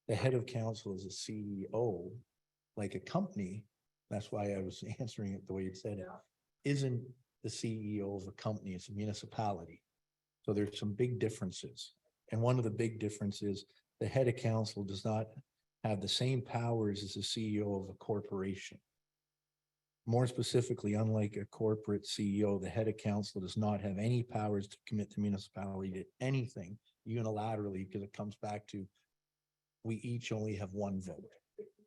Speaker 3: The head of council is a CEO, like a company. That's why I was answering it the way you said it. Isn't the CEO of a company, it's a municipality. So there's some big differences. And one of the big differences, the head of council does not have the same powers as the CEO of a corporation. More specifically, unlike a corporate CEO, the head of council does not have any powers to commit the municipality to anything unilaterally, because it comes back to, we each only have 1 vote.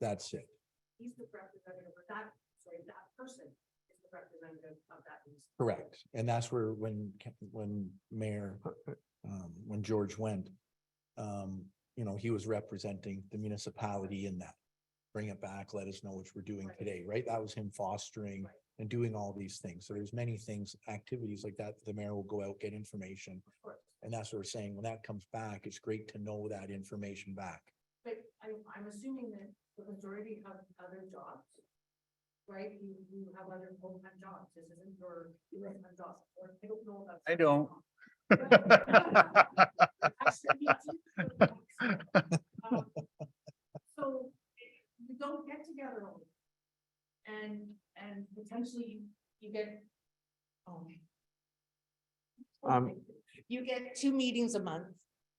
Speaker 3: That's it.
Speaker 16: He's the representative of that person is the representative of that.
Speaker 3: Correct. And that's where when George went, he was representing the municipality in that. Bring it back, let us know what we're doing today, right? That was him fostering and doing all these things. So there's many things, activities like that, the mayor will go out, get information. And that's what we're saying, when that comes back, it's great to know that information back.
Speaker 16: But I'm assuming that the majority have other jobs, right? You have other full-time jobs. This isn't your full-time job. Or I don't know about.
Speaker 1: I don't.
Speaker 16: So you don't get together all and potentially you get you get 2 meetings a month,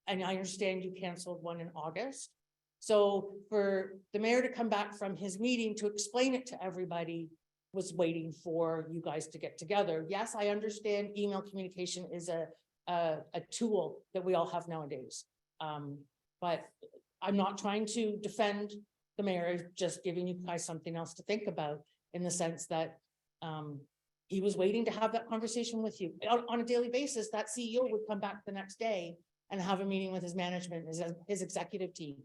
Speaker 16: and I understand you canceled one in August. So for the mayor to come back from his meeting to explain it to everybody was waiting for you guys to get together. Yes, I understand email communication is a a tool that we all have nowadays. But I'm not trying to defend the mayor, just giving you guys something else to think about in the sense that he was waiting to have that conversation with you. On a daily basis, that CEO would come back the next day and have a meeting with his management, his executive team.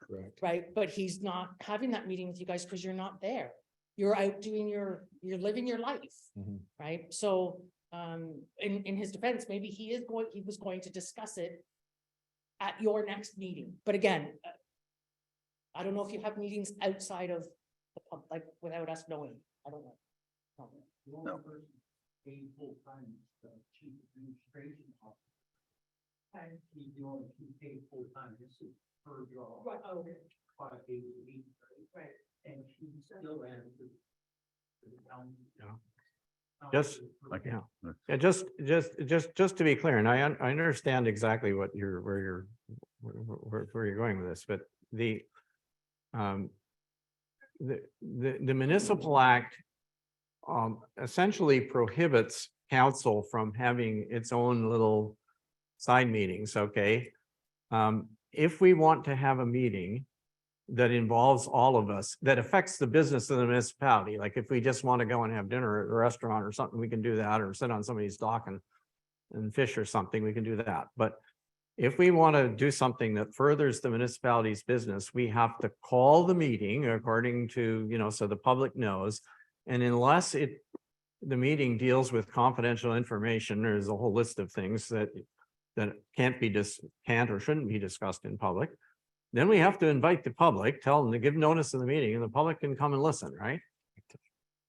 Speaker 2: Correct.
Speaker 16: Right, but he's not having that meeting with you guys because you're not there. You're out doing you're living your life, right? So, in his defense, maybe he was going to discuss it at your next meeting. But again, I don't know if you have meetings outside of the pub, like without us knowing. I don't know.
Speaker 1: No.
Speaker 7: Chief administration officer. And he's the only who paid full time, this is her job.
Speaker 16: Right, oh,
Speaker 7: 5 days a week, right? And she still answers.
Speaker 2: Just, yeah, just to be clear, and I understand exactly what where you're going with this, but the municipal act essentially prohibits council from having its own little side meetings, okay? If we want to have a meeting that involves all of us, that affects the business of the municipality, like if we just want to go and have dinner at a restaurant or something, we can do that, or sit on somebody's dock and fish or something, we can do that. But if we want to do something that furthers the municipality's business, we have to call the meeting according to, so the public knows. And unless the meeting deals with confidential information, there's a whole list of things that can't or shouldn't be discussed in public. Then we have to invite the public, tell them to give notice of the meeting, and the public can come and listen, right?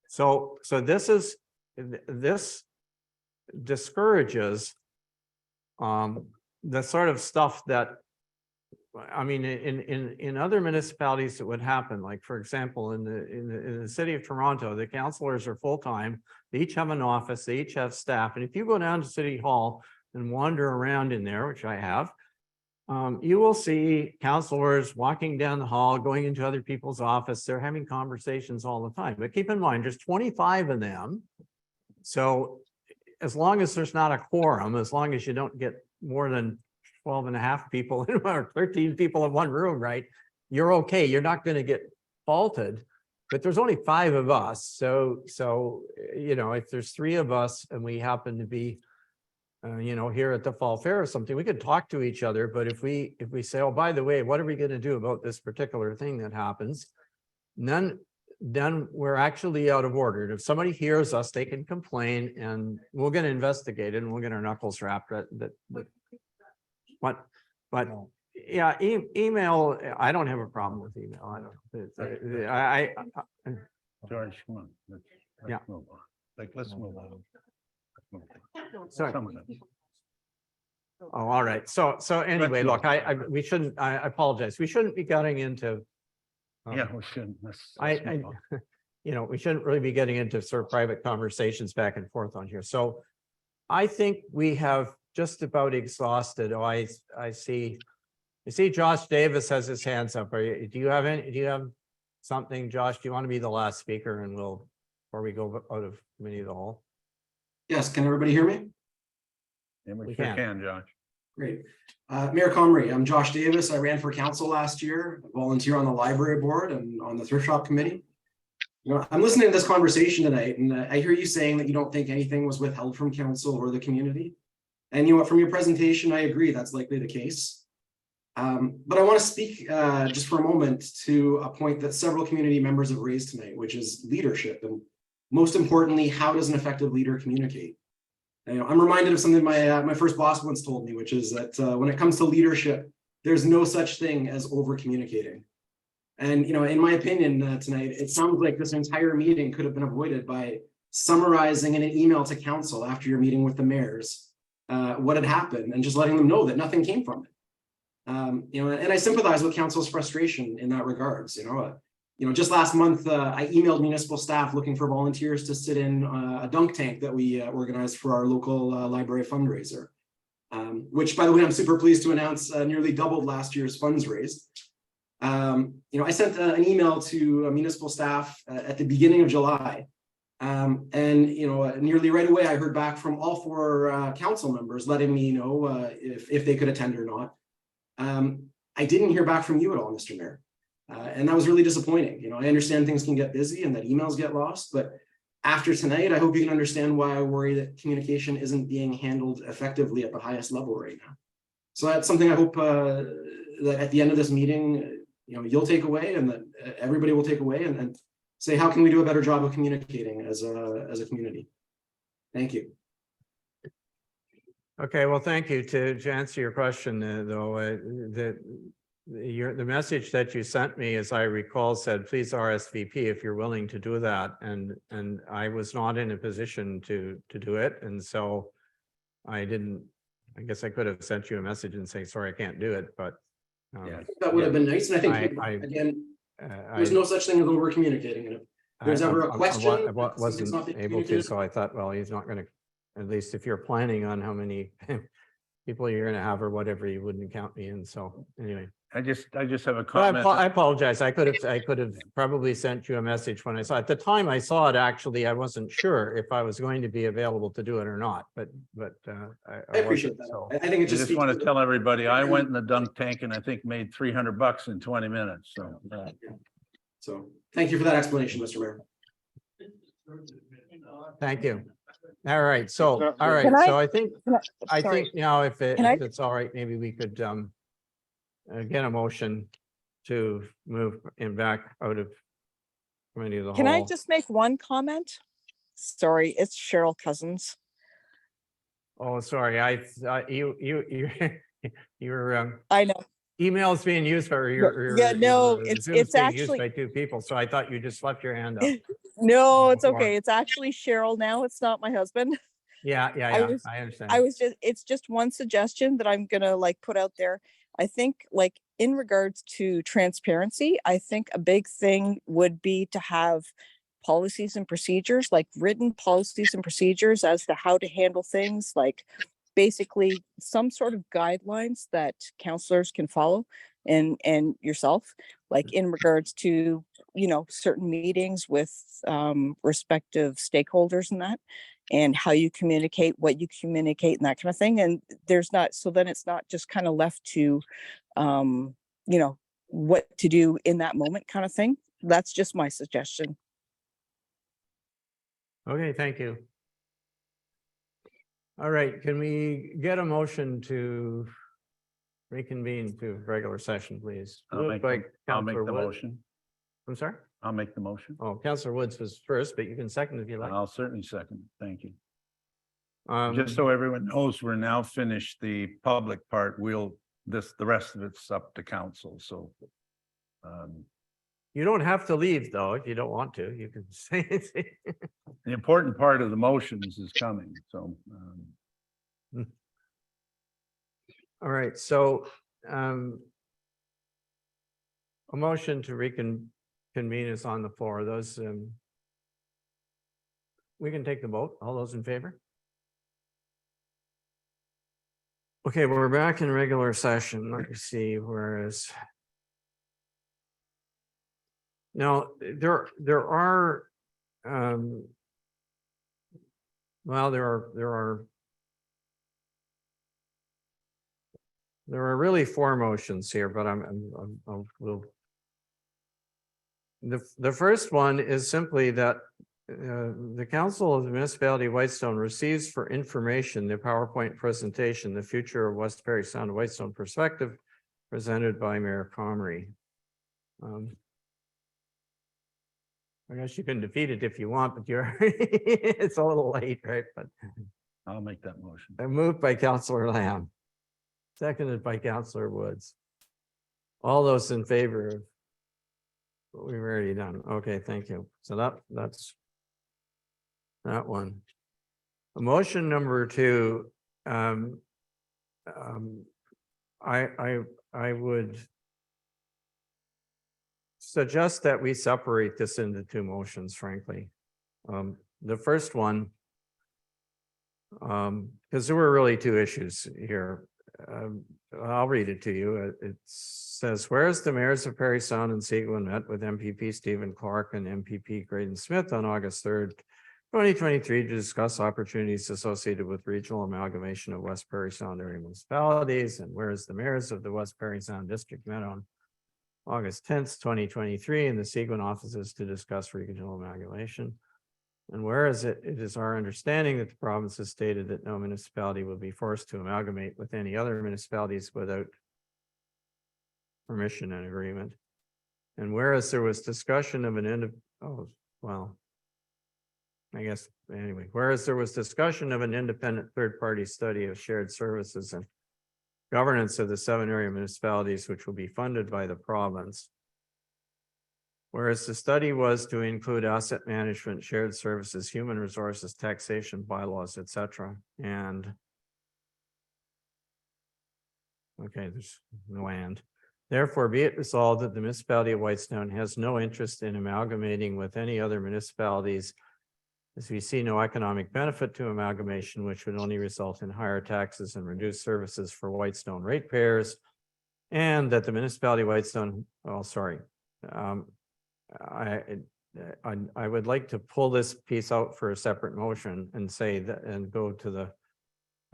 Speaker 2: So this discourages the sort of stuff that, I mean, in other municipalities it would happen. Like, for example, in the city of Toronto, the councillors are full-time. They each have an office, they each have staff. And if you go down to City Hall and wander around in there, which I have, you will see councillors walking down the hall, going into other people's office. They're having conversations all the time. But keep in mind, there's 25 of them. So as long as there's not a quorum, as long as you don't get more than 12 and a half people or 13 people in one room, right? You're okay. You're not going to get faulted. But there's only 5 of us. So if there's 3 of us and we happen to be here at the fall fair or something, we could talk to each other. But if we say, oh, by the way, what are we going to do about this particular thing that happens? Then we're actually out of order. And if somebody hears us, they can complain and we'll get investigated and we'll get our knuckles wrapped. But yeah, email, I don't have a problem with email. I don't.
Speaker 1: George, come on.
Speaker 2: Yeah.
Speaker 1: Move on. Let's move on.
Speaker 2: Sorry.
Speaker 1: Some of them.
Speaker 2: Oh, all right. So anyway, look, we shouldn't, I apologize. We shouldn't be getting into.
Speaker 1: Yeah, we shouldn't. Let's move on.
Speaker 2: We shouldn't really be getting into sort of private conversations back and forth on here. So I think we have just about exhausted. Oh, I see Josh Davis has his hands up. Do you have something, Josh? Do you want to be the last speaker and before we go out of committee of the whole?
Speaker 17: Yes, can everybody hear me?
Speaker 1: And we sure can, Josh.
Speaker 17: Great. Mayor Comrie, I'm Josh Davis. I ran for council last year, volunteer on the library board and on the thrift shop committee. I'm listening to this conversation tonight, and I hear you saying that you don't think anything was withheld from council or the community. And from your presentation, I agree that's likely the case. But I want to speak just for a moment to a point that several community members have raised tonight, which is leadership. And most importantly, how does an effective leader communicate? I'm reminded of something my first boss once told me, which is that when it comes to leadership, there's no such thing as over communicating. And in my opinion tonight, it sounds like this entire meeting could have been avoided by summarizing in an email to council after your meeting with the mayors what had happened and just letting them know that nothing came from it. And I sympathize with council's frustration in that regards. Just last month, I emailed municipal staff looking for volunteers to sit in a dunk tank that we organized for our local library fundraiser, which, by the way, I'm super pleased to announce nearly doubled last year's funds raised. I sent an email to municipal staff at the beginning of July, And, you know, nearly right away, I heard back from all four council members letting me know if they could attend or not. I didn't hear back from you at all, Mr. Mayor. And that was really disappointing. You know, I understand things can get busy and that emails get lost, but after tonight, I hope you can understand why I worry that communication isn't being handled effectively at the highest level right now. So that's something I hope that at the end of this meeting, you know, you'll take away and that everybody will take away and say, how can we do a better job of communicating as a community? Thank you.
Speaker 2: Okay, well, thank you. To answer your question, though, the message that you sent me, as I recall, said, please RSVP if you're willing to do that. And I was not in a position to do it. And so I guess I could have sent you a message and say, sorry, I can't do it, but.
Speaker 17: That would have been nice. And I think, again, there's no such thing as over communicating. And if there's ever a question,
Speaker 2: I wasn't able to, so I thought, well, he's not going to, at least if you're planning on how many people you're going to have or whatever, you wouldn't count me in. So anyway.
Speaker 1: I just have a
Speaker 2: But
Speaker 1: comment.
Speaker 2: I apologize. I could have probably sent you a message when I saw it. At the time I saw it, actually, I wasn't sure if I was going to be available to do it or not, but
Speaker 17: I appreciate that.
Speaker 2: So.
Speaker 17: I think it
Speaker 1: I
Speaker 17: just
Speaker 1: just want to tell everybody, I went in the dunk tank and I think made $300 in 20 minutes. So
Speaker 17: So thank you for that explanation, Mr. Mayor.
Speaker 2: Thank you. All right. So, all right.
Speaker 15: Can
Speaker 2: So I think
Speaker 15: sorry.
Speaker 2: now if
Speaker 15: Can I-
Speaker 2: it's all right, maybe we could get a motion to move him back out of committee of the
Speaker 15: Can I
Speaker 2: whole.
Speaker 15: just make one comment? Sorry, it's Cheryl Cousins.
Speaker 2: Oh, sorry. Your
Speaker 15: I know.
Speaker 2: email is being used for your.
Speaker 15: Yeah, no,
Speaker 2: your
Speaker 15: it's
Speaker 2: Zoom's being used
Speaker 15: actually-
Speaker 2: by two people, so I thought you just left your hand up.
Speaker 15: No, it's
Speaker 2: Or-
Speaker 15: okay. It's actually Cheryl now. It's not my husband.
Speaker 2: Yeah,
Speaker 15: I was-
Speaker 2: I understand.
Speaker 15: It's just one suggestion that I'm gonna like put out there. I think like in regards to transparency, I think a big thing would be to have policies and procedures, like written policies and procedures as to how to handle things, like basically some sort of guidelines that counselors can follow and yourself, like in regards to, you know, certain meetings with respective stakeholders and that, and how you communicate, what you communicate and that kind of thing. And there's not, so then it's not just kind of left to, you know, what to do in that moment kind of thing. That's just my suggestion.
Speaker 2: Okay, thank you. All right, can we get a motion to reconvene to regular session, please?
Speaker 1: I'll
Speaker 2: Moved
Speaker 1: make
Speaker 2: by
Speaker 1: the- I'll make
Speaker 2: Councillor
Speaker 1: the
Speaker 2: Wood.
Speaker 1: motion.
Speaker 2: I'm sorry?
Speaker 1: I'll make the motion.
Speaker 2: Oh, Councillor Woods was first, but you can second if you like.
Speaker 1: I'll certainly second. Thank you.
Speaker 2: Um,
Speaker 1: Just so everyone knows, we're now finished the public part. The rest of it's up to council. So
Speaker 2: You don't have to leave, though, if you don't want to. You can say it.
Speaker 1: the important part of the motions is coming. So
Speaker 2: All right, so a motion to convene is on the floor. Those we can take the vote. All those in favor? Okay, we're back in regular session. Let me see, whereas. Now, there are well, there are really four motions here, but the first one is simply that the Council of the Municipality of Whitestone receives for information the PowerPoint presentation, The Future of West Parry Sound of Whitestone Perspective, presented by Mayor Comrie. I guess you can defeat it if you want, but it's a little late, right? But
Speaker 1: I'll make that motion.
Speaker 2: moved by Councillor Lamb, seconded by Councillor Woods. All those in favor of what we've already done. Okay, thank you. So that's that one. Motion number two. I would suggest that we separate this into two motions, frankly. The first one, because there were really two issues here. I'll read it to you. It says, whereas the mayors of Parry Sound and Seguin met with MPP Stephen Clark and MPP Graydon Smith on August 3rd, 2023 to discuss opportunities associated with regional amalgamation of West Prairie Sound area municipalities, and whereas the mayors of the West Prairie Sound District met on August 10th, 2023 in the Seguin offices to discuss regional amalgamation. And whereas it is our understanding that the province has stated that no municipality will be forced to amalgamate with any other municipalities without permission and agreement. And whereas there was discussion of whereas there was discussion of an independent third-party study of shared services and governance of the 7 area municipalities, which will be funded by the province. Whereas the study was to include asset management, shared services, human resources, taxation, bylaws, etc. And okay, there's no and. Therefore, be it resolved that the municipality of Whitestone has no interest in amalgamating with any other municipalities, as we see no economic benefit to amalgamation, which would only result in higher taxes and reduced services for Whitestone ratepayers. And that the municipality of Whitestone, I would like to pull this piece out for a separate motion and say that, and go to the,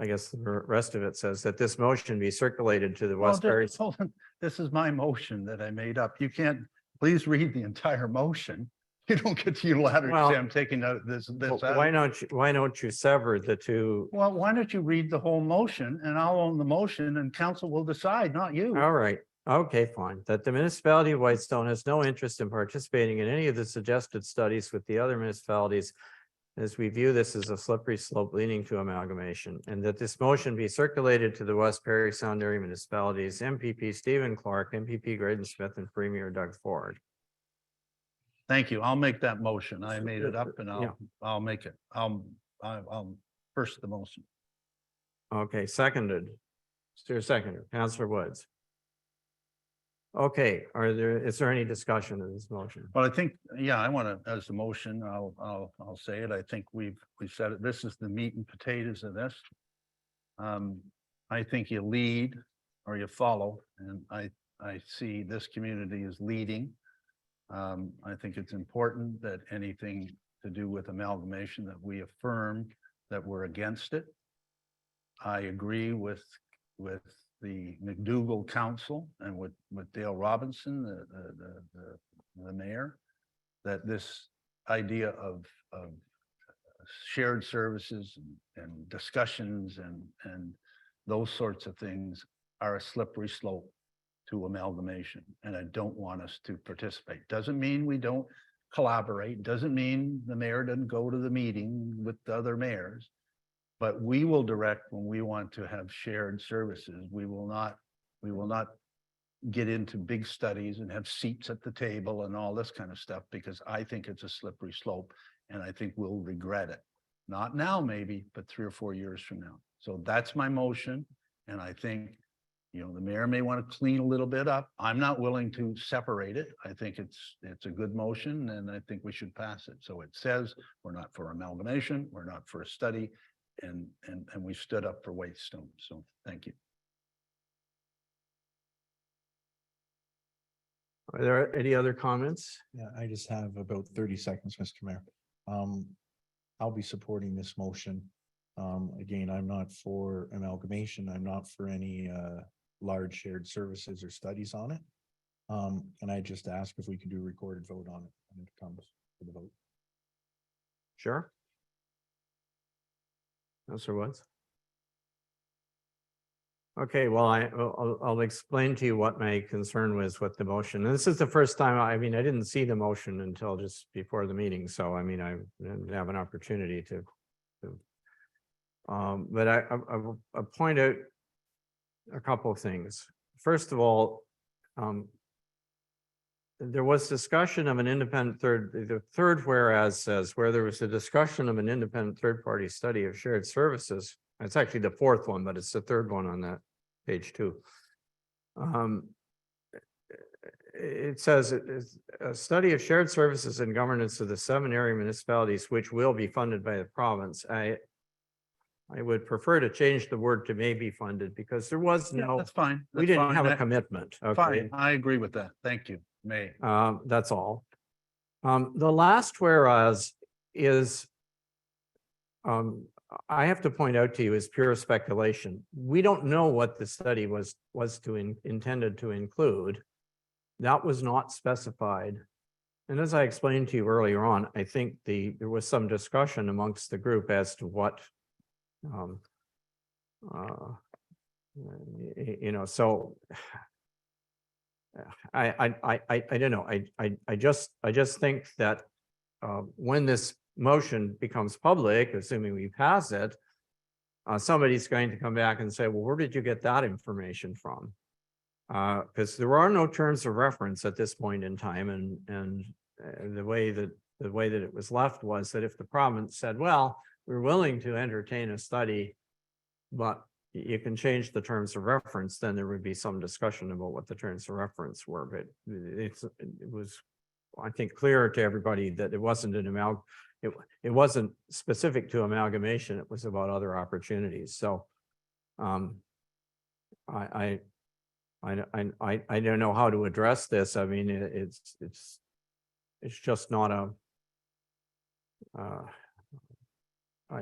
Speaker 2: I guess the rest of it says that this motion be circulated to the
Speaker 1: Well,
Speaker 2: West Prairie.
Speaker 1: hold on. This is my motion that I made up. You can't, please read the entire motion. You don't get to unilaterally
Speaker 2: Well,
Speaker 1: say I'm taking out this out.
Speaker 2: Why don't you sever the two?
Speaker 1: Well, why don't you read the whole motion and I'll own the motion and council will decide, not you.
Speaker 2: All right, okay, fine. That the municipality of Whitestone has no interest in participating in any of the suggested studies with the other municipalities, as we view this as a slippery slope leading to amalgamation, and that this motion be circulated to the West Prairie Sound area municipalities, MPP Stephen Clark, MPP Graydon Smith, and Premier Doug Ford.
Speaker 1: Thank you. I'll make that motion. I made it up and
Speaker 2: Yeah.
Speaker 1: I'll make it. I'll first the motion.
Speaker 2: Okay, seconded. Is there a seconder? Councillor Woods. Okay, is there any discussion of this motion?
Speaker 1: Well, I think, yeah, I want to, as a motion, I'll say it. I think we've said it. This is the meat and potatoes of this. I think you lead or you follow, and I see this community is leading. I think it's important that anything to do with amalgamation, that we affirm that we're against it. I agree with the McDougall Council and with Dale Robinson, the mayor, that this idea of shared services and discussions and those sorts of things are a slippery slope to amalgamation, and I don't want us to participate. Doesn't mean we don't collaborate, doesn't mean the mayor doesn't go to the meeting with the other mayors, but we will direct when we want to have shared services. We will not get into big studies and have seats at the table and all this kind of stuff, because I think it's a slippery slope and I think we'll regret it. Not now, maybe, but 3 or 4 years from now. So that's my motion. And I think, you know, the mayor may want to clean a little bit up. I'm not willing to separate it. I think it's a good motion and I think we should pass it. So it says we're not for amalgamation, we're not for a study, and we stood up for Whitestone. So thank you.
Speaker 2: Are there any other comments?
Speaker 3: Yeah, I just have about 30 seconds, Mr. Mayor. I'll be supporting this motion. Again, I'm not for amalgamation. I'm not for any large shared services or studies on it. And I just ask if we can do a recorded vote on it when it comes to the vote.
Speaker 2: Sure. Councillor Woods. Okay, well, I'll explain to you what my concern was with the motion. And this is the first time, I mean, I didn't see the motion until just before the meeting. So, I mean, I didn't have an opportunity to but I point out a couple of things. First of all, there was discussion of an independent the third whereas says where there was a discussion of an independent third-party study of shared services. It's actually the fourth one, but it's the third one on that page 2. It says it is a study of shared services and governance of the 7 area municipalities, which will be funded by the province. I would prefer to change the word to may be funded, because there was no,
Speaker 1: That's fine.
Speaker 2: we
Speaker 1: That's
Speaker 2: didn't
Speaker 1: fine.
Speaker 2: have a
Speaker 1: That-
Speaker 2: commitment. Okay.
Speaker 1: Fine, I agree with that. Thank you. May.
Speaker 2: That's all. The last whereas is I have to point out to you is pure speculation. We don't know what the study was intended to include. That was not specified. And as I explained to you earlier on, I think there was some discussion amongst the group as to what you know, so I don't know. I just think that when this motion becomes public, assuming we pass it, somebody's going to come back and say, well, where did you get that information from? Because there are no terms of reference at this point in time, and the way that it was left was that if the province said, well, we're willing to entertain a study, but you can change the terms of reference, then there would be some discussion about what the terms of reference were. But it was, I think, clear to everybody that it wasn't it wasn't specific to amalgamation. It was about other opportunities. So I don't know how to address this. I mean, it's just not a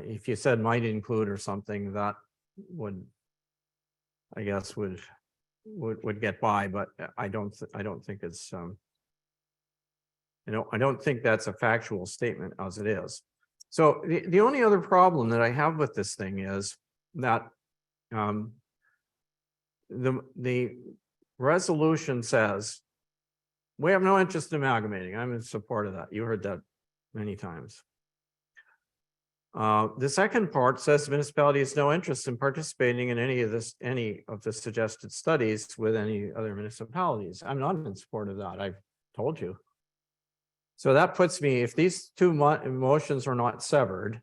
Speaker 2: if you said might include or something, that would, I guess, would get by, but I don't think it's I don't think that's a factual statement as it is. So the only other problem that I have with this thing is that the resolution says we have no interest in amalgamating. I'm in support of that. You heard that many times. The second part says the municipality has no interest in participating in any of the suggested studies with any other municipalities. I'm not in support of that. I've told you. So that puts me, if these two motions are not severed,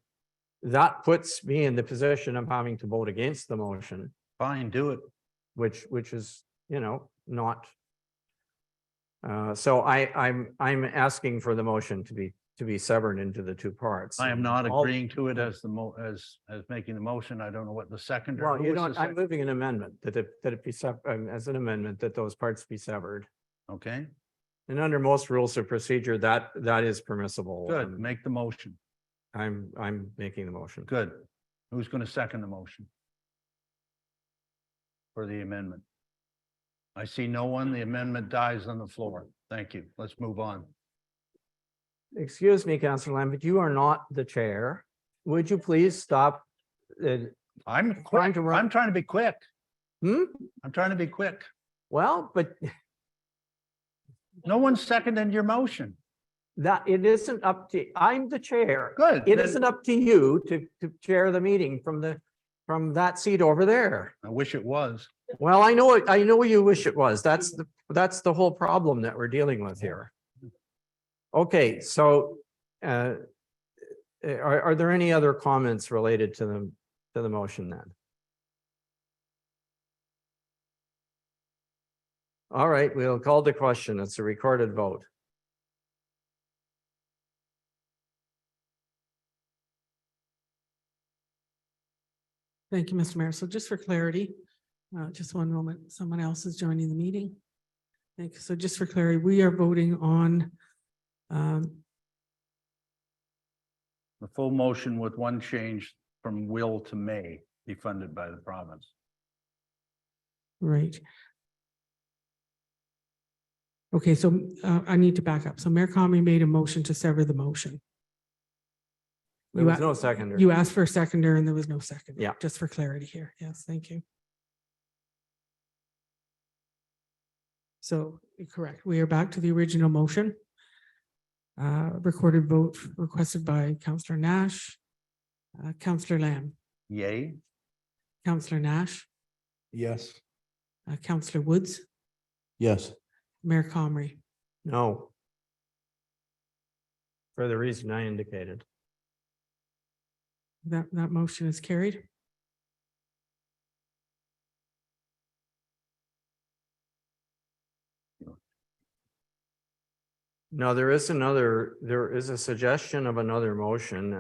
Speaker 2: that puts me in the position of having to vote against the motion.
Speaker 1: Fine, do it.
Speaker 2: Which is, you know, not. So I'm asking for the motion to be severed into the two parts.
Speaker 1: I am not agreeing to it as as making the motion. I don't know what the seconder.
Speaker 2: Well, you don't, I'm moving an amendment that it be as an amendment that those parts be severed.
Speaker 1: Okay,
Speaker 2: And under most rules of procedure, that is permissible.
Speaker 1: good. Make the motion.
Speaker 2: I'm making the motion.
Speaker 1: Good. Who's going to second the motion for the amendment? I see no one. The amendment dies on the floor. Thank you. Let's move on.
Speaker 2: Excuse me, Councillor Lambert, you are not the chair. Would you please stop?
Speaker 1: I'm
Speaker 2: trying to run.
Speaker 1: I'm trying to be quick.
Speaker 2: Hmm?
Speaker 1: I'm trying to be quick.
Speaker 2: Well, but
Speaker 1: no one's seconding your motion.
Speaker 2: that it isn't up to, I'm the chair.
Speaker 1: Good.
Speaker 2: It
Speaker 1: Then
Speaker 2: isn't up to you to chair the meeting from that seat over there.
Speaker 1: I wish it was.
Speaker 2: Well, I know you wish it was. That's the whole problem that we're dealing with here. Okay, so are there any other comments related to the motion then? All right, we'll call the question. It's a recorded vote.
Speaker 5: Thank you, Mr. Mayor. So just for clarity, just one moment, someone else is joining the meeting. Thank you. So just for clarity, we are voting on
Speaker 1: The full motion with one change from will to may be funded by the province.
Speaker 5: right. Okay, so I need to back up. So Mayor Comrie made a motion to sever the motion.
Speaker 2: There was no seconder.
Speaker 5: You asked for a seconder and there was no second.
Speaker 2: Yeah.
Speaker 5: Just for clarity here. Yes, thank you. So, correct. We are back to the original motion. Recorded vote requested by Councillor Nash. Councillor Lamb,
Speaker 1: Yay.
Speaker 5: Councillor Nash,
Speaker 3: Yes.
Speaker 5: Councillor Woods,
Speaker 6: Yes.
Speaker 5: Mayor Comrie.
Speaker 2: No. For the reason I indicated.
Speaker 5: That motion is carried.
Speaker 2: No, there is a suggestion of another motion,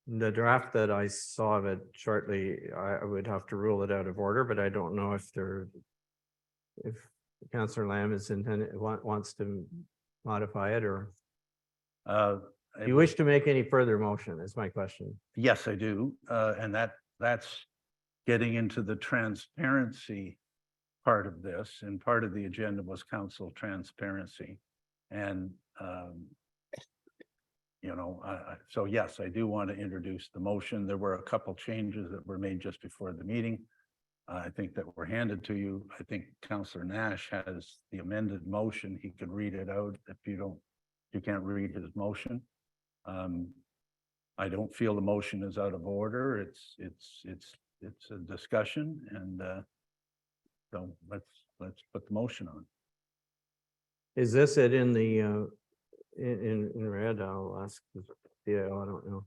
Speaker 2: the draft that I saw of it shortly, I would have to rule it out of order, but I don't know if Councillor Lamb is wants to modify it or. You wish to make any further motion is my question.
Speaker 1: Yes, I do. And that's getting into the transparency part of this, and part of the agenda was council transparency. And, so yes, I do want to introduce the motion. There were a couple changes that were made just before the meeting. I think that were handed to you. I think Councillor Nash has the amended motion. He could read it out if you can't read his motion. I don't feel the motion is out of order. It's a discussion, and so let's put the motion on.
Speaker 2: Is this it in the, in red? I'll ask, yeah, I don't know.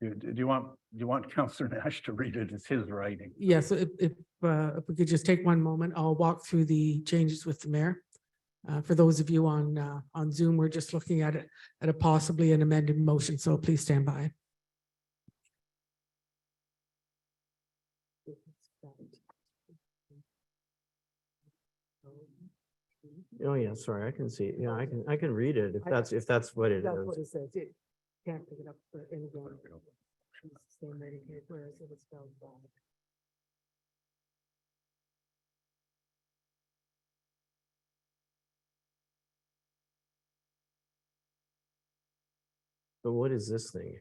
Speaker 1: Do you want Councillor Nash to read it? It's his writing.
Speaker 5: Yes, if we could just take one moment, I'll walk through the changes with the mayor. For those of you on Zoom, we're just looking at it at a possibly an amended motion, so please stand by.
Speaker 2: Oh, yeah, sorry, I can see, it. Yeah, I can read it if that's what it
Speaker 5: That's what
Speaker 2: is.
Speaker 5: it says. It can't pick it up for anyone. Same writing here, whereas it was spelled wrong.
Speaker 2: So what is this thing?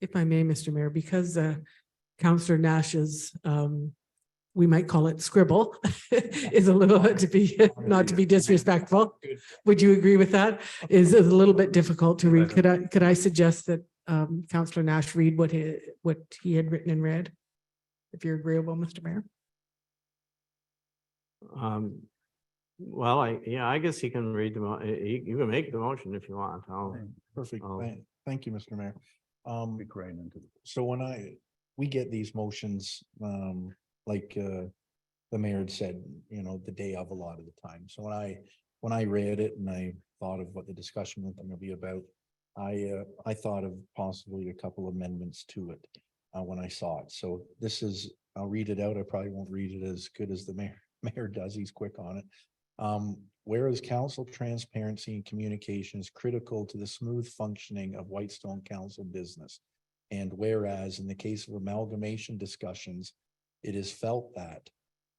Speaker 5: If I may, Mr. Mayor, because Councillor Nash's, we might call it scribble, is a little not to be disrespectful. Would you agree with that? Is a little bit difficult to read. Could I suggest that Councillor Nash read what he had written in red? If you're agreeable, Mr. Mayor.
Speaker 2: Well, I guess he can read you can make the motion if you want.
Speaker 3: Perfect.
Speaker 2: Oh.
Speaker 3: Thank you, Mr. Mayor.
Speaker 1: Speak right into the-
Speaker 3: So when we get these motions, like the mayor had said, the day of a lot of the time. So when I read it and I thought of what the discussion was going to be about, I thought of possibly a couple amendments to it when I saw it. So I'll read it out. I probably won't read it as good as the mayor does. He's quick on it. Whereas council transparency and communication is critical to the smooth functioning of Whitestone Council business. And whereas in the case of amalgamation discussions, it is felt that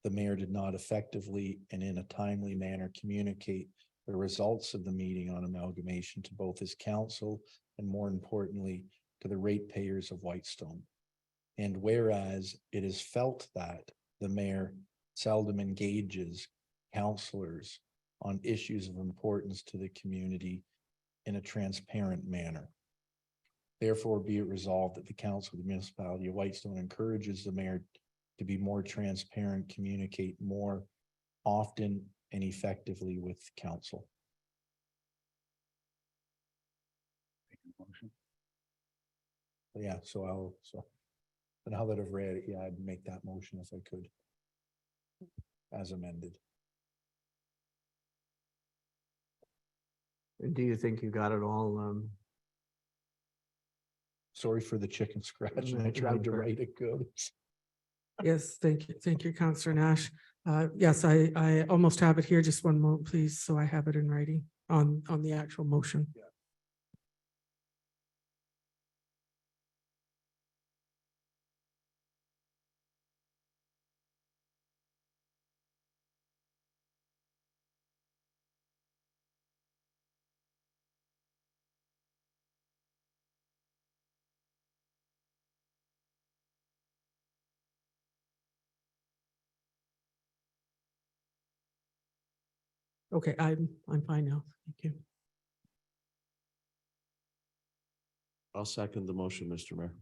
Speaker 3: the mayor did not effectively and in a timely manner communicate the results of the meeting on amalgamation to both his council and more importantly, to the ratepayers of Whitestone. And whereas it is felt that the mayor seldom engages councillors on issues of importance to the community in a transparent manner. Therefore, be it resolved that the council of the municipality of Whitestone encourages the mayor to be more transparent, communicate more often and effectively with council. Yeah, so now that I've read it, yeah, I'd make that motion if I could. As amended.
Speaker 2: Do you think you got it all?
Speaker 3: Sorry for the chicken scratch. I
Speaker 2: No,
Speaker 3: tried to
Speaker 2: no,
Speaker 3: write it good.
Speaker 5: Yes, thank you. Thank you, Councillor Nash. Yes, I almost have it here. Just one moment, please. So I have it in writing on the actual motion. Okay, I'm fine now. Thank you.
Speaker 6: I'll second the motion, Mr. Mayor.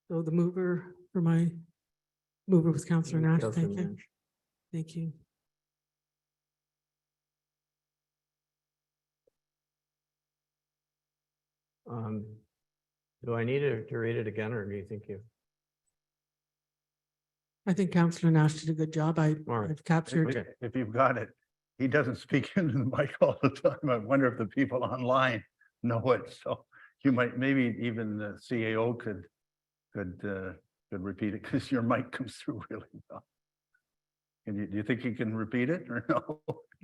Speaker 5: So the mover was Councillor Nash.
Speaker 2: Councillor
Speaker 5: Thank you.
Speaker 2: Nash.
Speaker 5: Thank you.
Speaker 2: Do I need to read it again, or do you think you?
Speaker 5: I think Councillor Nash did a good job.
Speaker 2: All right.
Speaker 5: I've captured.
Speaker 1: If you've got it, he doesn't speak into the mic all the time. I wonder if the people online know it. So you might, maybe even the CAO could repeat it because your mic comes through really well. Do you think you can repeat it or no?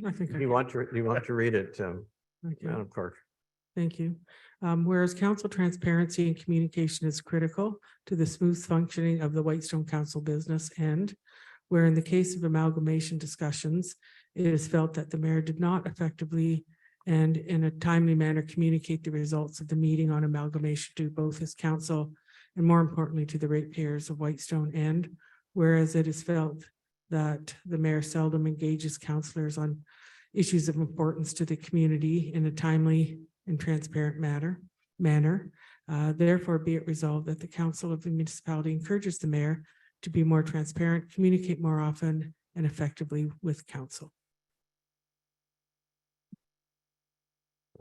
Speaker 5: I think.
Speaker 2: You want to read it,
Speaker 5: Okay.
Speaker 2: Madam Clerk?
Speaker 5: Thank you. Whereas council transparency and communication is critical to the smooth functioning of the Whitestone Council business, and where in the case of amalgamation discussions, it is felt that the mayor did not effectively and in a timely manner communicate the results of the meeting on amalgamation to both his council and more importantly to the ratepayers of Whitestone, and whereas it is felt that the mayor seldom engages councillors on issues of importance to the community in a timely and transparent manner. Therefore, be it resolved that the council of the municipality encourages the mayor to be more transparent, communicate more often and effectively with council.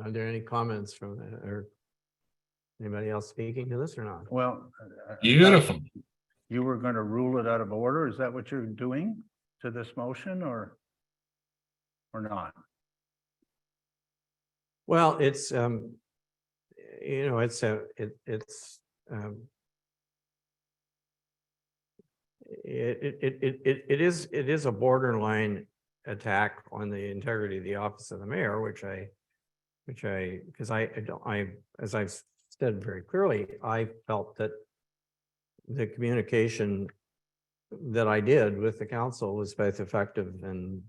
Speaker 2: Are there any comments from, or anybody else speaking to this or not?
Speaker 1: Well.
Speaker 18: Beautiful.
Speaker 1: You were going to rule it out of order. Is that what you're doing to this motion or not?
Speaker 2: Well, it's, it is a borderline attack on the integrity of the office of the mayor, because as I've said very clearly, I felt that the communication that I did with the council was both effective and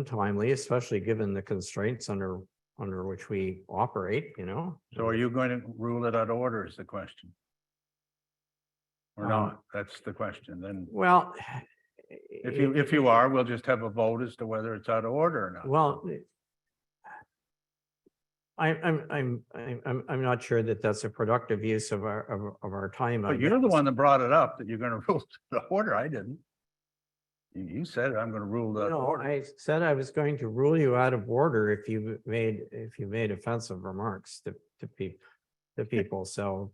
Speaker 2: timely, especially given the constraints under which we operate,
Speaker 1: So are you going to rule it out of order is the question? Or not? That's the question. Then
Speaker 2: Well,
Speaker 1: if you are, we'll just have a vote as to whether it's out of order or not.
Speaker 2: well, I'm not sure that that's a productive use of our time.
Speaker 1: But you're the one that brought it up, that you're going to rule the order. I didn't. You said I'm going to rule that
Speaker 2: No,
Speaker 1: order.
Speaker 2: I said I was going to rule you out of order if you made offensive remarks to people. So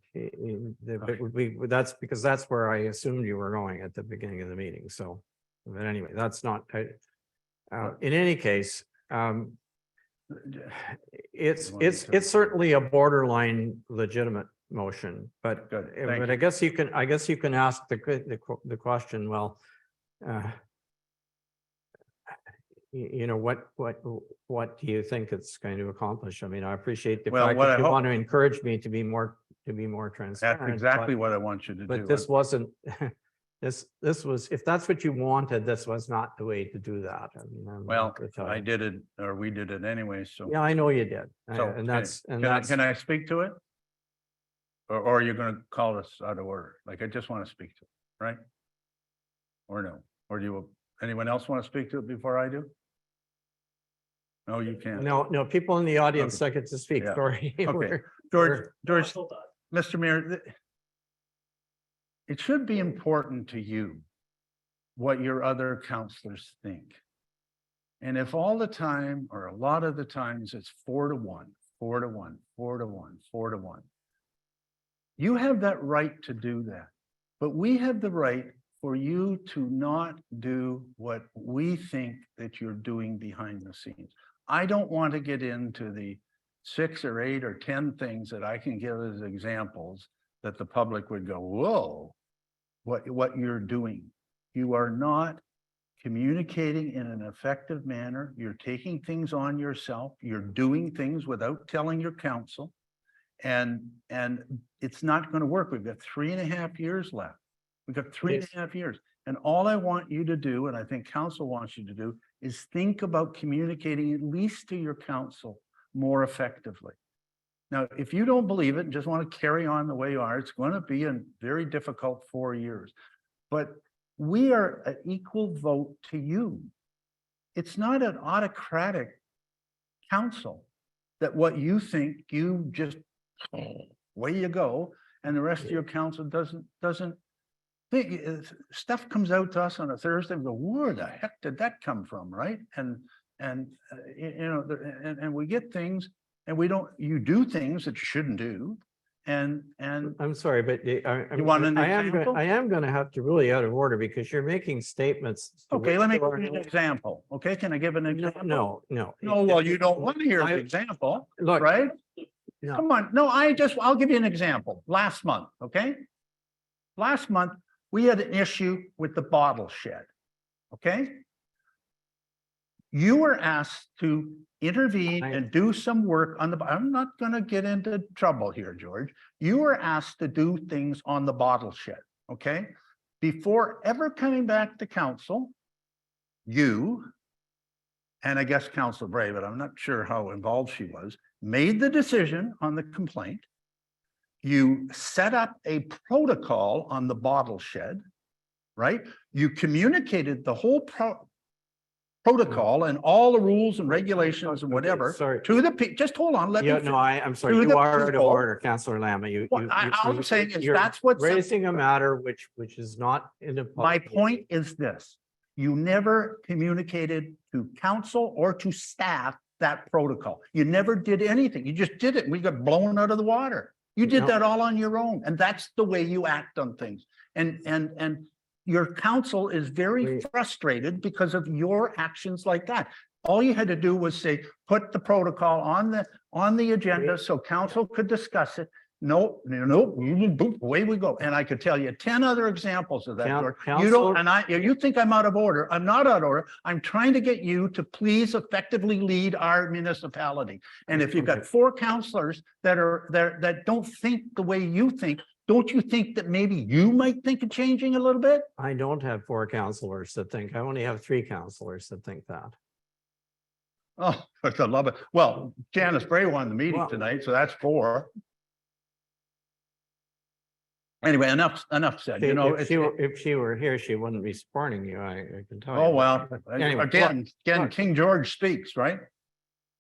Speaker 2: that's because that's where I assumed you were going at the beginning of the meeting. So, but anyway, that's not. In any case, it's certainly a borderline legitimate motion, but I guess you can ask the question. Well, what do you think it's going to accomplish? I mean, I appreciate the fact that you want to encourage me to be more transparent.
Speaker 1: That's exactly what I want you to do.
Speaker 2: But this wasn't. This was, if that's what you wanted, this was not the way to do that. I mean,
Speaker 1: well, I did it, or we did it anyway. So
Speaker 2: yeah, I know you did.
Speaker 1: So
Speaker 2: And that's
Speaker 1: can I speak to it? Or are you going to call us out of order? Like, I just want to speak to it, right? Or no? Or do you, anyone else want to speak to it before I do? No, you can't.
Speaker 2: No, people in the audience
Speaker 1: Okay.
Speaker 2: get to speak.
Speaker 1: Yeah.
Speaker 2: Sorry.
Speaker 1: Okay, George, Mr. Mayor, it should be important to you what your other counselors think. And if all the time, or a lot of the times, it's 4-1, 4-1, 4-1, 4-1. You have that right to do that, but we have the right for you to not do what we think that you're doing behind the scenes. I don't want to get into the 6 or 8 or 10 things that I can give as examples that the public would go, whoa, what you're doing. You are not communicating in an effective manner. You're taking things on yourself. You're doing things without telling your council. And it's not going to work. We've got 3.5 years left. We've got 3.5 years. And all I want you to do, and I think council wants you to do, is think about communicating at least to your council more effectively. Now, if you don't believe it and just want to carry on the way you are, it's going to be a very difficult 4 years. But we are an equal vote to you. It's not an autocratic council that what you think, you just, way you go, and the rest of your council doesn't think. Stuff comes out to us on a Thursday, we go, where the heck did that come from, right? And we get things, and you do things that you shouldn't do, and
Speaker 2: I'm sorry, but
Speaker 1: You want an
Speaker 2: I am,
Speaker 1: example?
Speaker 2: I am gonna have to really out of order because you're making statements. to
Speaker 1: okay,
Speaker 2: which
Speaker 1: let me
Speaker 2: there
Speaker 1: give
Speaker 2: are
Speaker 1: you an
Speaker 2: no-
Speaker 1: example. Okay, can I give an
Speaker 2: No,
Speaker 1: example?
Speaker 2: no.
Speaker 1: No, well, you don't want to hear
Speaker 2: I-
Speaker 1: the example,
Speaker 2: Look,
Speaker 1: right?
Speaker 2: no.
Speaker 1: Come on, no, I'll give you an example. Last month, okay? Last month, we had an issue with the bottle shed, okay? You were asked to intervene and do some work on the, I'm not gonna get into trouble here, George. You were asked to do things on the bottle shed, okay? Before ever coming back to council, you, and I guess Council Bray, but I'm not sure how involved she was, made the decision on the complaint. You set up a protocol on the bottle shed, right? You communicated the whole protocol and all the rules and regulations and whatever
Speaker 2: Sorry.
Speaker 1: to the just hold on, let me.
Speaker 2: Yeah, no,
Speaker 1: finish.
Speaker 2: I'm sorry,
Speaker 1: To
Speaker 2: you
Speaker 1: the
Speaker 2: are out of
Speaker 1: people.
Speaker 2: order, Councillor Lama.
Speaker 1: What I'm saying is
Speaker 2: you're
Speaker 1: that's what's.
Speaker 2: raising a matter which is not in the.
Speaker 1: My point is this, you never communicated to council or to staff that protocol. You never did anything. You just did it. and We got blown out of the water. You did
Speaker 2: No.
Speaker 1: that all on your own. And that's the way you act on things. And your council is very
Speaker 2: Wait.
Speaker 1: frustrated because of your actions like that. All you had to do was say, put the protocol on the agenda so council could discuss it. No, boom, away we go. And I could tell you 10 other examples of that, George. You don't,
Speaker 2: Council-
Speaker 1: you think I'm out of order. I'm not out of order. I'm trying to get you to please effectively lead our municipality. And if you've got 4 councillors that don't think the way you think, don't you think that maybe you might think of changing a little bit?
Speaker 2: I don't have 4 councillors that think, I only have 3 councillors that think that.
Speaker 1: Oh, for the love of, well, Janice Bray won the meeting
Speaker 2: Well-
Speaker 1: tonight, so that's 4. Anyway, enough said, you know.
Speaker 2: If she were here, she wouldn't be supporting you, I can tell you.
Speaker 1: Oh, well,
Speaker 2: Anyway,
Speaker 1: again,
Speaker 2: look.
Speaker 1: King George speaks, right?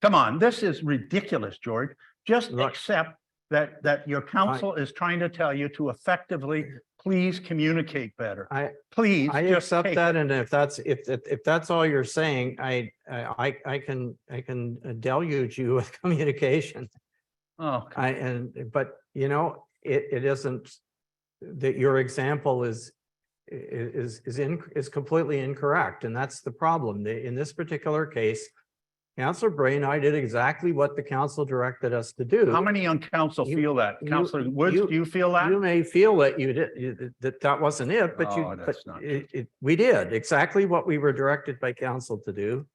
Speaker 1: Come on, this is ridiculous, George. Just
Speaker 2: Look.
Speaker 1: accept that your council is trying to tell you to effectively, please communicate better. Please.
Speaker 2: I
Speaker 1: just
Speaker 2: accept
Speaker 1: take
Speaker 2: that,
Speaker 1: it.
Speaker 2: and if that's all you're saying, I can deluge you with communication.
Speaker 1: Oh,
Speaker 2: But you know, it isn't, that your example is completely incorrect, and that's the problem. In this particular case, Councillor Bray and I did exactly what the council directed us to do.
Speaker 1: how many on council
Speaker 2: You-
Speaker 1: feel that?
Speaker 2: you-
Speaker 1: Councillor Woods,
Speaker 2: you-
Speaker 1: do you feel that?
Speaker 2: You may feel that that wasn't it, but
Speaker 1: Oh, that's not
Speaker 2: we did exactly what we were directed by council to do.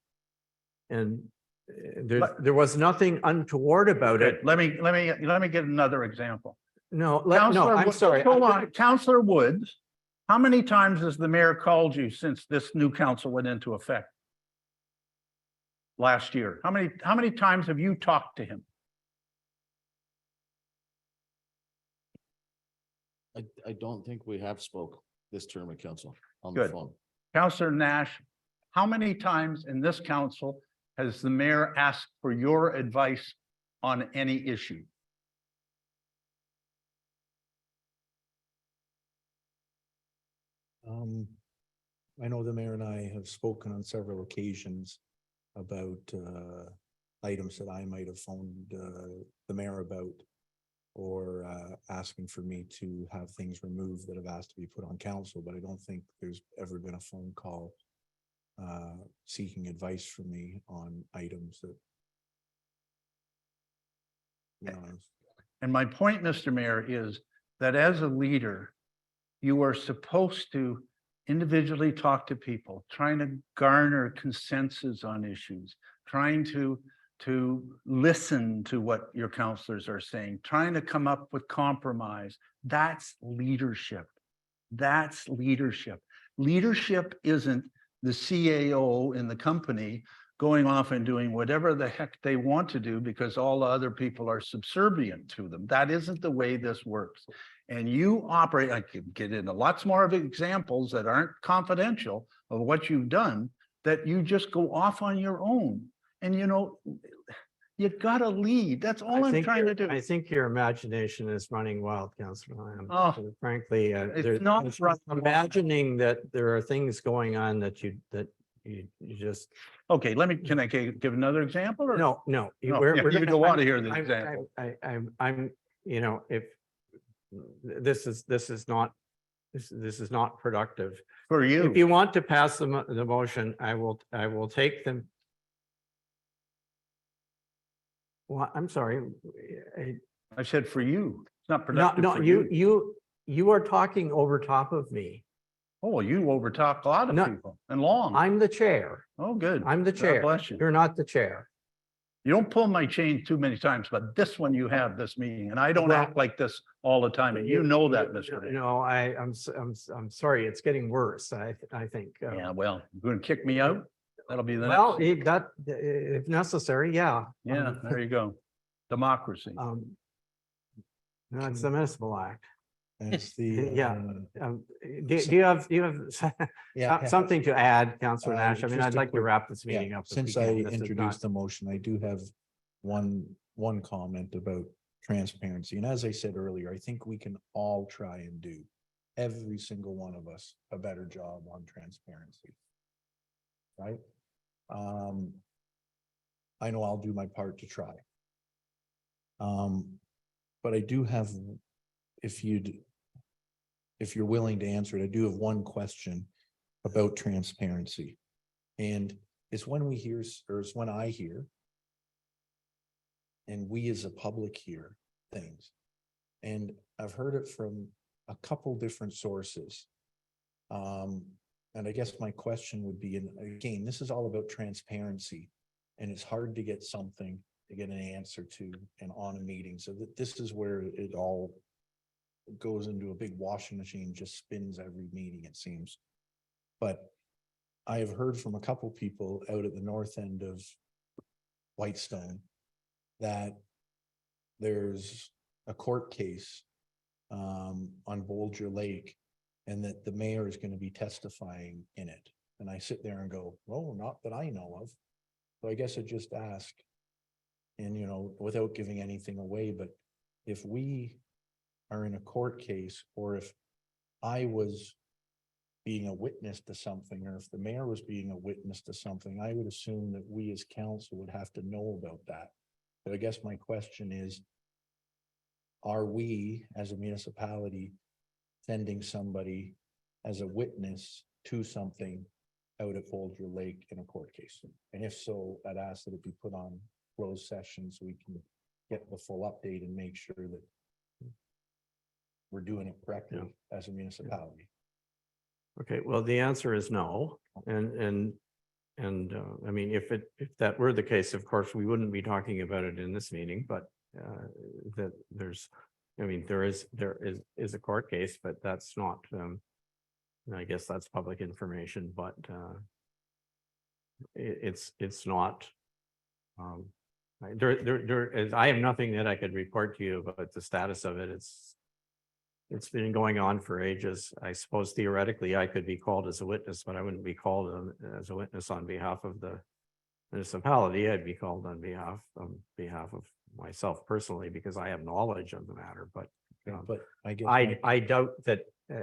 Speaker 2: And there was nothing untoward about it.
Speaker 1: Good. Let me get another example.
Speaker 2: No,
Speaker 1: Counselor
Speaker 2: I'm
Speaker 1: Woods-
Speaker 2: sorry.
Speaker 1: Hold on, Counselor Woods, how many times has the mayor called you since this new council went into effect? Last year, how many times have you talked to him?
Speaker 6: I don't think we have spoke this term of council on the
Speaker 1: Good.
Speaker 6: phone.
Speaker 1: Counselor Nash, how many times in this council has the mayor asked for your advice on any issue?
Speaker 3: I know the mayor and I have spoken on several occasions about items that I might have phoned the mayor about, or asking for me to have things removed that have asked to be put on council, but I don't think there's ever been a phone call seeking advice from me on items that. You know,
Speaker 1: And my point, Mr. Mayor, is that as a leader, you are supposed to individually talk to people, trying to garner consensus on issues, trying to listen to what your counselors are saying, trying to come up with compromise. That's leadership. That's leadership. Leadership isn't the CAO in the company going off and doing whatever the heck they want to do because all the other people are subservient to them. That isn't the way this works. And you operate, I could get into lots more of examples that aren't confidential of what you've done, that you just go off on your own. And you know, you gotta lead. That's all I'm trying to do.
Speaker 2: I think your imagination is running wild, Councillor Lamb.
Speaker 1: Oh,
Speaker 2: Frankly,
Speaker 1: it's not running wild.
Speaker 2: imagining that there are things going on that you just.
Speaker 1: Okay, can I give another example or?
Speaker 2: No.
Speaker 1: No, yeah, you don't want to hear the example.
Speaker 2: I'm, you know, this is not, this is not productive.
Speaker 1: For
Speaker 2: If
Speaker 1: you,
Speaker 2: you want to pass the motion, I will take them. Well, I'm sorry.
Speaker 1: I said for you. It's not
Speaker 2: No,
Speaker 1: productive
Speaker 2: no,
Speaker 1: for
Speaker 2: you are talking over top of me.
Speaker 1: Oh, you overtalk a lot of
Speaker 2: No,
Speaker 1: people and long.
Speaker 2: I'm the chair.
Speaker 1: Oh, good.
Speaker 2: I'm the
Speaker 1: God
Speaker 2: chair.
Speaker 1: bless you.
Speaker 2: You're not the chair.
Speaker 1: You don't pull my chain too many times, but this one you have this meeting, and I don't
Speaker 2: Well-
Speaker 1: act like this all the time, and you know that, Mr. Mayor.
Speaker 2: No, I'm sorry. It's getting worse. I think.
Speaker 1: Yeah, well, you're gonna kick me out? That'll be the
Speaker 2: Well,
Speaker 1: next.
Speaker 2: if necessary, yeah.
Speaker 1: Yeah, there you go. Democracy.
Speaker 2: No, it's the municipal act.
Speaker 3: As the.
Speaker 2: Yeah. Do you have
Speaker 3: Yeah.
Speaker 2: something to add, Councillor
Speaker 3: Uh,
Speaker 2: Nash? I mean,
Speaker 3: just
Speaker 2: I'd
Speaker 3: a
Speaker 2: like to
Speaker 3: quick-
Speaker 2: wrap this
Speaker 3: Yeah,
Speaker 2: meeting up. if we
Speaker 3: since I
Speaker 2: can. This is not-
Speaker 3: introduced the motion, I do have one comment about transparency. And as I said earlier, I think we can all try and do, every single one of us, a better job on transparency. Right? I know I'll do my part to try. But I do have, if you're willing to answer it, I do have one question about transparency. And it's when we hear, or it's when I hear, and we as a public hear things. And I've heard it from a couple different sources. And I guess my question would be, and again, this is all about transparency. And it's hard to get something, to get an answer to and on a meeting. So that this is where it all goes into a big washing machine, just spins every meeting, it seems. But I have heard from a couple people out at the north end of Whitestone that there's a court case on Bolger Lake, and that the mayor is going to be testifying in it. And I sit there and go, well, not that I know of. So I guess I just ask, and without giving anything away, but if we are in a court case, or if I was being a witness to something, or if the mayor was being a witness to something, I would assume that we as council would have to know about that. But I guess my question is, are we as a municipality sending somebody as a witness to something out at Bolger Lake in a court case? And if so, I'd ask that it be put on closed session so we can get the full update and make sure that we're doing it correctly as a municipality.
Speaker 2: Okay, well, the answer is no. And I mean, if that were the case, of course, we wouldn't be talking about it in this meeting, but that there is a court case, but that's not, I guess that's public information, but it's not, I have nothing that I could report to you about the status of it. It's been going on for ages. I suppose theoretically I could be called as a witness, but I wouldn't be called as a witness on behalf of the municipality. I'd be called on behalf of myself personally, because I have knowledge of the matter, but
Speaker 3: But I guess.
Speaker 2: I doubt that,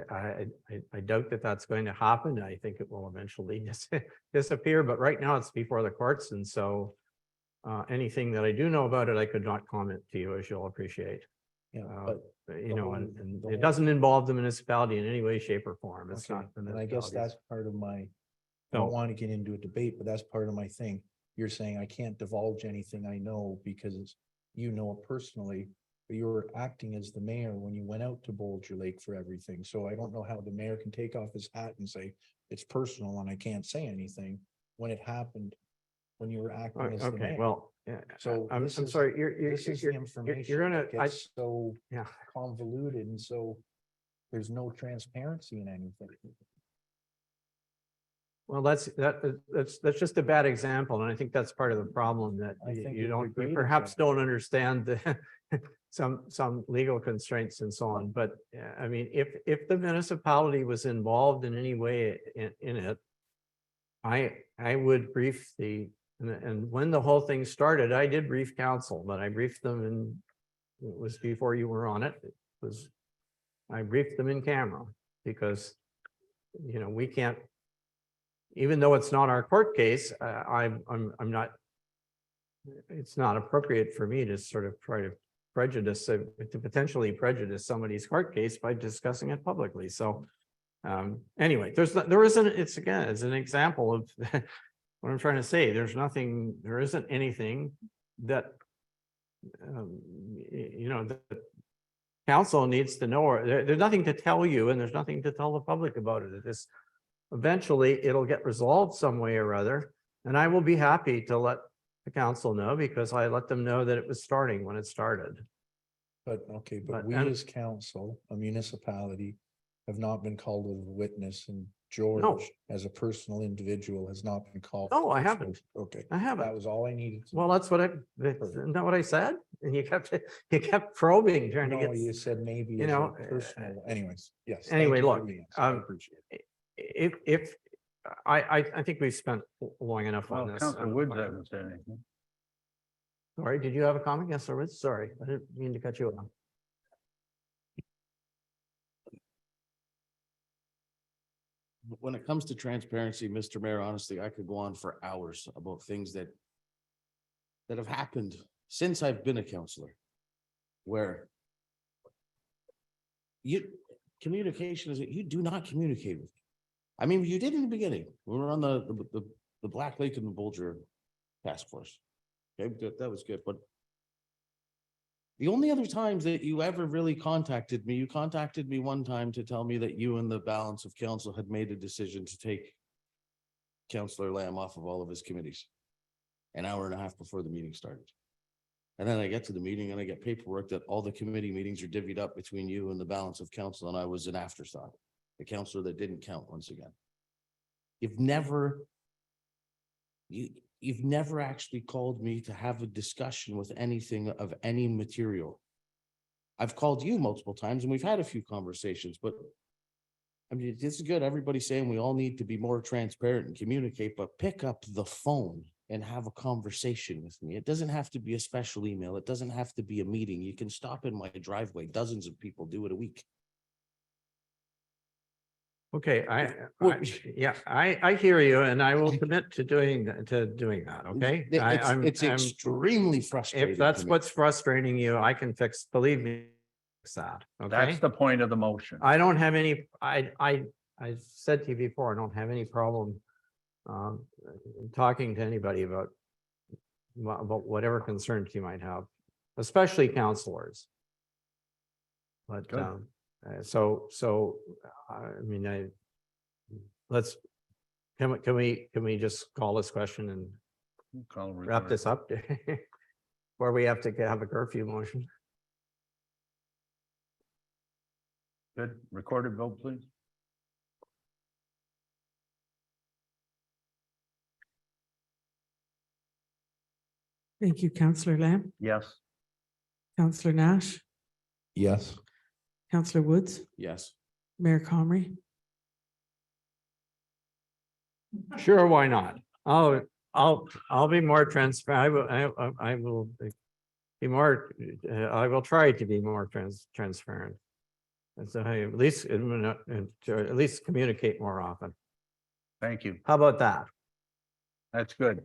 Speaker 2: I doubt that that's going to happen. I think it will eventually disappear, but right now it's before the courts. And so anything that I do know about it, I could not comment to you, as you'll appreciate.
Speaker 3: Yeah, but
Speaker 2: And it doesn't involve the municipality in any way, shape or form. It's
Speaker 3: okay,
Speaker 2: not. the
Speaker 3: and I guess
Speaker 2: municipality's-
Speaker 3: that's part of my, I
Speaker 2: No.
Speaker 3: don't want to get into a debate, but that's part of my thing. You're saying I can't divulge anything I know because you know it personally, but you were acting as the mayor when you went out to Bolger Lake for everything. So I don't know how the mayor can take off his hat and say it's personal and I can't say anything when it happened, when you were acting as the
Speaker 2: Okay,
Speaker 3: mayor.
Speaker 2: well, yeah,
Speaker 3: So
Speaker 2: I'm
Speaker 3: this is-
Speaker 2: sorry,
Speaker 3: This is the information.
Speaker 2: you're gonna,
Speaker 3: that gets so
Speaker 2: yeah.
Speaker 3: convoluted, and so there's no transparency in anything.
Speaker 2: Well, that's just a bad example, and I think that's part of the problem, that
Speaker 3: I think
Speaker 2: you
Speaker 3: it's a
Speaker 2: don't,
Speaker 3: great
Speaker 2: you perhaps
Speaker 3: example.
Speaker 2: don't understand the some legal constraints and so on. But I mean, if the municipality was involved in any way in it, I would brief and when the whole thing started, I did brief council, but I briefed them, and it was before you were on it. I briefed them in camera, because we can't, even though it's not our court case, I'm not, it's not appropriate for me to sort of try to prejudice, to potentially prejudice somebody's court case by discussing it publicly. So anyway, there isn't, it's again, it's an example of what I'm trying to say. There isn't anything that the council needs to know, or there's nothing to tell you and there's nothing to tell the public about it. This eventually it'll get resolved some way or other. And I will be happy to let the council know, because I let them know that it was starting when it started.
Speaker 3: But, okay, but we
Speaker 2: and-
Speaker 3: as council, a municipality, have not been called as a witness, and George, as a personal individual, has not been called.
Speaker 2: No, I
Speaker 3: as a
Speaker 2: haven't.
Speaker 3: witness. Okay,
Speaker 2: I haven't.
Speaker 3: that was all I needed. to
Speaker 2: Well,
Speaker 3: know.
Speaker 2: that's isn't that what I said? And you kept probing, trying to
Speaker 3: No,
Speaker 2: get.
Speaker 3: you said maybe.
Speaker 2: you
Speaker 3: as a
Speaker 2: know,
Speaker 3: personal, anyways, yes. thank
Speaker 2: anyway,
Speaker 3: you for
Speaker 2: look,
Speaker 3: the answer. I
Speaker 2: um,
Speaker 3: appreciate it.
Speaker 2: If I think we've spent long enough on
Speaker 1: Well,
Speaker 2: this.
Speaker 1: Councilor Woods hasn't said anything.
Speaker 2: Sorry, did you have a comment? Yes, sir. Sorry, I didn't mean to cut you off.
Speaker 6: When it comes to transparency, Mr. Mayor, honestly, I could go on for hours about things that have happened since I've been a counselor, where communication is, you do not communicate with me. I mean, you did in the beginning. We were on the Black Lake and the Bulger task force. Okay, that was good, but the only other times that you ever really contacted me, you contacted me one time to tell me that you and the balance of council had made a decision to take Councillor Lamb off of all of his committees an hour and a half before the meeting started. And then I get to the meeting and I get paperwork that all the committee meetings are divvied up between you and the balance of council, and I was an afterthought, the councillor that didn't count once again. You've never actually called me to have a discussion with anything of any material. I've called you multiple times and we've had a few conversations, but I mean, this is good. Everybody's saying we all need to be more transparent and communicate, but pick up the phone and have a conversation with me. It doesn't have to be a special email. It doesn't have to be a meeting. You can stop in my driveway. Dozens of people do it a week.
Speaker 2: Okay, I hear you, and I will commit to doing that, okay?
Speaker 6: It's extremely frustrating.
Speaker 2: If that's
Speaker 6: to me.
Speaker 2: what's frustrating you, I can believe me, fix that, okay?
Speaker 1: That's the point of the motion.
Speaker 2: I don't have any, I said to you before, I don't have any problem talking to anybody about whatever concerns you might have, especially counselors. But
Speaker 1: Good.
Speaker 2: I mean, can we just call this question and
Speaker 1: Call a
Speaker 2: wrap
Speaker 1: recording.
Speaker 2: this up? Where we have to have a curfew motion?
Speaker 1: Good. Recorded vote, please.
Speaker 5: Thank you, Councillor Lamb,
Speaker 1: Yes.
Speaker 5: Councillor Nash,
Speaker 3: Yes.
Speaker 5: Councillor Woods,
Speaker 6: Yes.
Speaker 5: Mayor Comrie.
Speaker 2: Sure, why not? I'll be more transparent. I will be more, I will try to be more transparent. And so hey, at least communicate more often.
Speaker 1: Thank you.
Speaker 2: How about that?
Speaker 1: That's good.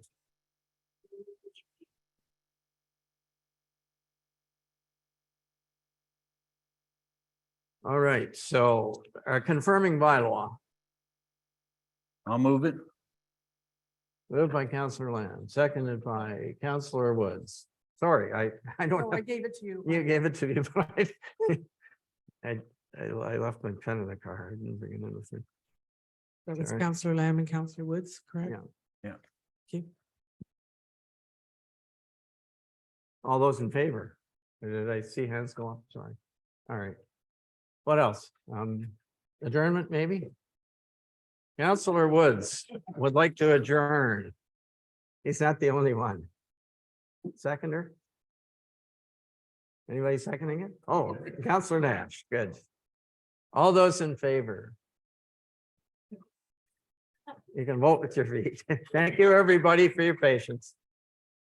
Speaker 2: All right, so confirming bylaw,
Speaker 1: I'll move it.
Speaker 2: moved by Councillor Lamb, seconded by Councillor Woods. Sorry, I don't.
Speaker 5: Oh, I gave it to you.
Speaker 2: You gave it to me, but I left my pen in the car. I didn't bring it in with me.
Speaker 5: That was
Speaker 2: Sorry.
Speaker 5: Councillor Lamb and Councillor Woods, correct?
Speaker 2: Yeah.
Speaker 1: Yeah.
Speaker 5: Okay.
Speaker 2: All those in favor? Or did I see hands go up? Sorry. All right. What else? Adjournment, maybe? Councillor Woods would like to adjourn. He's not the only one. Seconder? Anybody seconding it? Oh, Councillor Nash, good. All those in favor? You can vote with your feet. Thank you, everybody, for your patience.